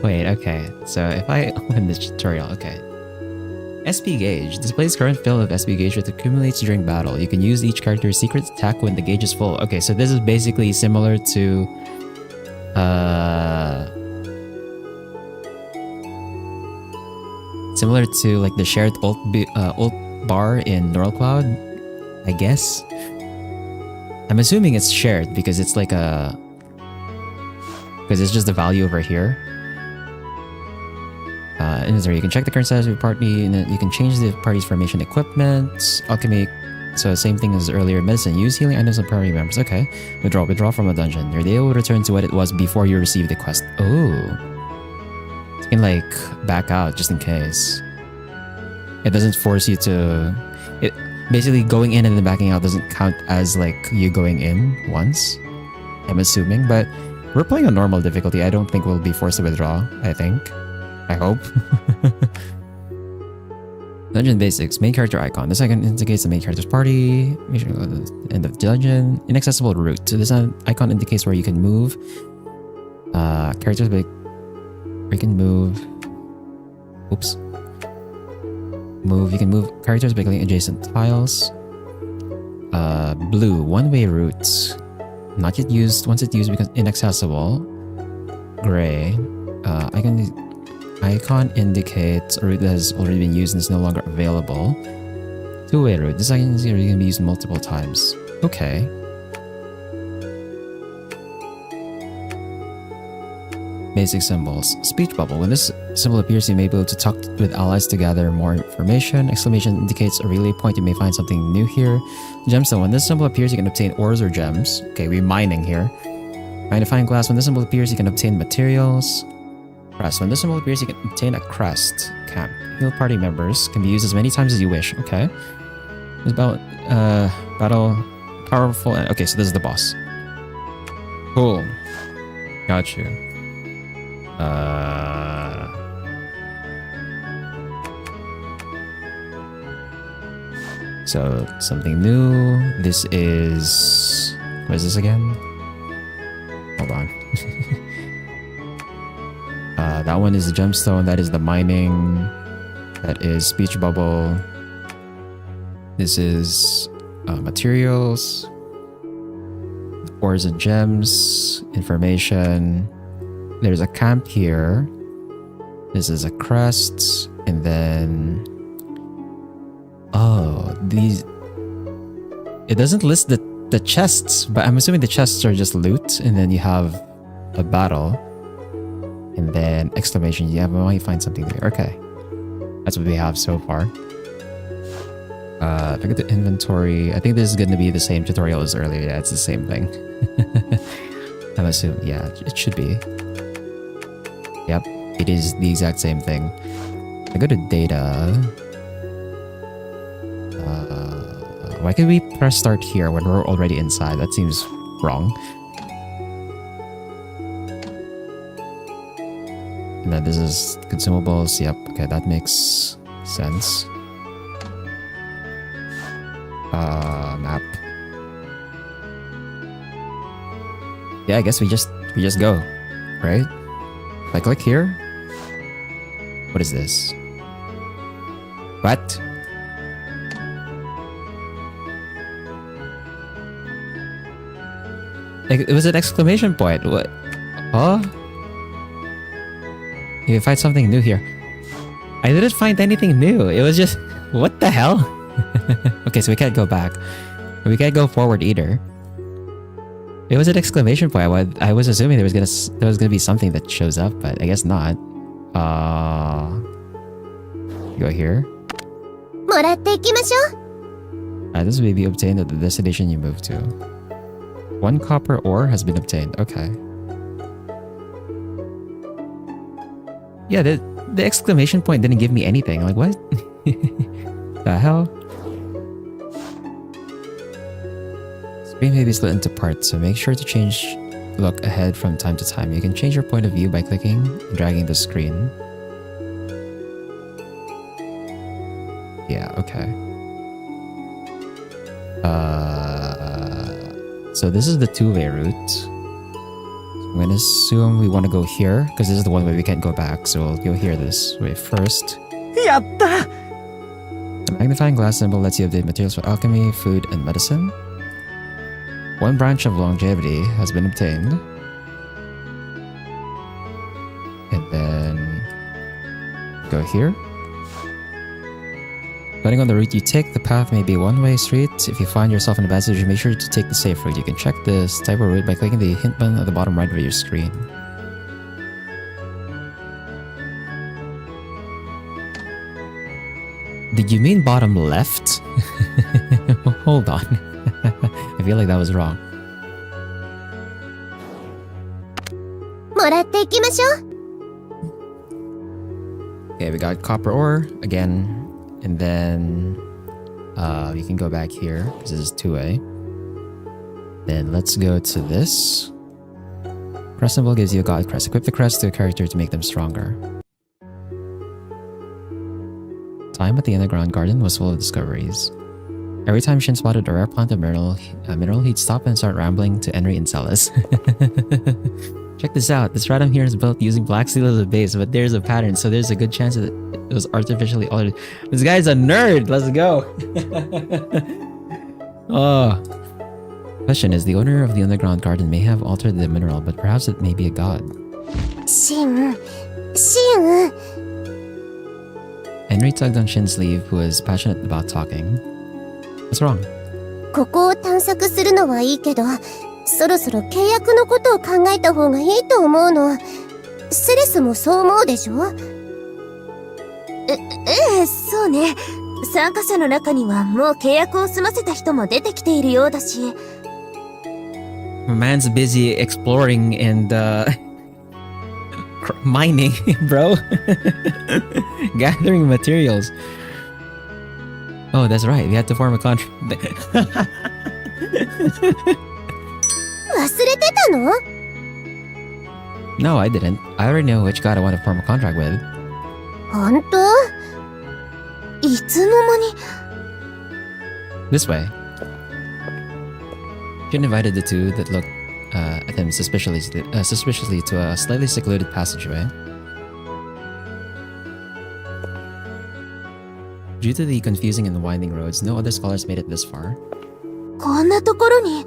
Wait, okay. So if I open this tutorial, okay. SP gauge displays current fill of SP gauge, which accumulates during battle. You can use each character's secret attack when the gauge is full. Okay, so this is basically similar to like the shared ult bar in Neural Cloud, I guess. I'm assuming it's shared because it's like because it's just the value over here. Inventory, you can check the current status of your party, and then you can change the party's formation equipment. Alchemy, so same thing as earlier. Medicine, use healing items on party members. Okay. Withdraw from a dungeon. Your day will return to what it was before you received the quest. Oh. You can like back out just in case. It doesn't force you to... Basically going in and then backing out doesn't count as like you going in once, I'm assuming, but we're playing on normal difficulty. I don't think we'll be forced to withdraw, I hope. Dungeon basics. Main character icon. This icon indicates the main character's party. Make sure to go to the end of the dungeon. Inaccessible route. So this icon indicates where you can move. Characters like... You can move... Oops. You can move characters by clicking adjacent tiles. Blue, one-way route. Not yet used. Once it's used, becomes inaccessible. Gray, icon indicates a route that has already been used and is no longer available. Two-way route. This icon is already going to be used multiple times. Okay. Basic symbols. Speech bubble. When this symbol appears, you may be able to talk with allies to gather more information. Exclamation indicates a relay point. You may find something new here. Gemstone. When this symbol appears, you can obtain ores or gems. Okay, we're mining here. Magnifying glass. When this symbol appears, you can obtain materials. Crest. When this symbol appears, you can obtain a crest. Camp. Heal party members. Can be used as many times as you wish. Okay. It's about battle powerful. Okay, so this is the boss. Cool. Got you. So something new. This is, what is this again? Hold on. That one is the gemstone. That is the mining. That is speech bubble. This is materials, ores and gems, information. There's a camp here. This is a crest, and then these. It doesn't list the chests, but I'm assuming the chests are just loot, and then you have a battle, and then exclamation. Yeah, we might find something there. Okay, that's what we have so far. Look at the inventory. I think this is going to be the same tutorial as earlier. Yeah, it's the same thing. I'm assuming. Yeah, it should be. Yep, it is the exact same thing. I go to data. Why can't we press start here when we're already inside? That seems wrong. And then this is consumables. Yep, okay, that makes sense. Map. Yeah, I guess we just go, right? If I click here, what is this? What? Like, it was an exclamation point. What? Huh? You find something new here. I didn't find anything new. It was just, what the hell? Okay, so we can't go back. We can't go forward either. It was an exclamation point. I was assuming there was gonna be something that shows up, but I guess not. Go here. もらっていきましょう。 This may be obtained at the destination you move to. 1 copper ore has been obtained. Okay. Yeah, the exclamation point didn't give me anything. Like, what? The hell? Screen may be split into parts, so make sure to change look ahead from time to time. You can change your point of view by clicking and dragging the screen. Yeah, okay. So this is the two-way route. So I'm gonna assume we want to go here, because this is the one way we can't go back, so we'll go here this way first. Yatta! The magnifying glass symbol lets you update materials for alchemy, food, and medicine. 1 branch of longevity has been obtained. And then go here. Depending on the route you take, the path may be a one-way street. If you find yourself in a bad situation, make sure to take the safe route. You can check this type of route by clicking the hint button at the bottom right of your screen. Did you mean bottom left? Hold on. I feel like that was wrong. もらっていきましょう。 Okay, we got copper ore again, and then we can go back here because this is two-way. Then let's go to this. Crest symbol gives you a god crest. Equip the crest to a character to make them stronger. Time at the underground garden was full of discoveries. Every time Shin spotted a rare plant or mineral, he'd stop and start rambling to Enri and Celis. Check this out. This radom here is built using black steel as a base, but there's a pattern, so there's a good chance that it was artificially altered. This guy's a nerd. Let's go. Oh. Question is, the owner of the underground garden may have altered the mineral, but perhaps it may be a god. シン。Henry tugged on Shin's sleeve, who was passionate about talking. What's wrong? ここを探索するのはいいけど、そろそろ契約のことを考えた方がいいと思うの。セレスもそう思うでしょ？そうね。参加者の中にはもう契約を済ませた人も出てきているようだし。Man's busy exploring and mining, bro. Gathering materials. Oh, that's right. We had to form a contract. 忘れてたの？ No, I didn't. I already know which god I want to form a contract with. 本当？いつの間に？ This way. Jin invited the two that looked at him suspiciously to a slightly secluded passageway. Due to the confusing and winding roads, no other scholars made it this far. こんなところに。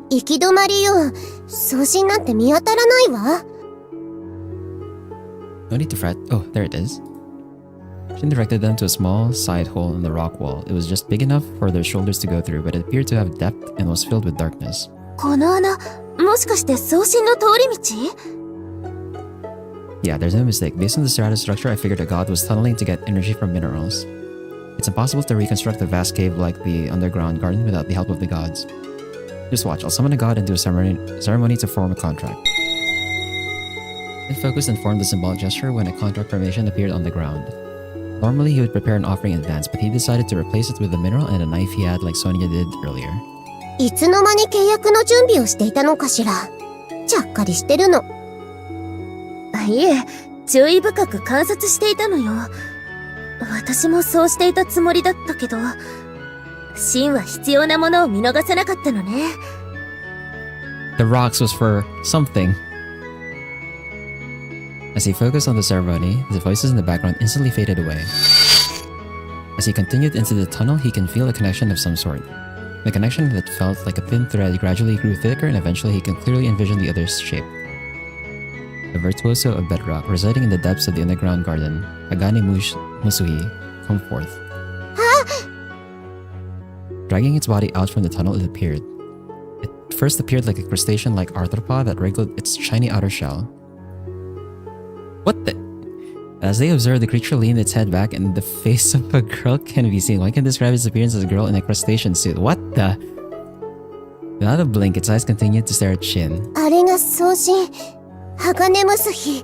行き止まりよ。送信なんて見当たらないわ。No need to fret. Oh, there it is. Shin directed them to a small side hole in the rock wall. It was just big enough for their shoulders to go through, but it appeared to have depth and was filled with darkness. この穴、もしかして送信の通り道？ Yeah, there's no mistake. Based on the strata structure, I figured a god was tunneling to get energy from minerals. It's impossible to reconstruct a vast cave like the underground garden without the help of the gods. Just watch, I'll summon a god and do a ceremony to form a contract. He focused and formed a symbolic gesture when a contract formation appeared on the ground. Normally, he would prepare an offering in advance, but he decided to replace it with a mineral and a knife he had like Sonia did earlier. いつの間に契約の準備をしていたのかしら。ちゃっかりしてるの。いえ、注意深く観察していたのよ。私もそうしていたつもりだったけど、シンは必要なものを見逃さなかったのね。The rocks was for something. As he focused on the ceremony, the voices in the background instantly faded away. As he continued into the tunnel, he can feel a connection of some sort. The connection that felt like a thin thread gradually grew thicker, and eventually he can clearly envision the other's shape. The virtuoso of bedrock, residing in the depths of the underground garden, Hagane Musuhi, come forth. Dragging its body out from the tunnel, it appeared. It first appeared like a crustacean-like arthropod that wriggled its shiny outer shell. What the? As they observed, the creature leaned its head back and the face of a girl can be seen. One can describe its appearance as a girl in a crustacean suit. What the? Without a blink, its eyes continued to stare at Shin. あれが送信。鋼結び。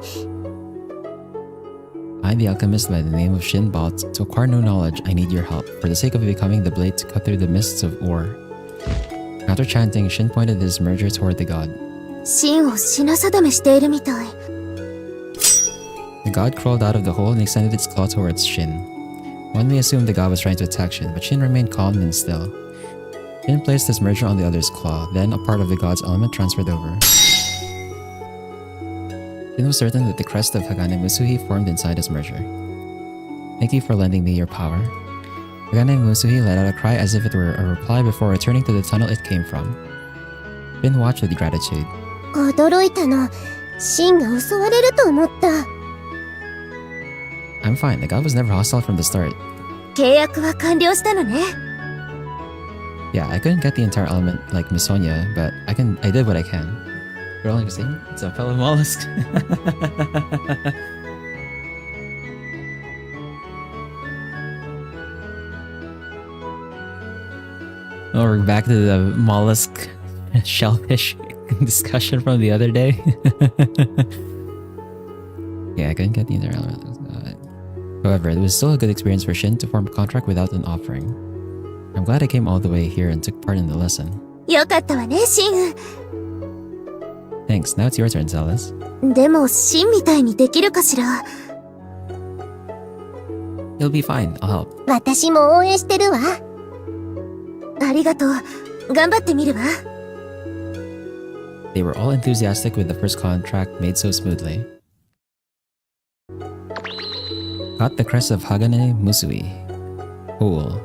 I, the alchemist by the name of Shin Bot, to acquire no knowledge, I need your help, for the sake of becoming the blade to cut through the mists of ore. After chanting, Shin pointed his merger toward the god. シンを品定めしているみたい。The god crawled out of the hole and extended its claw towards Shin. One may assume the god was trying to attack Shin, but Shin remained calm and still. Shin placed his merger on the other's claw, then a part of the god's element transferred over. Shin was certain that the crest of Hagane Musuhi formed inside his merger. Thank you for lending me your power. Hagane Musuhi let out a cry as if it were a reply before returning to the tunnel it came from. Shin watched with gratitude. 驚いたの。シンが襲われると思った。I'm fine, the god was never hostile from the start. 契約は完了したのね。Yeah, I couldn't get the entire element like Miss Sonia, but I did what I can. Girl, like saying, it's a fellow mollusk. Oh, we're back to the mollusk shellfish discussion from the other day. Yeah, I couldn't get the entire element. However, it was still a good experience for Shin to form a contract without an offering. I'm glad I came all the way here and took part in the lesson. よかったわね、シン。 Thanks, now it's your turn, Salas. でも、シンみたいにできるかしら。You'll be fine, I'll help. 私も応援してるわ。ありがとう。頑張ってみるわ。They were all enthusiastic with the first contract made so smoothly. Got the crest of Hagane Musui. Cool.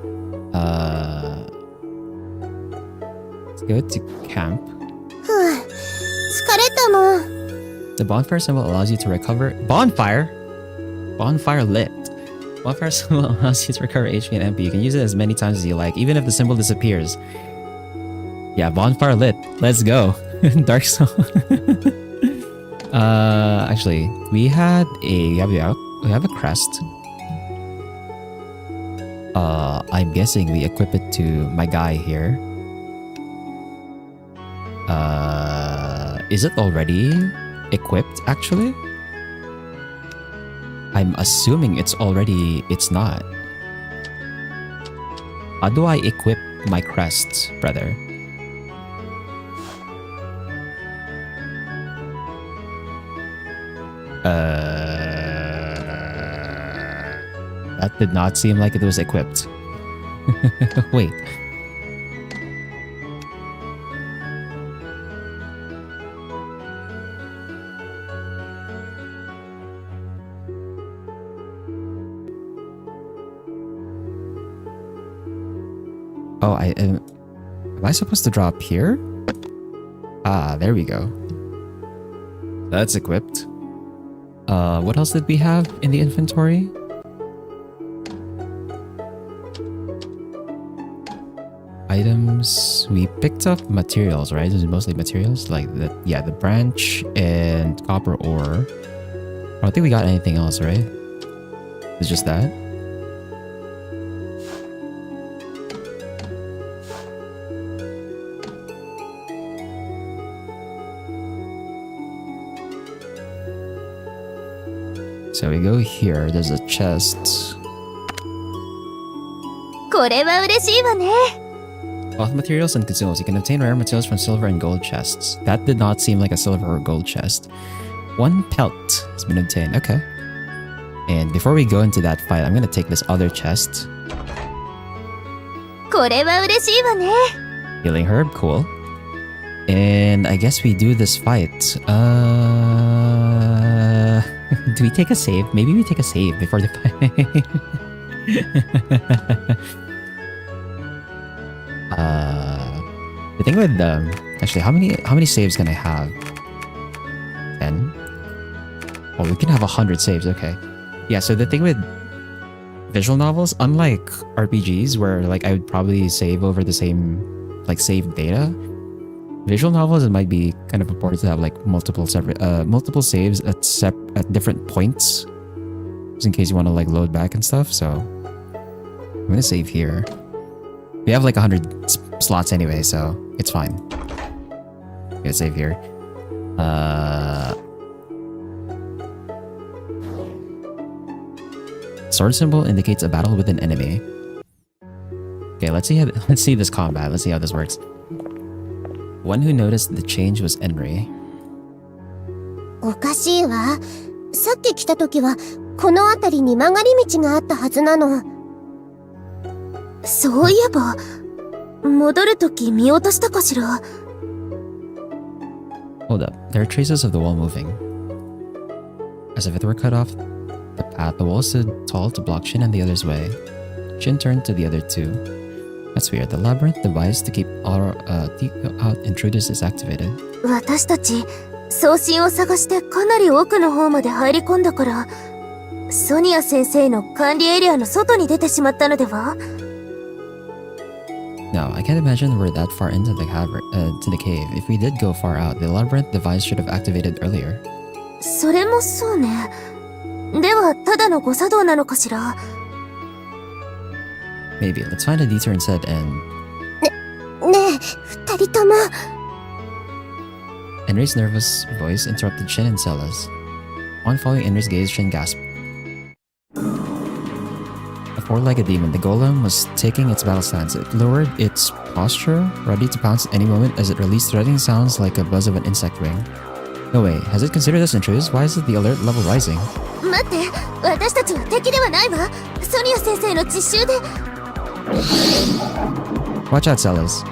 Let's go to camp. ふう、疲れたの。 The bonfire symbol allows you to recover... Bonfire? Bonfire lit. Bonfire symbol allows you to recover HP and MP. You can use it as many times as you like, even if the symbol disappears. Yeah, bonfire lit. Let's go. Dark Soul. Actually, we have a crest. I'm guessing we equip it to my guy here. Is it already equipped, actually? I'm assuming it's not. How do I equip my crest, brother? That did not seem like it was equipped. Wait. Oh, am I supposed to drop here? Ah, there we go. That's equipped. What else did we have in the inventory? Items. We picked up materials, right? This is mostly materials, like the branch and copper ore. I don't think we got anything else, right? It's just that. So we go here, there's a chest. これは嬉しいわね。 Cloth materials and consumables. You can obtain rare materials from silver and gold chests. That did not seem like a silver or gold chest. One pelt has been obtained. Okay. And before we go into that fight, I'm gonna take this other chest. これは嬉しいわね。 Healing herb, cool. And I guess we do this fight. Do we take a save? Maybe we take a save before the fight. The thing with actually, how many saves can I have? 10. Oh, we can have 100 saves. Okay. Yeah. So the thing with visual novels, unlike RPGs, where like I would probably save over the same like save data, visual novels it might be kind of important to have like multiple saves at different points, just in case you want to like load back and stuff. So I'm gonna save here. We have like 100 slots anyway, so it's fine. I'm gonna save here. Sword symbol indicates a battle with an enemy. Okay, let's see this combat. Let's see how this works. One who noticed the change was Enri. おかしいわ。さっき来た時は、この辺りに曲がり道があったはずなの。そういえば、戻る時見落としたかしら。Hold up. There are traces of the wall moving. As if it were cut off the path, the wall stood tall to block Shin and the other's way. Shin turned to the other two. That's weird. The labyrinth device to keep out intruders is activated. 私たち、送信を探してかなり奥の方まで入り込んだから、ソニア先生の管理エリアの外に出てしまったのでは？ No, I can't imagine we're that far into the cave. If we did go far out, the labyrinth device should have activated earlier. それもそうね。では、ただの誤作動なのかしら？ Maybe. Let's find a detour instead and... ねえ、二人とも。Enri's nervous voice interrupted Shin and Celas. On following Enri's gaze, Shin gasped. A four-legged demon, the golem was taking its battle stance. It lowered its posture, ready to pounce at any moment as it released threatening sounds like a buzz of an insect wing. No way, has it considered us intruders? Why is the alert level rising? 待って、私たちは敵ではないわ。ソニア先生の実習で。Watch out, Celas.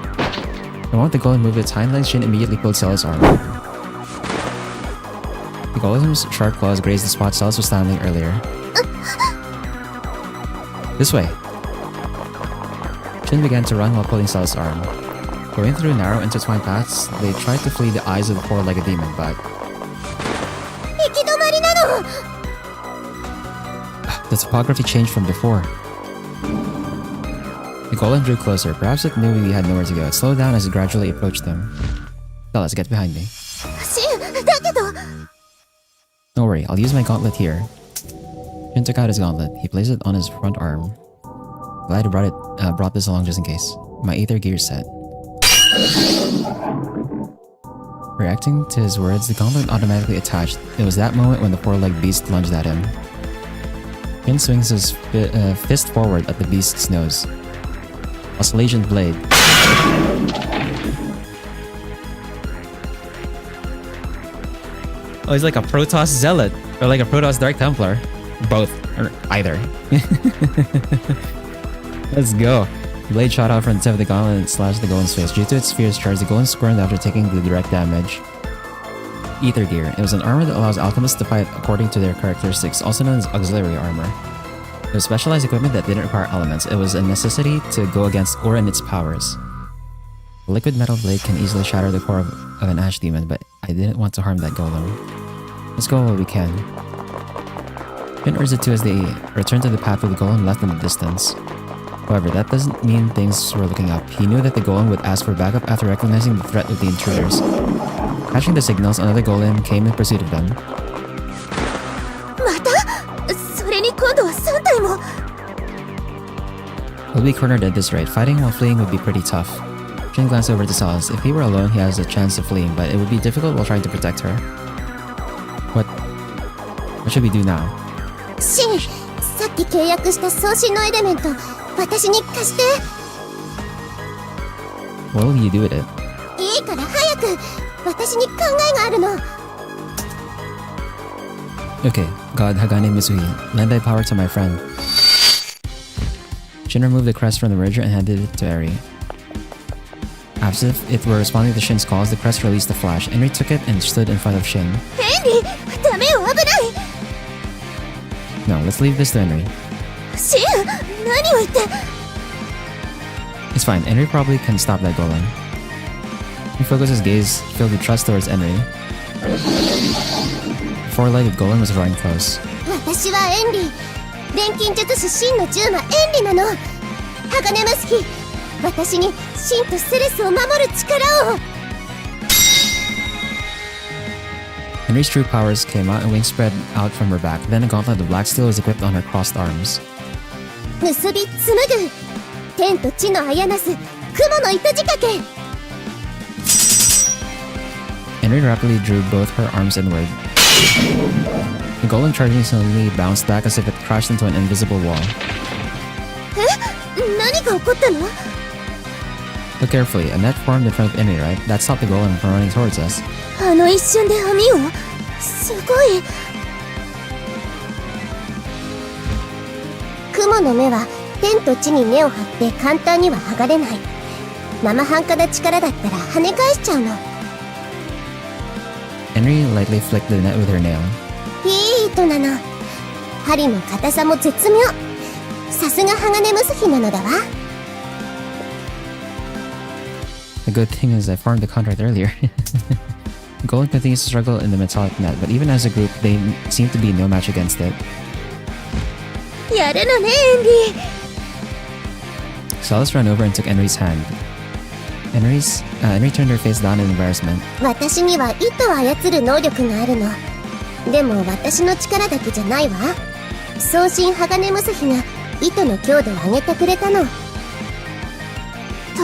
The moment the golem moved its hind legs, Shin immediately pulled Celas' arm. The golem's sharp claws grazed the spot Celas was standing earlier. This way. Shin began to run while pulling Celas' arm. Going through narrow intertwined paths, they tried to flee the eyes of the four-legged demon, but 行き止まりなの。 the topography changed from before. The golem drew closer. Perhaps it knew we had nowhere to go. It slowed down as it gradually approached them. Fellas, get behind me. シン、だけど。 Don't worry, I'll use my gauntlet here. Shin took out his gauntlet. He placed it on his front arm. Glad he brought this along just in case. My ether gear set. Reacting to his words, the gauntlet automatically attached. It was that moment when the four-legged beast lunged at him. Shin swings his fist forward at the beast's nose. Oscillation blade. Oh, he's like a Protoss Zealot. Or like a Protoss Dark Templar. Both. Or either. Let's go. The blade shot out from the tip of the gauntlet and slashed the golem's face. Due to its fierce charge, the golem squirmed after taking the direct damage. Ether gear. It was an armor that allows alchemists to fight according to their characteristics, also known as auxiliary armor. It was specialized equipment that didn't require elements. It was a necessity to go against Ur and its powers. The liquid metal blade can easily shatter the core of an ash demon, but I didn't want to harm that golem. Let's go while we can. Finn urged the two as they returned to the path where the golem left in the distance. However, that doesn't mean things were looking up. He knew that the golem would ask for backup after recognizing the threat of the intruders. Catching the signals, another golem came in pursuit of them. また？それに今度は3体も。 We'll be cornered at this rate. Fighting while fleeing would be pretty tough. Shin glanced over to Salas. If he were alone, he has a chance of fleeing, but it would be difficult while trying to protect her. What should we do now? シン、さっき契約した送信のエレメント、私に貸して。 What will you do with it? いいから早く。私に考えがあるの。 Okay, God Hagane Misuhi, lend thy power to my friend. Shin removed the crest from the merger and handed it to Eri. As if it were responding to Shin's calls, the crest released a flash. Eri took it and stood in front of Shin. ヘンリー、ダメよ、危ない。 No, let's leave this to Henry. シン、何を言って。 It's fine, Henry probably can stop that golem. He focused his gaze, filled with trust towards Henry. The four-legged golem was drawing close. 私はエンリー。錬金術師シンの10魔エンリなの。鋼ムスキ、私にシンとセレスを守る力を。 Henry's true powers came out and wings spread out from her back. Then a gauntlet of black steel was equipped on her crossed arms. 結び紡ぐ。天と地のあやなす雲の糸仕掛け。 Henry rapidly drew both her arms inward. The golem charging suddenly bounced back as if it crashed into an invisible wall. え、何が起こったの？ Look carefully, a net formed in front of Henry, right? That stopped the golem from running towards us. あの一瞬で網を。すごい。雲の目は天と地に根を張って簡単には剥がれない。生半可な力だったら跳ね返しちゃうの。 Henry lightly flicked the net with her nail. いい糸なの。針の硬さも絶妙。さすが鋼ムスヒなのだわ。 The good thing is I formed the contract earlier. The golem continues to struggle in the metallic net, but even as a group, they seem to be no match against it. やるのね、エンリー。 Salas ran over and took Henry's hand. Henry turned her face down in embarrassment. 私には糸を操る能力があるの。でも私の力だけじゃないわ。送信鋼ムスヒが糸の強度を上げてくれたの。と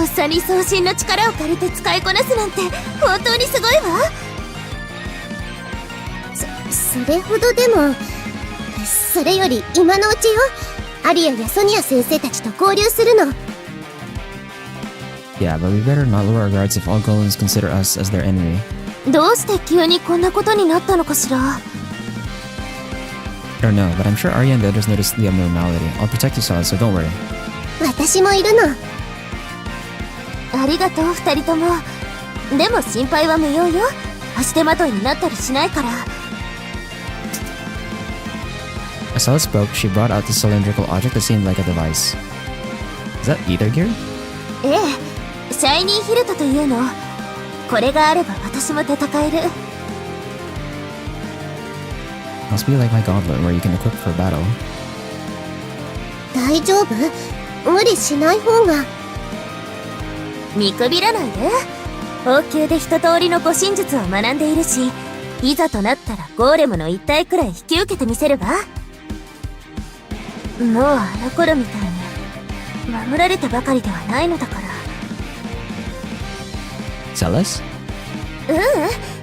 っさに送信の力を借りて使いこなすなんて本当にすごいわ。それほどでも。それより今のうちよ。アリアやソニア先生たちと交流するの。 Yeah, but we better not lower our guards if all golems consider us as their enemy. どうして急にこんなことになったのかしら。 I don't know, but I'm sure Arya and the others noticed the abnormality. I'll protect you, Salas, so don't worry. 私もいるの。ありがとう、二人とも。でも心配は無用よ。足手まといになったりしないから。 As Salas spoke, she brought out the cylindrical object that seemed like a device. Is that ether gear? ええ、シャイニーヒルトというの。これがあれば私も戦える。 Must be like my gauntlet where you can equip for battle. 大丈夫？無理しない方が。見くびらないで。王宮で一通りの護身術を学んでいるし、いざとなったらゴーレムの一体くらい引き受けてみせるわ。もうあの頃みたいに守られてばかりではないのだから。 Zealous?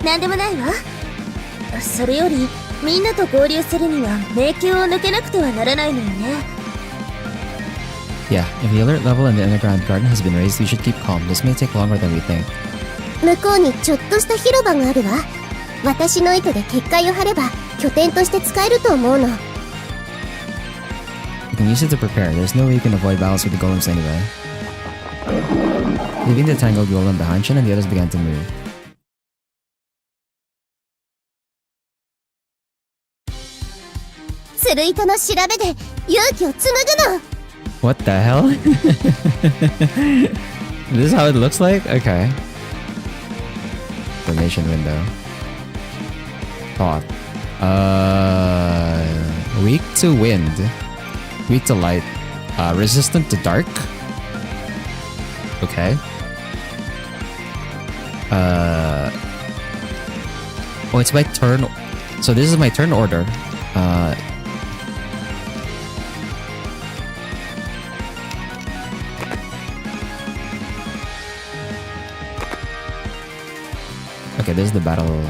なんでもないわ。それよりみんなと合流するには迷宮を抜けなくてはならないのよね。 Yeah, if the alert level in the underground garden has been raised, we should keep calm. This may take longer than we think. 向こうにちょっとした広場があるわ。私の糸で結界を張れば拠点として使えると思うの。 You can use it to prepare. There's no way you can avoid battles with the golems anyway. Leaving the tangled golem behind, Shin and the others began to move. 釣る糸の調べで勇気を紡ぐの。 What the hell? This is how it looks like? Okay. Formation window. Thought. Weak to wind. Weak to light. Resistant to dark. Okay. Oh, it's my turn. So this is my turn order. Okay, this is the battle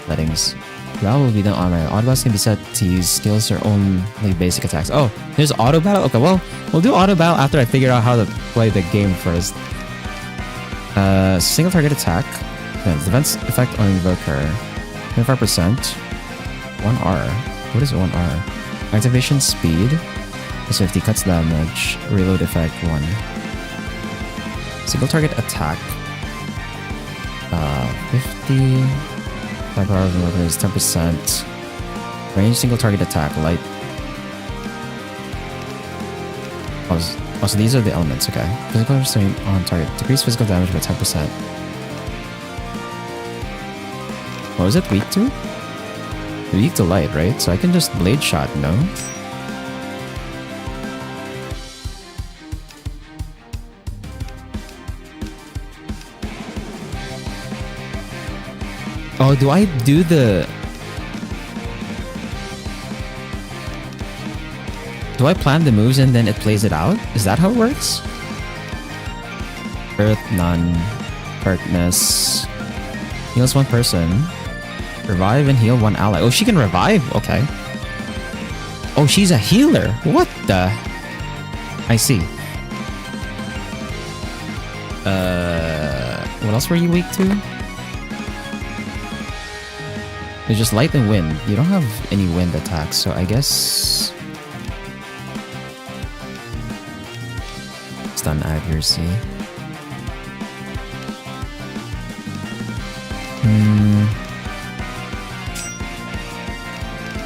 settings. Battle will be done on my auto battles can be set to use skills or only basic attacks. Oh, there's auto battle? Okay, well, we'll do auto battle after I figure out how to play the game first. Single target attack. Defense effect on Invoker. 25%. 1R. What is 1R? Activation speed. Plus 50 cuts damage. Reload effect 1. Single target attack. 50. Attack power of Invoker is 10%. Range single target attack. Light. Oh, so these are the elements, okay. Physical restraint on target. Decrease physical damage by 10%. What was it weak to? Weak to light, right? So I can just blade shot, no? Oh, do I do the... Do I plan the moves and then it plays it out? Is that how it works? Earth, none. Perkness. Heals one person. Revive and heal one ally. Oh, she can revive? Okay. Oh, she's a healer. What the... I see. What else were you weak to? It's just light and wind. You don't have any wind attacks, so I guess... Stun accuracy.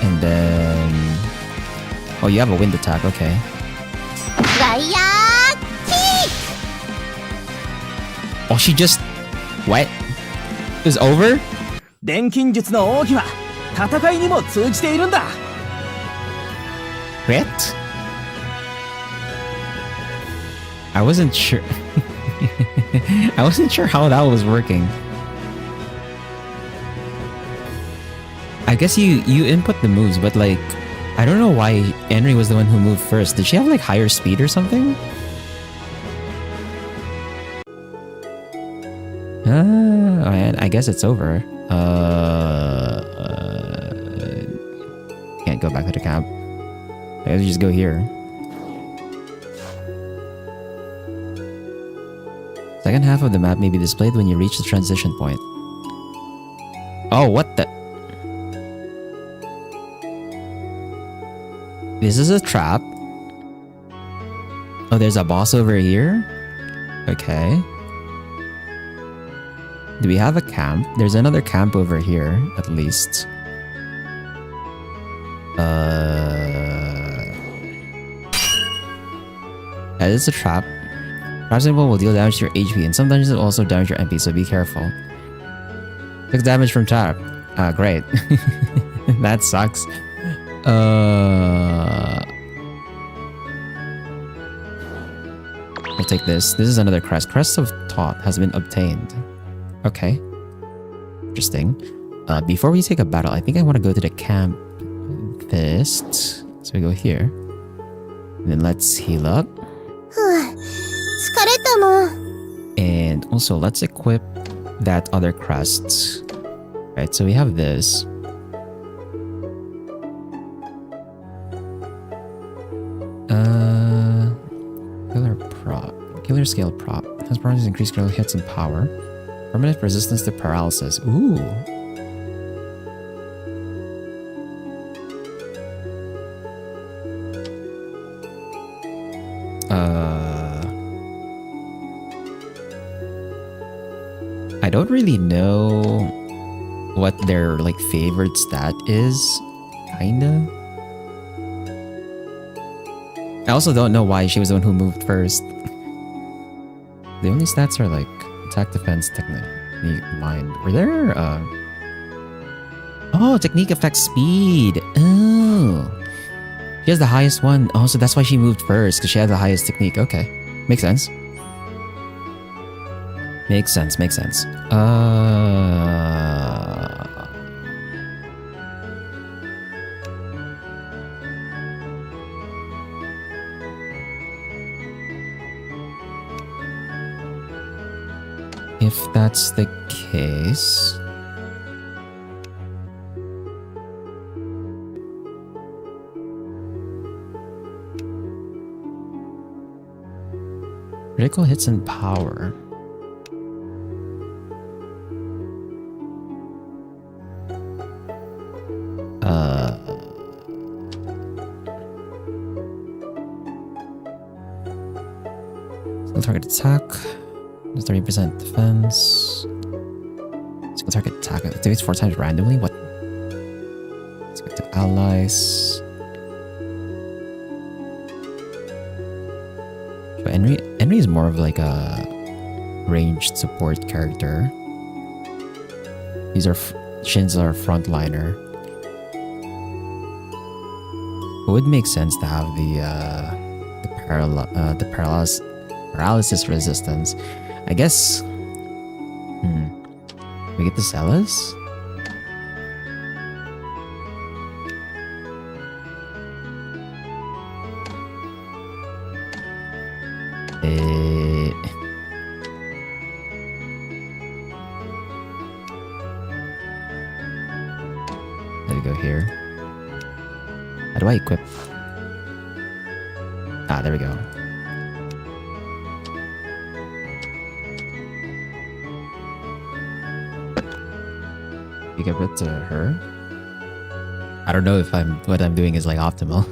And then... Oh, you have a wind attack, okay. ワイヤーキッ Oh, she just... What? It's over? 錬金術の奥義は戦いにも通じているんだ。 What? I wasn't sure. I wasn't sure how that was working. I guess you input the moves, but like, I don't know why Henry was the one who moved first. Did she have like higher speed or something? I guess it's over. Can't go back to the camp. I guess we just go here. Second half of the map may be displayed when you reach the transition point. Oh, what the... This is a trap. Oh, there's a boss over here? Okay. Do we have a camp? There's another camp over here, at least. That is a trap. Trap symbol will deal damage to your HP, and some dungeons will also damage your MP, so be careful. 6 damage from trap. Great. That sucks. We'll take this. This is another crest. Crest of Thought has been obtained. Okay. Interesting. Before we take a battle, I think I want to go to the camp first. So we go here. And then let's heal up. 疲れたもん。 And also, let's equip that other crest. Right, so we have this. Killer prop. Killer scale prop. Has promises increased critical hits and power. Permanent resistance to paralysis. Ooh. I don't really know what their like favorite stat is. Kinda. I also don't know why she was the one who moved first. The only stats are like attack, defense, technique, mind. Were there oh, technique affects speed. Oh. She has the highest one. Oh, so that's why she moved first, because she had the highest technique. Okay. Makes sense. Makes sense, makes sense. If that's the case... Critical hits and power. Single target attack. 30% defense. Single target attack. Activates 4 times randomly. What? Expect to allies. But Henry is more of like a ranged support character. These are Shin's our frontliner. It would make sense to have the paralysis resistance. I guess. We get the Celis? Let me go here. How do I equip? Ah, there we go. You give it to her. I don't know if what I'm doing is like optimal.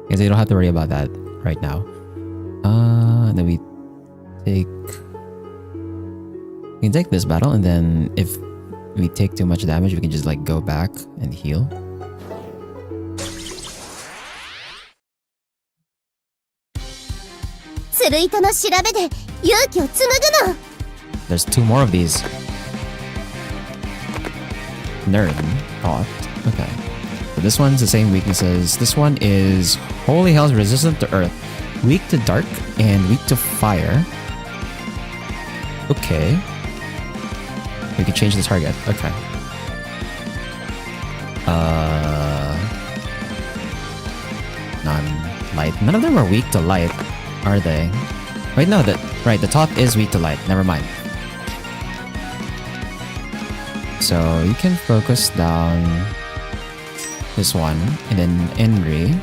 Because you don't have to worry about that right now. And then we can take this battle, and then if we take too much damage, we can just like go back and heal. There's 2 more of these. Nerd thought. Okay. So this one's the same weaknesses. This one is Holy Hell's resistant to earth, weak to dark, and weak to fire. Okay. We can change the target. Okay. Non-light. None of them are weak to light, are they? Wait, no. Right. The top is weak to light. Never mind. So you can focus down this one, and then Henry.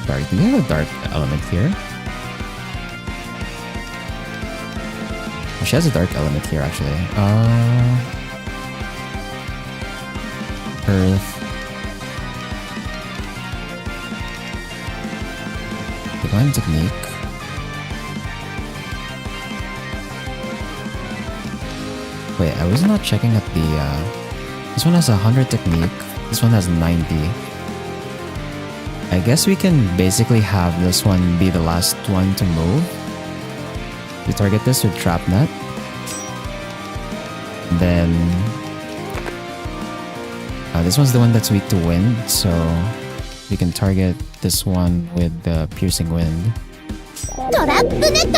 Sorry, do we have a dark element here? Oh, she has a dark element here, actually. Earth. Divine technique. Wait, I was not checking at the This one has 100 technique. This one has 90. I guess we can basically have this one be the last one to move. We target this with trap net. Then this one's the one that's weak to wind, so we can target this one with the piercing wind. Trap net!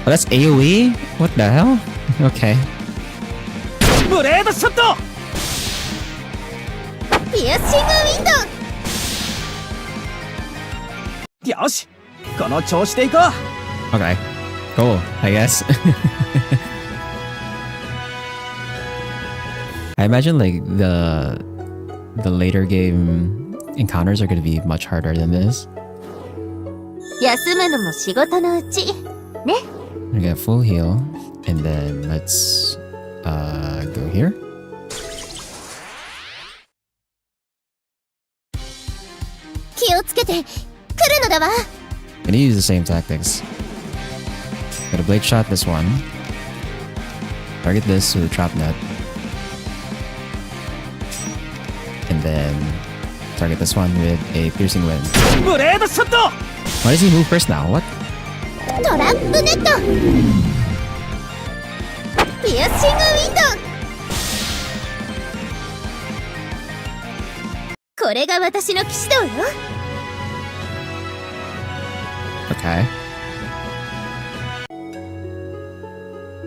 Oh, that's AoE? What the hell? Okay. ブレードショット。ピアッシングウィンド。よし、この調子でいこう。 Okay. Cool, I guess. I imagine like the later game encounters are going to be much harder than this. 休むのも仕事のうち。ね。 We get full heal, and then let's go here. 気をつけて、来るのだわ。 Gonna use the same tactics. Gotta blade shot this one. Target this with a trap net. And then target this one with a piercing wind. ブレードショット。 Why does he move first now? What? トラップネット。ピアッシングウィンド。これが私の騎士道よ。 Okay.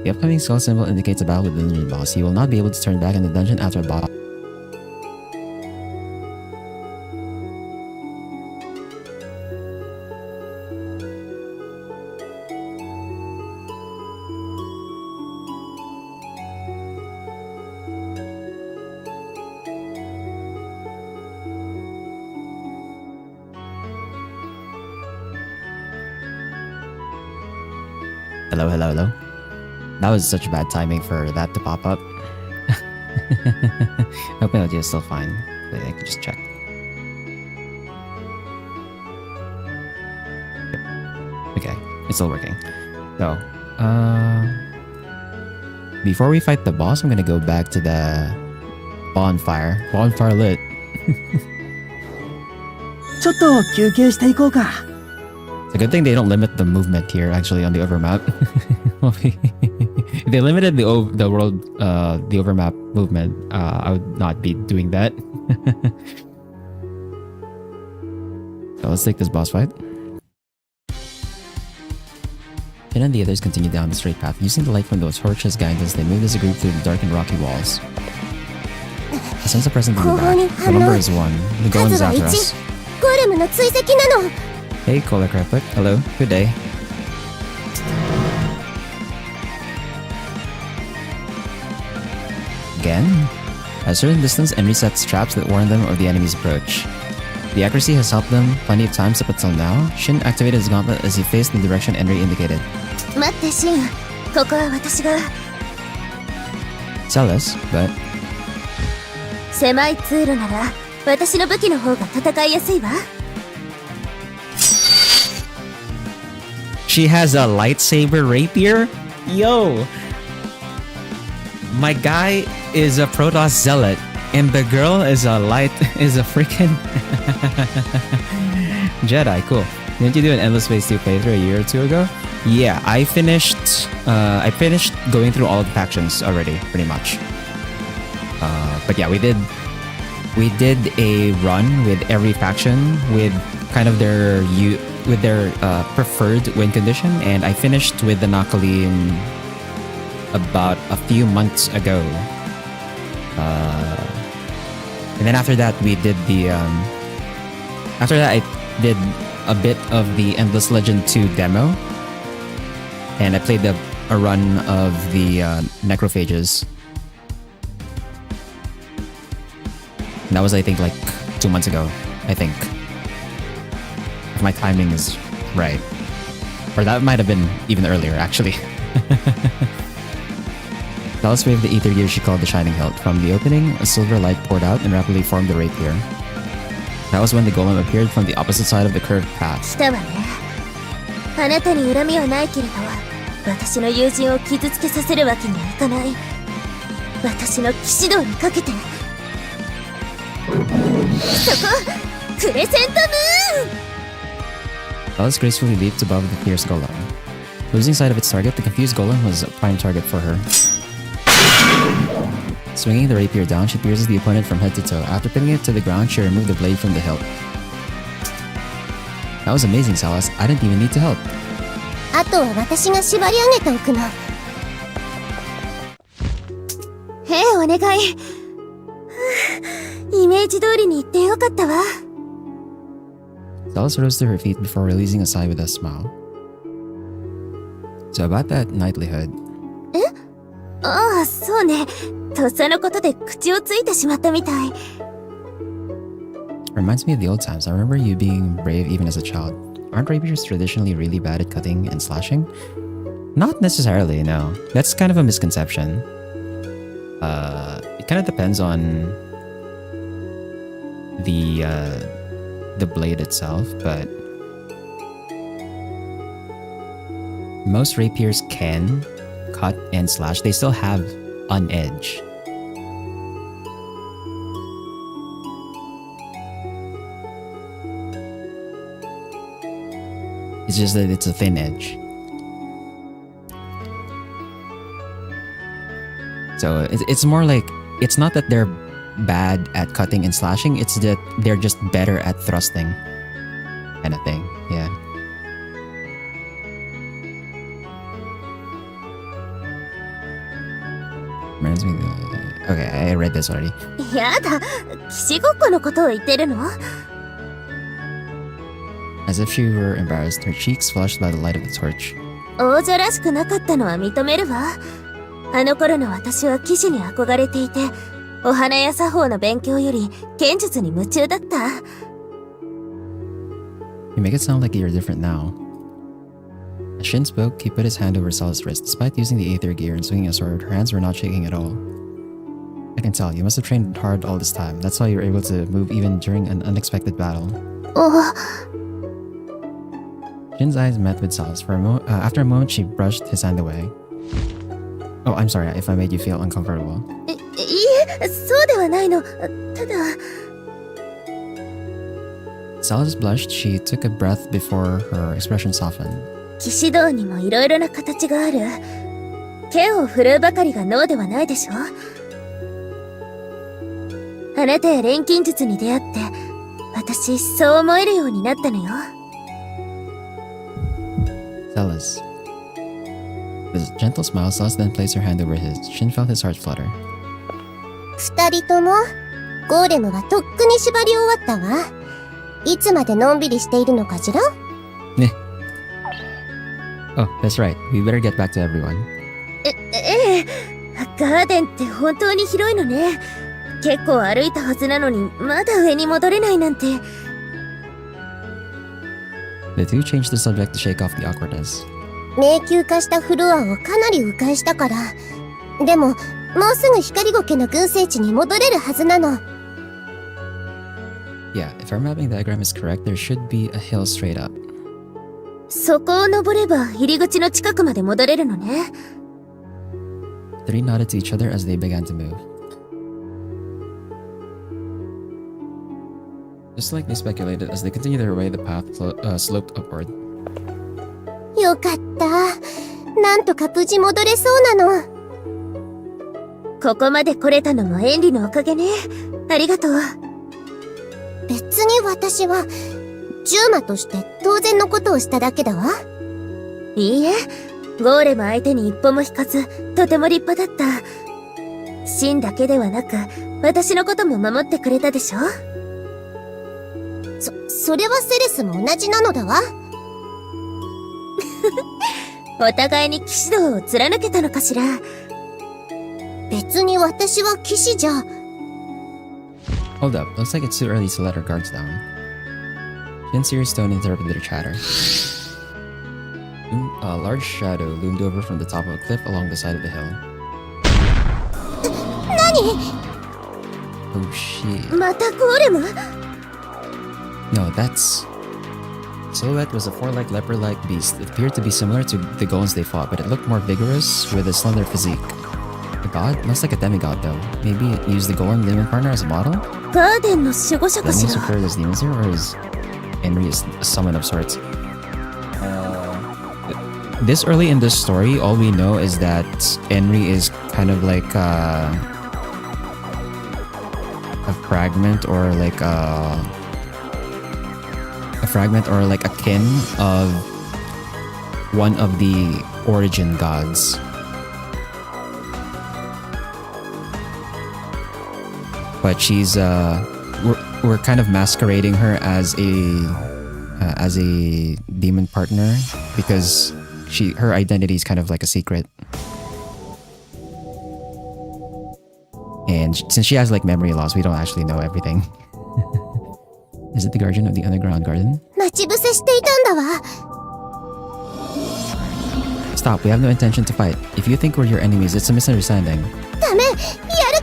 The upcoming skull symbol indicates a battle with the dungeon boss. He will not be able to turn back in the dungeon after a boss. Hello, hello, hello. That was such bad timing for that to pop up. Hoping audio is still fine. Wait, I can just check. Okay, it's still working. So, before we fight the boss, I'm gonna go back to the bonfire. Bonfire lit. ちょっと休憩していこうか。 It's a good thing they don't limit the movement here actually on the overmap. If they limited the world the overmap movement, I would not be doing that. So let's take this boss fight. Finn and the others continue down the straight path. Using the light from those torches guidance, they move as a group through the dark and rocky walls. I sense a presence in the back. The number is 1. The golem is after us. ゴーレムの追跡なの。 Hey, Cola Craplet. Hello. Good day. Again? At a certain distance, Enry sets traps that warn them of the enemy's approach. The accuracy has helped them plenty of times up until now. Shin activated his gauntlet as he faced the direction Enry indicated. 待ってシン、ここは私が。 Tell us, but 狭い通路なら私の武器の方が戦いやすいわ。 she has a lightsaber rapier? Yo! My guy is a Protoss zealot, and the girl is a freaking Jedi. Cool. Didn't you do an Endless Phase 2 playthrough a year or two ago? Yeah, I finished going through all of the factions already, pretty much. But yeah, we did a run with every faction with kind of their preferred win condition, and I finished with the Nakalim about a few months ago. And then after that, we did the after that I did a bit of the Endless Legend 2 demo, and I played a run of the Necrophages. And that was, I think, like 2 months ago, I think. If my timing is right. Or that might have been even earlier, actually. Dallas waved the ether gear she called the Shining Hilt. From the opening, a silver light poured out and rapidly formed the rapier. That was when the golem appeared from the opposite side of the curved path. 来たわね。あなたに恨みはないけれど、私の友人を傷つけさせるわけにはいかない。私の騎士道にかけて。そこ、クレセントムーン。 Alice gracefully leaped above the fierce golem. Losing sight of its target, the confused golem was a prime target for her. Swinging the rapier down, she pierces the opponent from head to toe. After pinning it to the ground, she removed the blade from the hilt. That was amazing, Salas. I didn't even need to help. あとは私が縛り上げておくの。お願い。イメージ通りに言ってよかったわ。Salas rose to her feet before releasing a sigh with a smile. So about that knightlyhood. ああ、そうね。とっさのことで口をついてしまったみたい。Reminds me of the old times. I remember you being brave even as a child. Aren't rapiers traditionally really bad at cutting and slashing? Not necessarily, no. That's kind of a misconception. It kind of depends on the blade itself, but most rapiers can cut and slash. They still have an edge. It's just that it's a thin edge. So it's more like, it's not that they're bad at cutting and slashing, it's that they're just better at thrusting. Kind of thing, yeah. Reminds me of okay, I read this already. やだ、騎士ごっこのことを言ってるの？ As if she were embarrassed, her cheeks flushed by the light of the torch. 王女らしくなかったのは認めるわ。あの頃の私は騎士に憧れていて、お花や作法の勉強より剣術に夢中だった。You make it sound like you're different now. As Shin spoke, he put his hand over Sal's wrist. Despite using the Aether gear and swinging a sword, her hands were not shaking at all. I can tell, you must have trained hard all this time. That's why you were able to move even during an unexpected battle. Shin's eyes met with Sal's. After a moment, she brushed his hand away. Oh, I'm sorry if I made you feel uncomfortable. いいえ、そうではないの。ただ。Salas blushed. She took a breath before her expression softened. 騎士道にもいろいろな形がある。剣を振るうばかりが脳ではないでしょ。あなたや錬金術に出会って、私そう思えるようになったのよ。Salas. With a gentle smile, Salas then placed her hand over his. Shin felt his heart flutter. 二人とも、ゴーレムはとっくに縛り終わったわ。いつまでのんびりしているのかしら？ Oh, that's right. We better get back to everyone. ええ、ガーデンって本当に広いのね。結構歩いたはずなのに、まだ上に戻れないなんて。The two changed the subject to shake off the awkwardness. 迷宮化したフロアをかなり迂回したから。でも、もうすぐ光苔の群生地に戻れるはずなの。Yeah, if our mapping diagram is correct, there should be a hill straight up. そこを登れば入り口の近くまで戻れるのね。The three nodded to each other as they began to move. Just like they speculated, as they continued their way, the path sloped upward. よかった。なんとか無事戻れそうなの。ここまで来れたのもエンリのおかげね。ありがとう。別に私は、獣魔として当然のことをしただけだわ。いいえ、ゴーレム相手に一歩も引かず、とても立派だった。シンだけではなく、私のことも守ってくれたでしょ？それはセレスも同じなのだわ。お互いに騎士道を貫けたのかしら。別に私は騎士じゃ。Hold up, looks like it's too early to let our guards down. Shin's serious tone interrupted their chatter. A large shadow loomed over from the top of a cliff along the side of the hill. 何？ Oh shit. またゴーレム？ No, that's... Silhouette was a four-legged leopard-like beast. It appeared to be similar to the golems they fought, but it looked more vigorous with a slender physique. The god? Looks like a demigod though. Maybe use the golem demon partner as a model? ガーデンの守護者 That かし means ら。 superior as demons here, or is Henry a summon of sorts? This early in the story, all we know is that Henry is kind of like a fragment or like a kin of one of the origin gods. But she's we're kind of masquerading her as a demon partner because her identity is kind of like a secret. And since she has like memory loss, we don't actually know everything. Is it the guardian of the underground garden? 待ち伏せしていたんだわ。 Stop, we have no intention to fight. If you think we're your enemies, it's a misunderstanding. ダメ、やる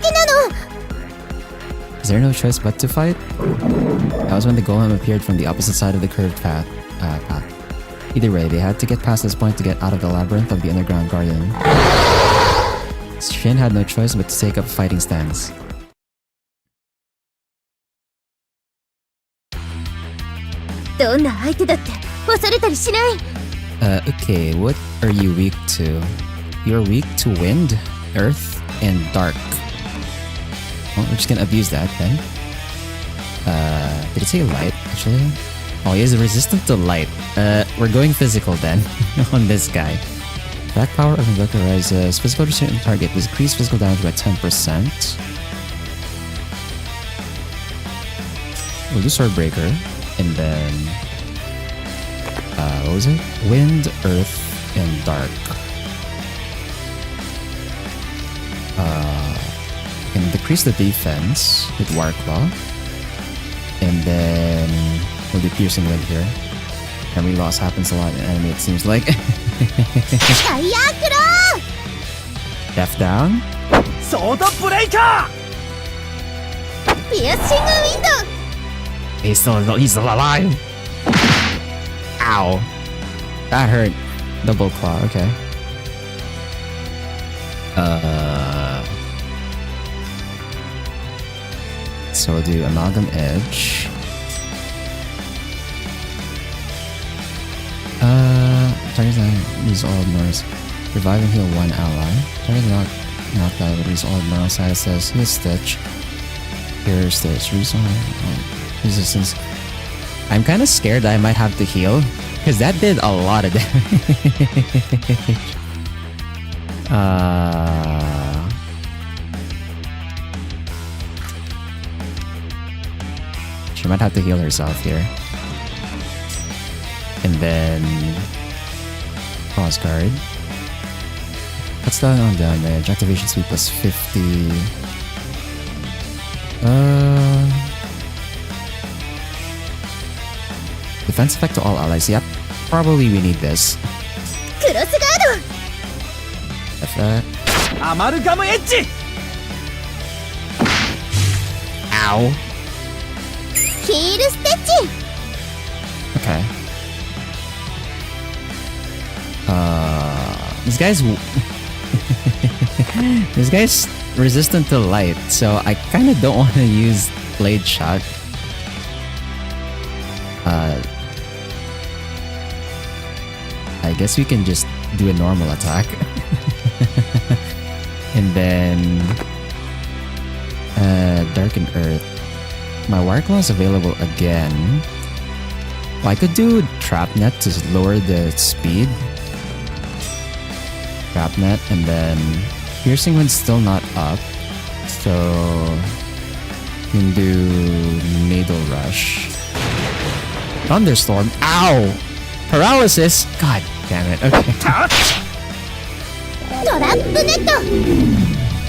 気なの。 Is there no choice but to fight? That was when the golem appeared from the opposite side of the curved path. Either way, they had to get past this point to get out of the labyrinth of the underground garden. Shin had no choice but to take up a fighting stance. どんな相手だって恐れたりしない。 Okay, what are you weak to? You're weak to wind, earth, and dark. Well, we're just gonna abuse that then. Did it say light, actually? Oh, he is resistant to light. We're going physical then, on this guy. Attack power of Invoker rises. Physical to certain target. Decrease physical damage by 10%. We'll do Swordbreaker. And then... what was it? Wind, Earth, and Dark. And decrease the defense with Warclaw. And then we'll do Piercing Wind here. Memory loss happens a lot in anime, it seems like. ファイヤークロ Death down. ソードブレイカー。ー、ピアッシングウィンド。 He's still alive. Ow. That hurt. Double claw, okay. So we'll do Amalgam Edge. Target's not lose all ignorance. Revive and heal one ally. Target's knocked out, lose all ignorance. Status says heal Stitch. Here Stitch. Resistance. I'm kind of scared that I might have to heal because that did a lot of damage. She might have to heal herself here. And then cross guard. Cuts down on damage. Activation speed plus 50. Defense effect to all allies. Yep. Probably we need this. クロスガー Effect. アマルガムエッジ。 Ow. ド、ヒールステッチ。 Okay. This guy's this guy's resistant to light, so I kind of don't want to use blade shot. I guess we can just do a normal attack. And then Darken Earth. My Warclaw is available again. Well, I could do Trap Net to lower the speed. Trap Net, and then Piercing Wind's still not up, so you can do Needle Rush. Thunderstorm. Ow! Paralysis. God damn it. Okay. トラップネット。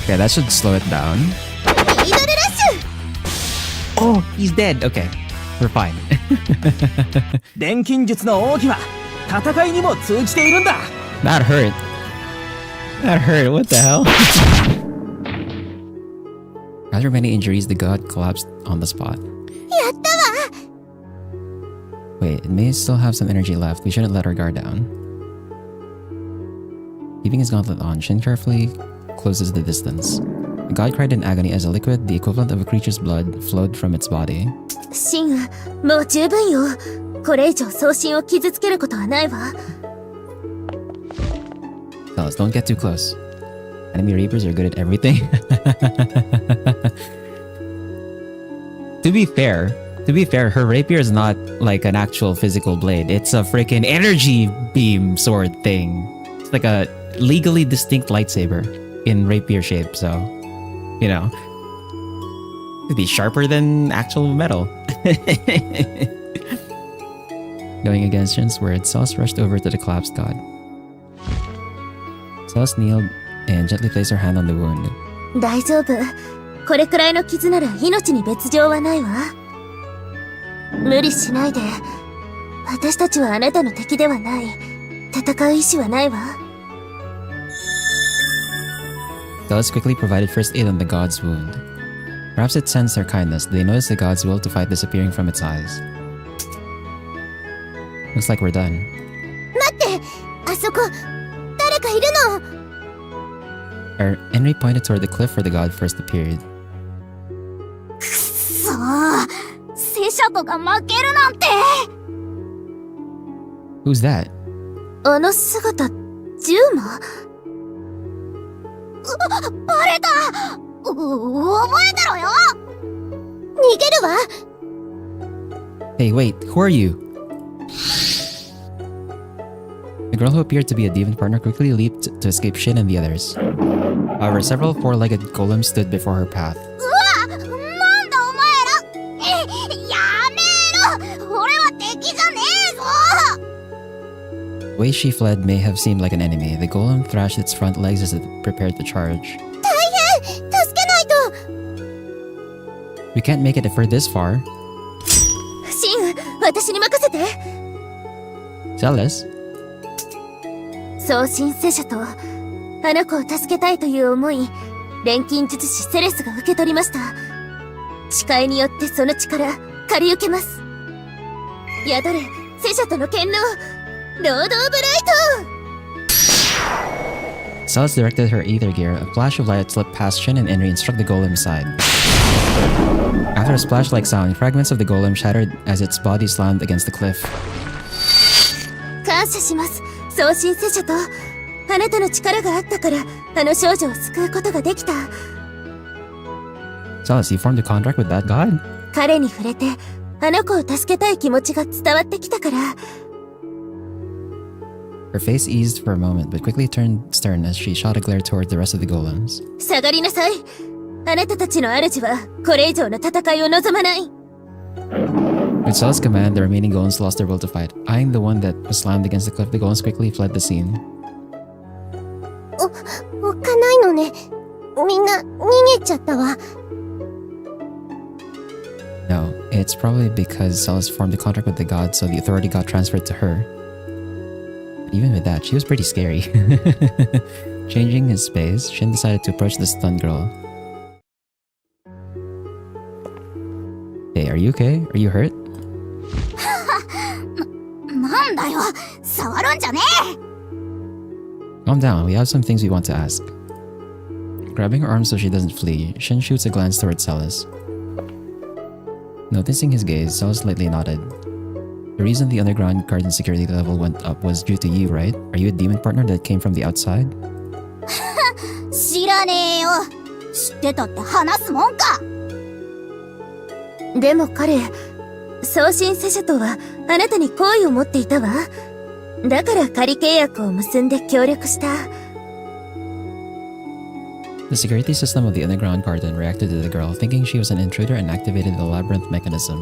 Okay, that should slow it down. ミドルラッシュ。 Oh, he's dead. Okay, we're fine. 錬金術の奥義は戦いにも通じているんだ。 That hurt. That hurt. What the hell? After many injuries, the god collapsed on the spot. やったわ。 Wait, it may still have some energy left. We shouldn't let our guard down. Keeping his gauntlet on, Shin carefully closes the distance. The god cried in agony as a liquid, the equivalent of a creature's blood, flowed from its body. シン、もう十分よ。これ以上送信を傷つけることはないわ。Fellas, don't get too close. Enemy Reapers are good at everything. To be fair, her rapier is not like an actual physical blade. It's a freaking energy beam sword thing. It's like a legally distinct lightsaber in rapier shape, so, you know. It'd be sharper than actual metal. Going against Shin's words, Celes rushed over to the collapsed god. Celes kneeled and gently placed her hand on the wound. 大丈夫。これくらいの傷なら命に別状はないわ。無理しないで。私たちはあなたの敵ではない。戦う意志はないわ。Celes quickly provided first aid on the god's wound. Perhaps it sensed their kindness. They noticed the god's will to fight disappearing from its eyes. Looks like we're done. 待って、あそこ、誰かいるの。Henry pointed toward the cliff where the god first appeared. くそー。聖者とが負けるなんて。Who's that? あの姿、ジューマ？バレた！覚えてろよ！逃げるわ。 Hey, wait, who are you? The girl who appeared to be a demon partner quickly leaped to escape Shin and the others. However, several four-legged golems stood before her path. なんだお前ら！やめろ！俺は敵じゃねえぞ！ The way she fled may have seemed like an enemy. The golem thrashed its front legs as it prepared to charge. 大変！助けないと。 We can't make it if we're this far. シン、私に任せて。Celes? 送信聖者とあの子を助けたいという思い、錬金術師セレスが受け取りました。誓いによってその力借り受けます。宿れ聖者との剣能、ロード・オブ・ライト。 Celes directed her aether gear. A flash of light slipped past Shin and Henry and struck the golem's side. After a splash-like sound, fragments of the golem shattered as its body slammed against the cliff. 感謝します、送信聖者と。あなたの力があったからあの少女を救うことができた。 Celes, you formed a contract with that god? 彼に触れてあの子を助けたい気持ちが伝わってきたから。 Her face eased for a moment, but quickly turned stern as she shot a glare toward the rest of the golems. 下がりなさい。あなたたちの主はこれ以上の戦いを望まない。 With Celes' command, the remaining golems lost their will to fight. Eyeing the one that was slammed against the cliff, the golems quickly fled the scene. おっかないのね。みんな逃げちゃったわ。 No, it's probably because Celes formed a contract with the god, so the authority got transferred to her. Even with that, she was pretty scary. Changing his space, Shin decided to approach the stunned girl. Hey, are you okay? Are you hurt? なんだよ、触るんじゃねえ。 Calm down, we have some things we want to ask. Grabbing her arm so she doesn't flee, Shin shoots a glance towards Celes. Noticing his gaze, Celes slightly nodded. The reason the underground garden security level went up was due to you, right? Are you a demon partner that came from the outside? 知らねえよ。知ってたって話すもんか。でも彼、送信聖者とはあなたに好意を持っていたわ。だから仮契約を結んで協力した。 The security system of the underground garden reacted to the girl, thinking she was an intruder and activated the labyrinth mechanism.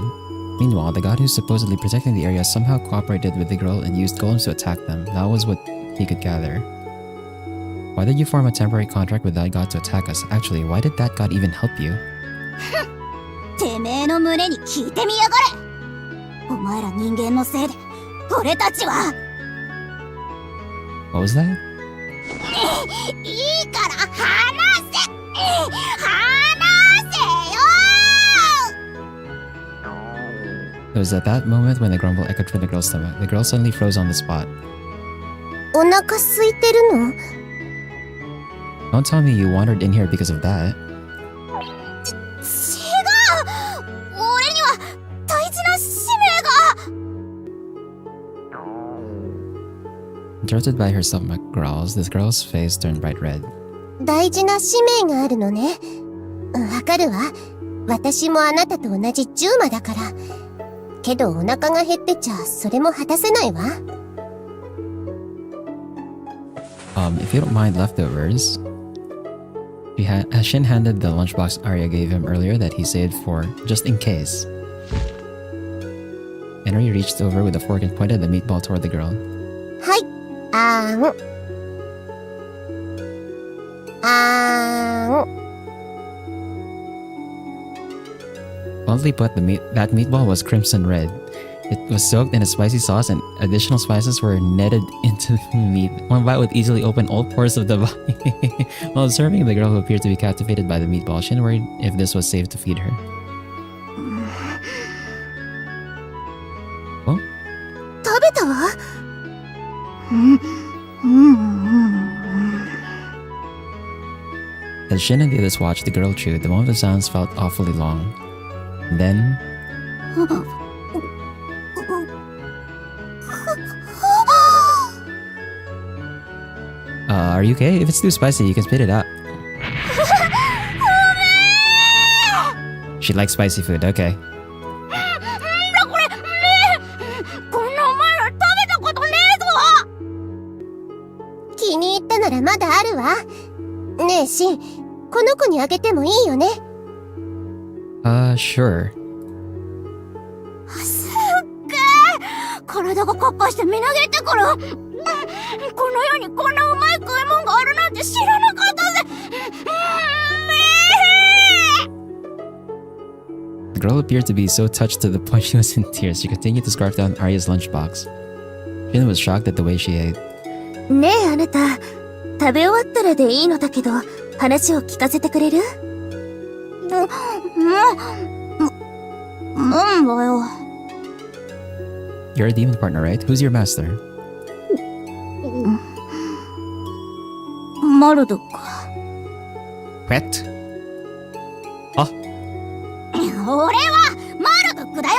Meanwhile, the god who's supposedly protecting the area somehow cooperated with the girl and used golems to attack them. That was what he could gather. Why did you form a temporary contract with that god to attack us? Actually, why did that god even help you? てめえの胸に聞いてみやがれ。お前ら人間のせいで俺たちは。 What was that? いいから話せ。話せよ。 It was at that moment when the grumble echoed from the girl's stomach. The girl suddenly froze on the spot. お腹空いてるの？ Don't tell me you wandered in here because of that. 違う。俺には大事な使命が。 Interrupted by her stomach growls, this girl's face turned bright red. 大事な使命があるのね。わかるわ。私もあなたと同じ10魔だから。けどお腹が減ってちゃそれも果たせないわ。If you don't mind leftovers. Shin handed the lunchbox Arya gave him earlier that he saved for just in case. Henry reached over with a fork and pointed the meatball toward the girl. はい。あーん。あーん。Bluntly put, that meatball was crimson red. It was soaked in a spicy sauce and additional spices were netted into the meat. One bite would easily open all pores of the body. While serving the girl who appeared to be captivated by the meatball, Shin worried if this was safe to feed her. Oh? 食べたわ。As Shin and the others watched the girl chew, the moment of silence felt awfully long. And then... are you okay? If it's too spicy, you can spit it out. She likes spicy food, okay. これ、こんなお前ら食べたことねえぞ。気に入ったならまだあるわ。ねえシン、この子にあげてもいいよね。Sure. すっげえ。体がカッカしてみなぎってくる。この世にこんなうまい食い物があるなんて知らなかったぜ。The girl appeared to be so touched to the point she was in tears. She continued to scarf down Arya's lunchbox. Shin was shocked at the way she ate. ねえあなた、食べ終わったらでいいのだけど、話を聞かせてくれる？なんだよ。You're a demon partner, right? Who's your master? マルドック。What? 俺はマルドックだよ。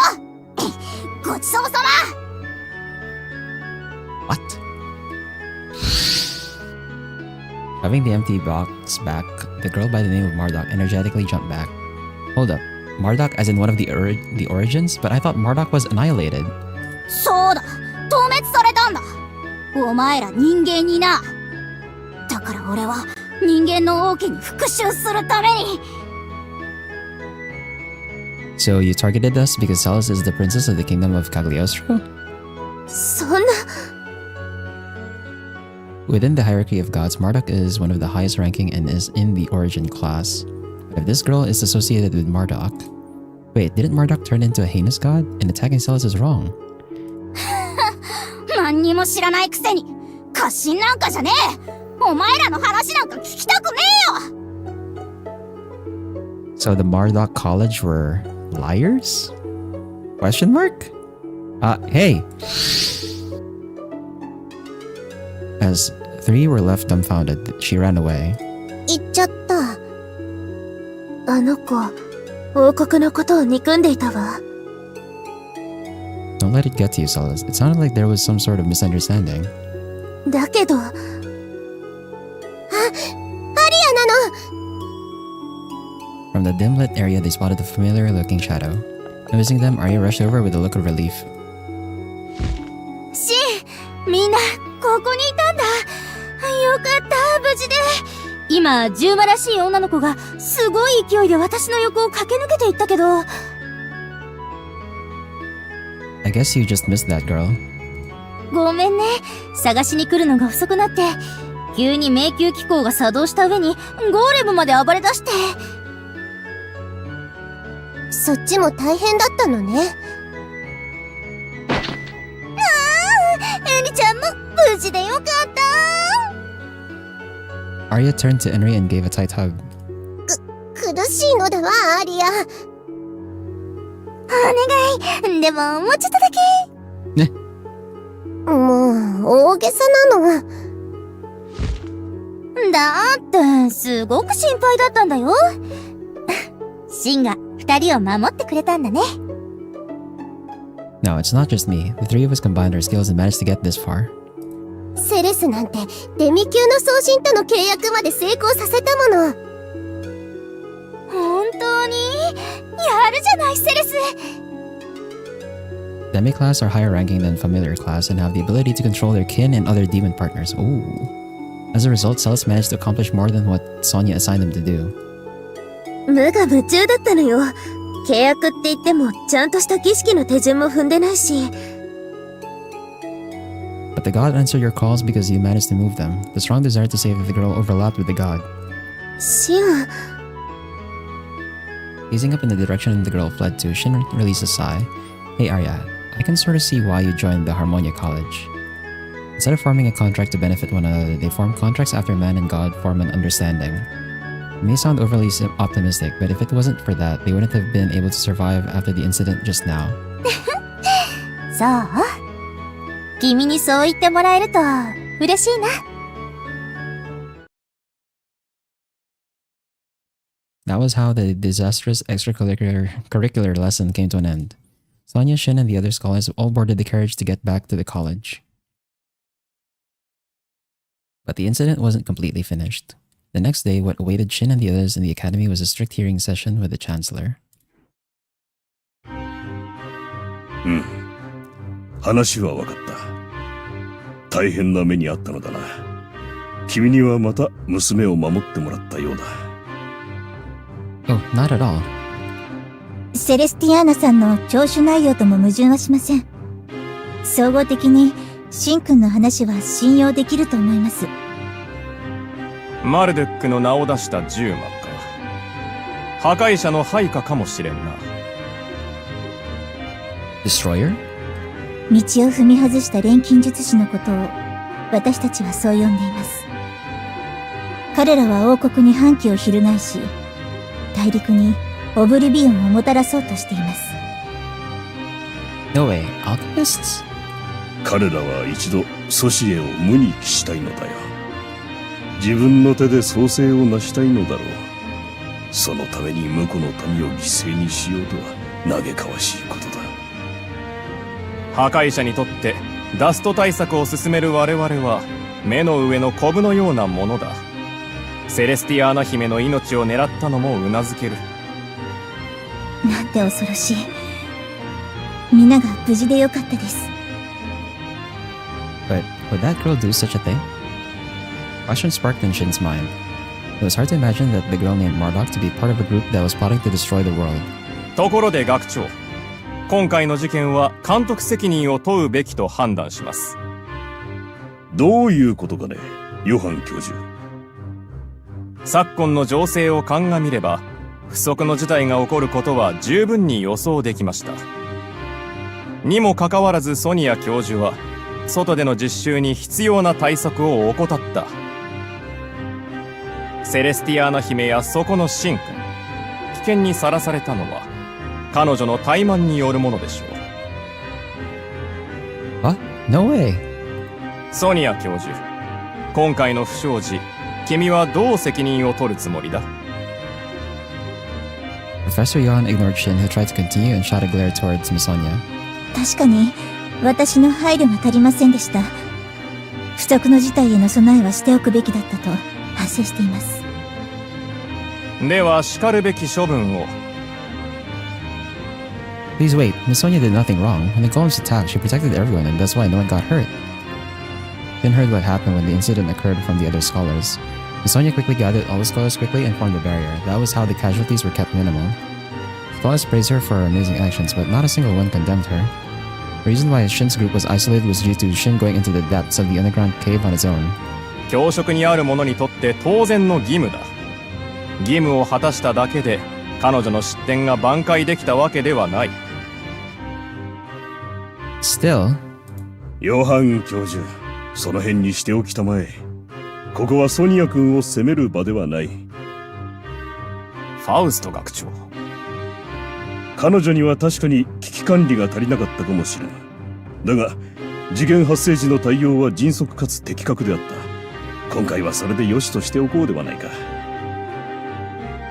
ごちそうさま。What? Shoving the empty box back, the girl by the name of Marduk energetically jumped back. Hold up. Marduk as in one of the origins? But I thought Marduk was annihilated. そうだ、消滅されたんだ。お前ら人間にな。だから俺は人間の王家に復讐するために。So you targeted us because Salas is the princess of the kingdom of Cagliostro? そんな。Within the hierarchy of gods, Marduk is one of the highest ranking and is in the origin class. But if this girl is associated with Marduk... Wait, didn't Marduk turn into a heinous god? And attacking Salas is wrong. 何にも知らないくせに過信なんかじゃねえ。お前らの話なんか聞きたくねえよ。 So the Marduk College were liars? Question mark? Hey! As three were left dumbfounded, she ran away. 行っちゃった。あの子、王国のことを憎んでいたわ。Don't let it get to you, Salas. It sounded like there was some sort of misunderstanding. だけど、アリアなの。 From the dim-lit area, they spotted a familiar-looking shadow. Noticing them, Arya rushed over with a look of relief. シン、みんな、ここにいたんだ。よかった、無事で。今、10魔らしい女の子が、すごい勢いで私の横を駆け抜けていったけど。I guess you just missed that girl. ごめんね。探しに来るのが遅くなって、急に迷宮機構が作動した上に、ゴーレムまで暴れ出して。そっちも大変だったのね。エリちゃんも無事でよかった。Arya turned to Henry and gave a tight hug. 苦しいのだわ、アリア。お願い。でも、もうちょっとだけ。ね。もう、大げさなの。だってすごく心配だったんだよ。シンが二人を守ってくれたんだね。 No, it's not just me. The three of us combined our skills and managed to get this far. セレスなんてデミ級の送信との契約まで成功させたもの。本当にやるじゃないセレス。 Demi-class are higher ranking than familiar class and have the ability to control their kin and other demon partners. Ooh. As a result, Celes managed to accomplish more than what Sonia assigned him to do. 無我夢中だったのよ。契約って言ってもちゃんとした儀式の手順も踏んでないし。 But the god answered your calls because you managed to move them. The strong desire to save the girl overlapped with the god. シン。 Gazing up in the direction the girl fled to, Shin released a sigh. Hey Arya, I can sort of see why you joined the Harmonia College. Instead of forming a contract to benefit one another, they form contracts after man and god form an understanding. It may sound overly optimistic, but if it wasn't for that, they wouldn't have been able to survive after the incident just now. そう。君にそう言ってもらえると嬉しいな。That was how the disastrous extracurricular lesson came to an end. Sonia, Shin, and the other scholars all boarded the carriage to get back to the college. But the incident wasn't completely finished. The next day, what awaited Shin and the others in the academy was a strict hearing session with the chancellor. 話は分かった。大変な目にあったのだな。君にはまた娘を守ってもらったようだ。Oh, not at all. セレスティアーナさんの聴取内容とも矛盾はしません。総合的にシン君の話は信用できると思います。マルドゥックの名を出した10魔か。破壊者の配下かもしれんな。Destroyer? 道を踏み外した錬金術師のことを私たちはそう呼んでいます。彼らは王国に反旗を翻し、大陸にオブリビオンをもたらそうとしています。No way, alchemists? 彼らは一度ソシエを無に帰したいのだよ。自分の手で創生を成したいのだろう。そのために婿の民を犠牲にしようとは嘆かわしいことだ。破壊者にとってダスト対策を進める我々は目の上のコブのようなものだ。セレスティアーナ姫の命を狙ったのもうなずける。なんて恐ろしい。皆が無事でよかったです。But would that girl do such a thing? Question sparked in Shin's mind. It was hard to imagine that the girl named Marduk to be part of a group that was plotting to destroy the world. ところで学長、今回の事件は監督責任を問うべきと判断します。どういうことかね、ヨハン教授。昨今の情勢を鑑みれば、不測の事態が起こることは十分に予想できました。にもかかわらずソニア教授は、外での実習に必要な対策を怠った。セレスティアーナ姫やそこのシン君、危険にさらされたのは、彼女の怠慢によるものでしょう。What? No way! ソニア教授、今回の不祥事、君はどう責任を取るつもりだ？ Professor Yohan ignored Shin, who tried to continue and shot a glare towards Miss Sonia. 確かに私の配慮が足りませんでした。不測の事態への備えはしておくべきだったと反省しています。では叱るべき処分を。Please wait, Miss Sonia did nothing wrong. When the golems attacked, she protected everyone and that's why no one got hurt. Shin heard what happened when the incident occurred from the other scholars. Miss Sonia quickly gathered all the scholars quickly and formed a barrier. That was how the casualties were kept minimal. Scholars praised her for her amazing actions, but not a single one condemned her. The reason why Shin's group was isolated was due to Shin going into the depths of the underground cave on his own. 教職にある者にとって当然の義務だ。義務を果たしただけで彼女の失点が挽回できたわけではない。Still, ヨハン教授、その辺にしておきたまえ。ここはソニア君を責める場ではない。ファウスト学長。彼女には確かに危機管理が足りなかったかもしれない。だが、事件発生時の対応は迅速かつ的確であった。今回はそれでよしとしておこうではないか。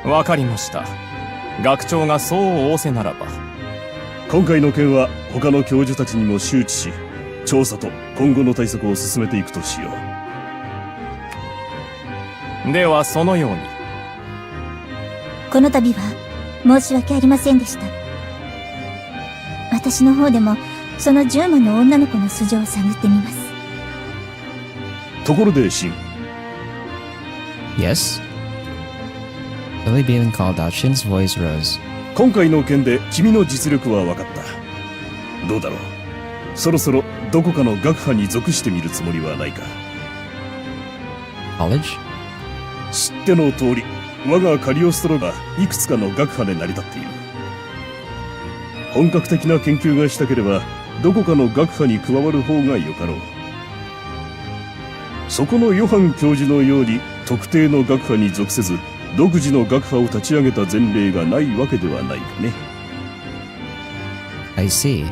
わかりました。学長がそう仰せならば。今回の件は他の教授たちにも周知し、調査と今後の対策を進めていくとしよう。ではそのように。この度は申し訳ありませんでした。私の方でもその10魔の女の子の素性を探ってみます。ところでシン。Yes? Billy being called out, Shin's voice rose. 今回の件で君の実力は分かった。どうだろう。そろそろどこかの学派に属してみるつもりはないか。College? 知っての通り、我がカリオストロがいくつかの学派で成り立っている。本格的な研究がしたければ、どこかの学派に加わる方がよかろう。そこのヨハン教授のように特定の学派に属せず、独自の学派を立ち上げた前例がないわけではないかね。I see.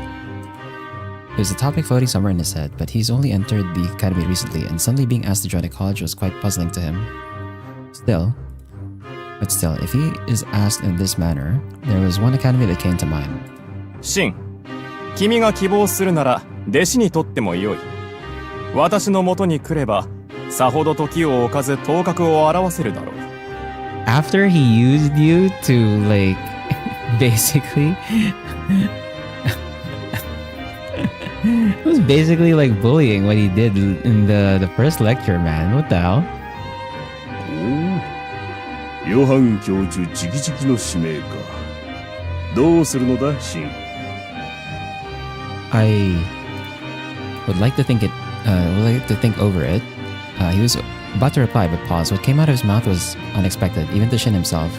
There's a topic floating somewhere in his head, but he's only entered the academy recently, and suddenly being asked to join a college was quite puzzling to him. Still, if he is asked in this manner, there was one academy that came to mind. シン、君が希望するなら弟子にとってもよい。私のもとに来れば、さほど時を置かず頭角を現せるだろう。After he used you to, like, basically... It was basically like bullying what he did in the first lecture, man. What the hell? おお、ヨハン教授直々の指名か。どうするのだ、シン。I would like to think over it. He was about to reply, but paused. What came out of his mouth was unexpected, even to Shin himself.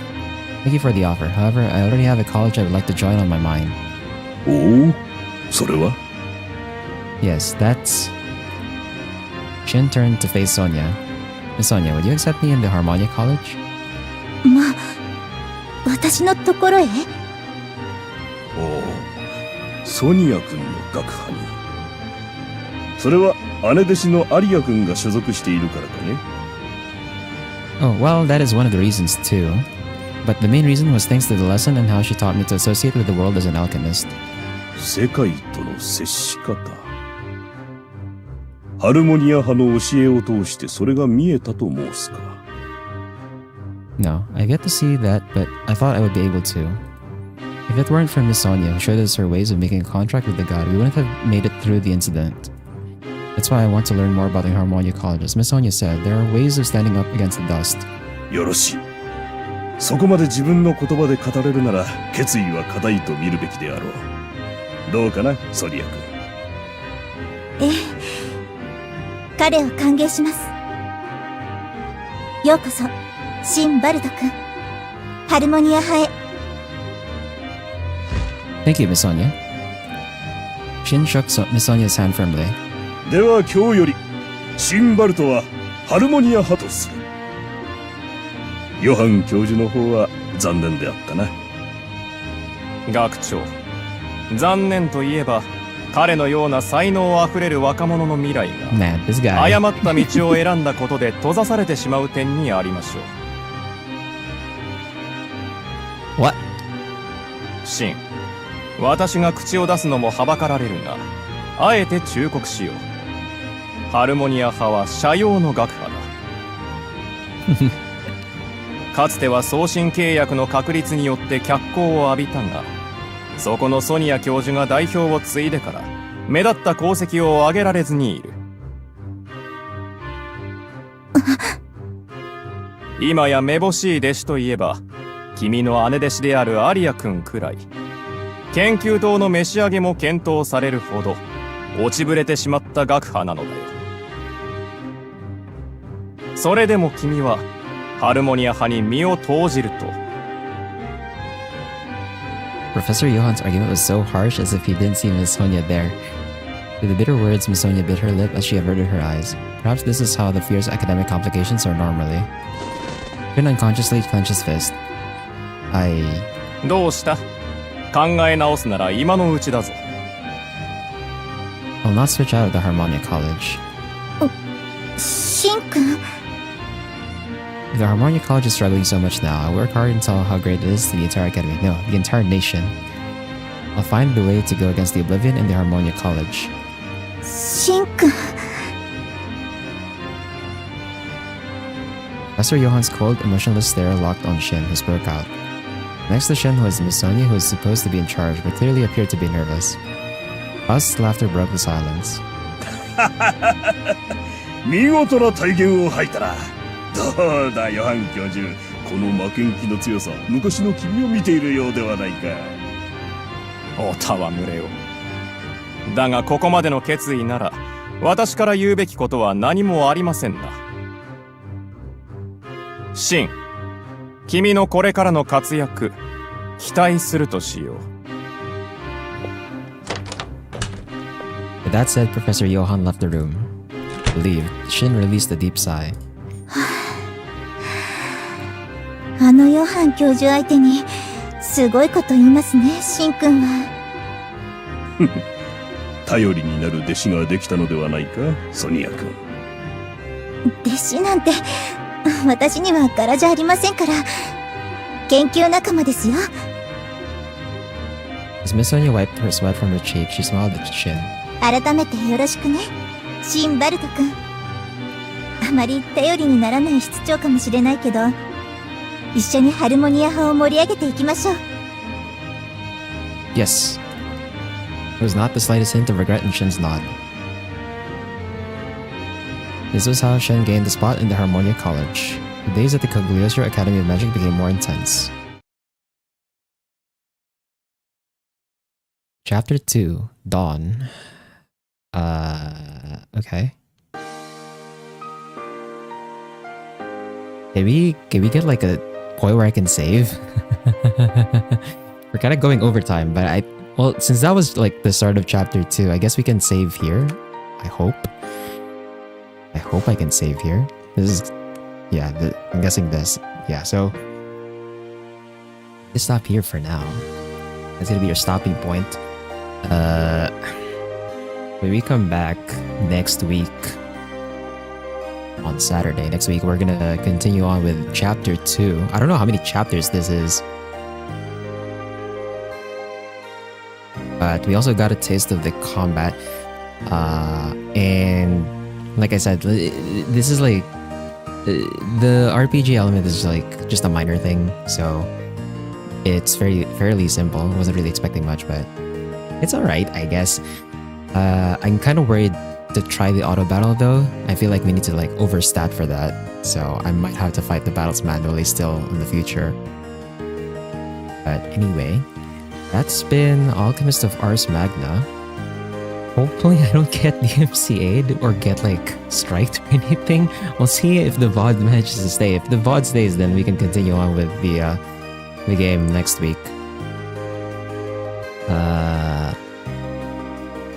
Thank you for the offer. However, I already have a college I would like to join on my mind. おお、それは Yes, that's... Shin turned to face Sonia. Miss Sonia, would you accept me in the Harmonia College? ま、私のところへ？おお、ソニア君の学派に。それは姉弟子のアリア君が所属しているからかね。Oh, well, that is one of the reasons too. But the main reason was thanks to the lesson and how she taught me to associate with the world as an alchemist. 世界との接し方。ハルモニア派の教えを通してそれが見えたと申すか。No, I get to see that, but I thought I would be able to. If it weren't for Miss Sonia, who showed us her ways of making a contract with the god, we wouldn't have made it through the incident. That's why I want to learn more about the Harmonia College. As Miss Sonia said, there are ways of standing up against the dust. よろしい。そこまで自分の言葉で語れるなら、決意は固いと見るべきであろう。どうかな、ソリア君。ええ、彼を歓迎します。ようこそ、シン・バルト君、ハルモニア派へ。Thank you, Miss Sonia. Shin shook Miss Sonia's hand firmly. では今日より、シンバルトはハルモニア派とする。ヨハン教授の方は残念であったな。学長、残念といえば、彼のような才能あふれる若者の未来が Man, this guy. 誤った道を選んだことで閉ざされてしまう点にありましょう。What? シン、私が口を出すのもはばかられるが、あえて忠告しよう。ハルモニア派は社用の学派だ。かつては送信契約の確立によって脚光を浴びたが、そこのソニア教授が代表を継いでから目立った功績を上げられずにいる。今やめぼしい弟子といえば、君の姉弟子であるアリア君くらい、研究棟の召し上げも検討されるほど落ちぶれてしまった学派なのだよ。それでも君はハルモニア派に身を投じると。Professor Johann's argument was so harsh as if he didn't see Miss Sonia there. With the bitter words, Miss Sonia bit her lip as she averted her eyes. Perhaps this is how the fierce academic complications are normally. Finn unconsciously clenched his fist. どうした？考え直すなら今のうちだぞ。I'll not switch out of the Harmonia College. シン君。If the Harmonia College is struggling so much now, I'll work hard and tell how great it is to the entire academy. No, the entire nation. I'll find the way to go against the Oblivion and the Harmonia College. シンくん。 Professor Johan's cold, emotionless stare locked on Shin, who spoke out. Next to Shin was Miss Sonia, who was supposed to be in charge, but clearly appeared to be nervous. Us laughter broke the silence. 見事な体言を吐いたな。どうだ、ヨハン教授。この負けん気の強さ、昔の君を見ているようではないか。おたわむれよ。だがここまでの決意なら、私から言うべきことは何もありませんな。シン、君のこれからの活躍、期待するとしよう。With that said, Professor Johan left the room. Relieved, Shin released a deep sigh. あのヨハン教授相手に、すごいこと言いますね、シンくんは。頼りになる弟子ができたのではないか、ソニア君。弟子なんて、私には柄じゃありませんから、研究仲間ですよ。As Miss Sonia wiped her sweat from her cheek, she smiled at Shin. 改めてよろしくね、シンバルト君。あまり頼りにならない室長かもしれないけど、一緒にハルモニア派を盛り上げていきましょう。Yes. There was not the slightest hint of regret in Shin's nod. This was how Shin gained a spot in the Harmonia College. The days at the Cagliostro Academy of Magic became more intense. Chapter 2, Dawn. Okay. Can we get like a point where I can save? We're kind of going overtime, but well, since that was like the start of chapter 2, I guess we can save here. I hope I can save here. This is, yeah, I'm guessing this. Yeah, so let's stop here for now. That's gonna be your stopping point. When we come back next week, on Saturday, next week, we're gonna continue on with chapter 2. I don't know how many chapters this is, but we also got a taste of the combat. And like I said, this is like the RPG element is like just a minor thing, so it's fairly simple. I wasn't really expecting much, but it's alright, I guess. I'm kind of worried to try the auto battle though. I feel like we need to like overstat for that, so I might have to fight the battles manually still in the future. But anyway, that's been Alchemist of Ars Magna. Hopefully I don't get DMCA'd or get like striked or anything. We'll see if the VOD manages to stay. If the VOD stays, then we can continue on with the game next week.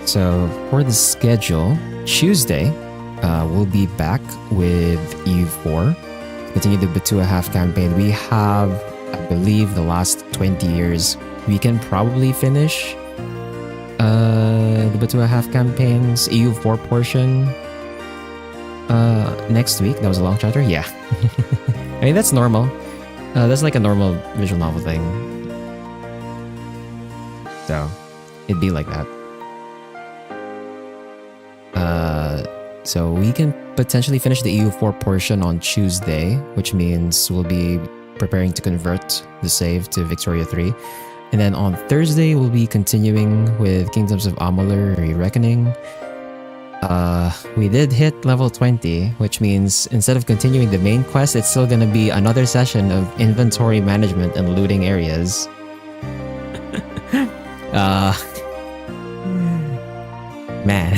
So for the schedule, Tuesday, we'll be back with EU4. Continue the Batua half campaign. We have, I believe, the last 20 years. We can probably finish the Batua half campaign's EU4 portion next week. That was a long chapter? Yeah. I mean, that's normal. That's like a normal visual novel thing. So, it'd be like that. So we can potentially finish the EU4 portion on Tuesday, which means we'll be preparing to convert the save to Victoria 3. And then on Thursday, we'll be continuing with Kingdoms of Amalur Re-Reckoning. We did hit level 20, which means instead of continuing the main quest, it's still gonna be another session of inventory management and looting areas. Man,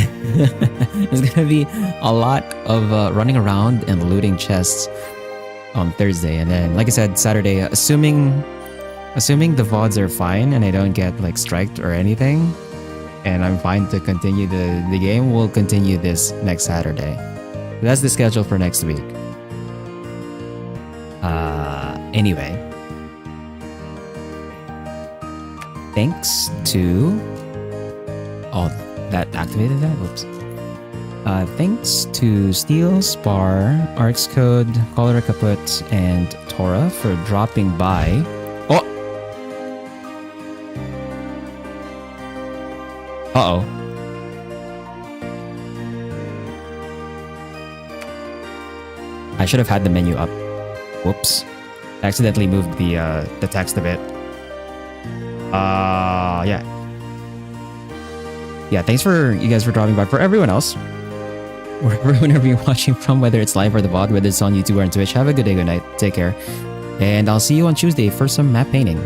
there's gonna be a lot of running around and looting chests on Thursday. And then, like I said, Saturday, assuming the VODs are fine and I don't get like striked or anything, and I'm fine to continue the game, we'll continue this next Saturday. That's the schedule for next week. Anyway, thanks to... Oh, that activated that? Whoops. Thanks to Steel, Spar, Arx Code, Cholera Kaput, and Tora for dropping by. Oh! Uh-oh. I should have had the menu up. Whoops. I accidentally moved the text a bit. Yeah. Yeah, thanks for you guys for dropping by. For everyone else, whenever you're watching from, whether it's live or the VOD, whether it's on YouTube or on Twitch, have a good day, good night, take care. And I'll see you on Tuesday for some map painting.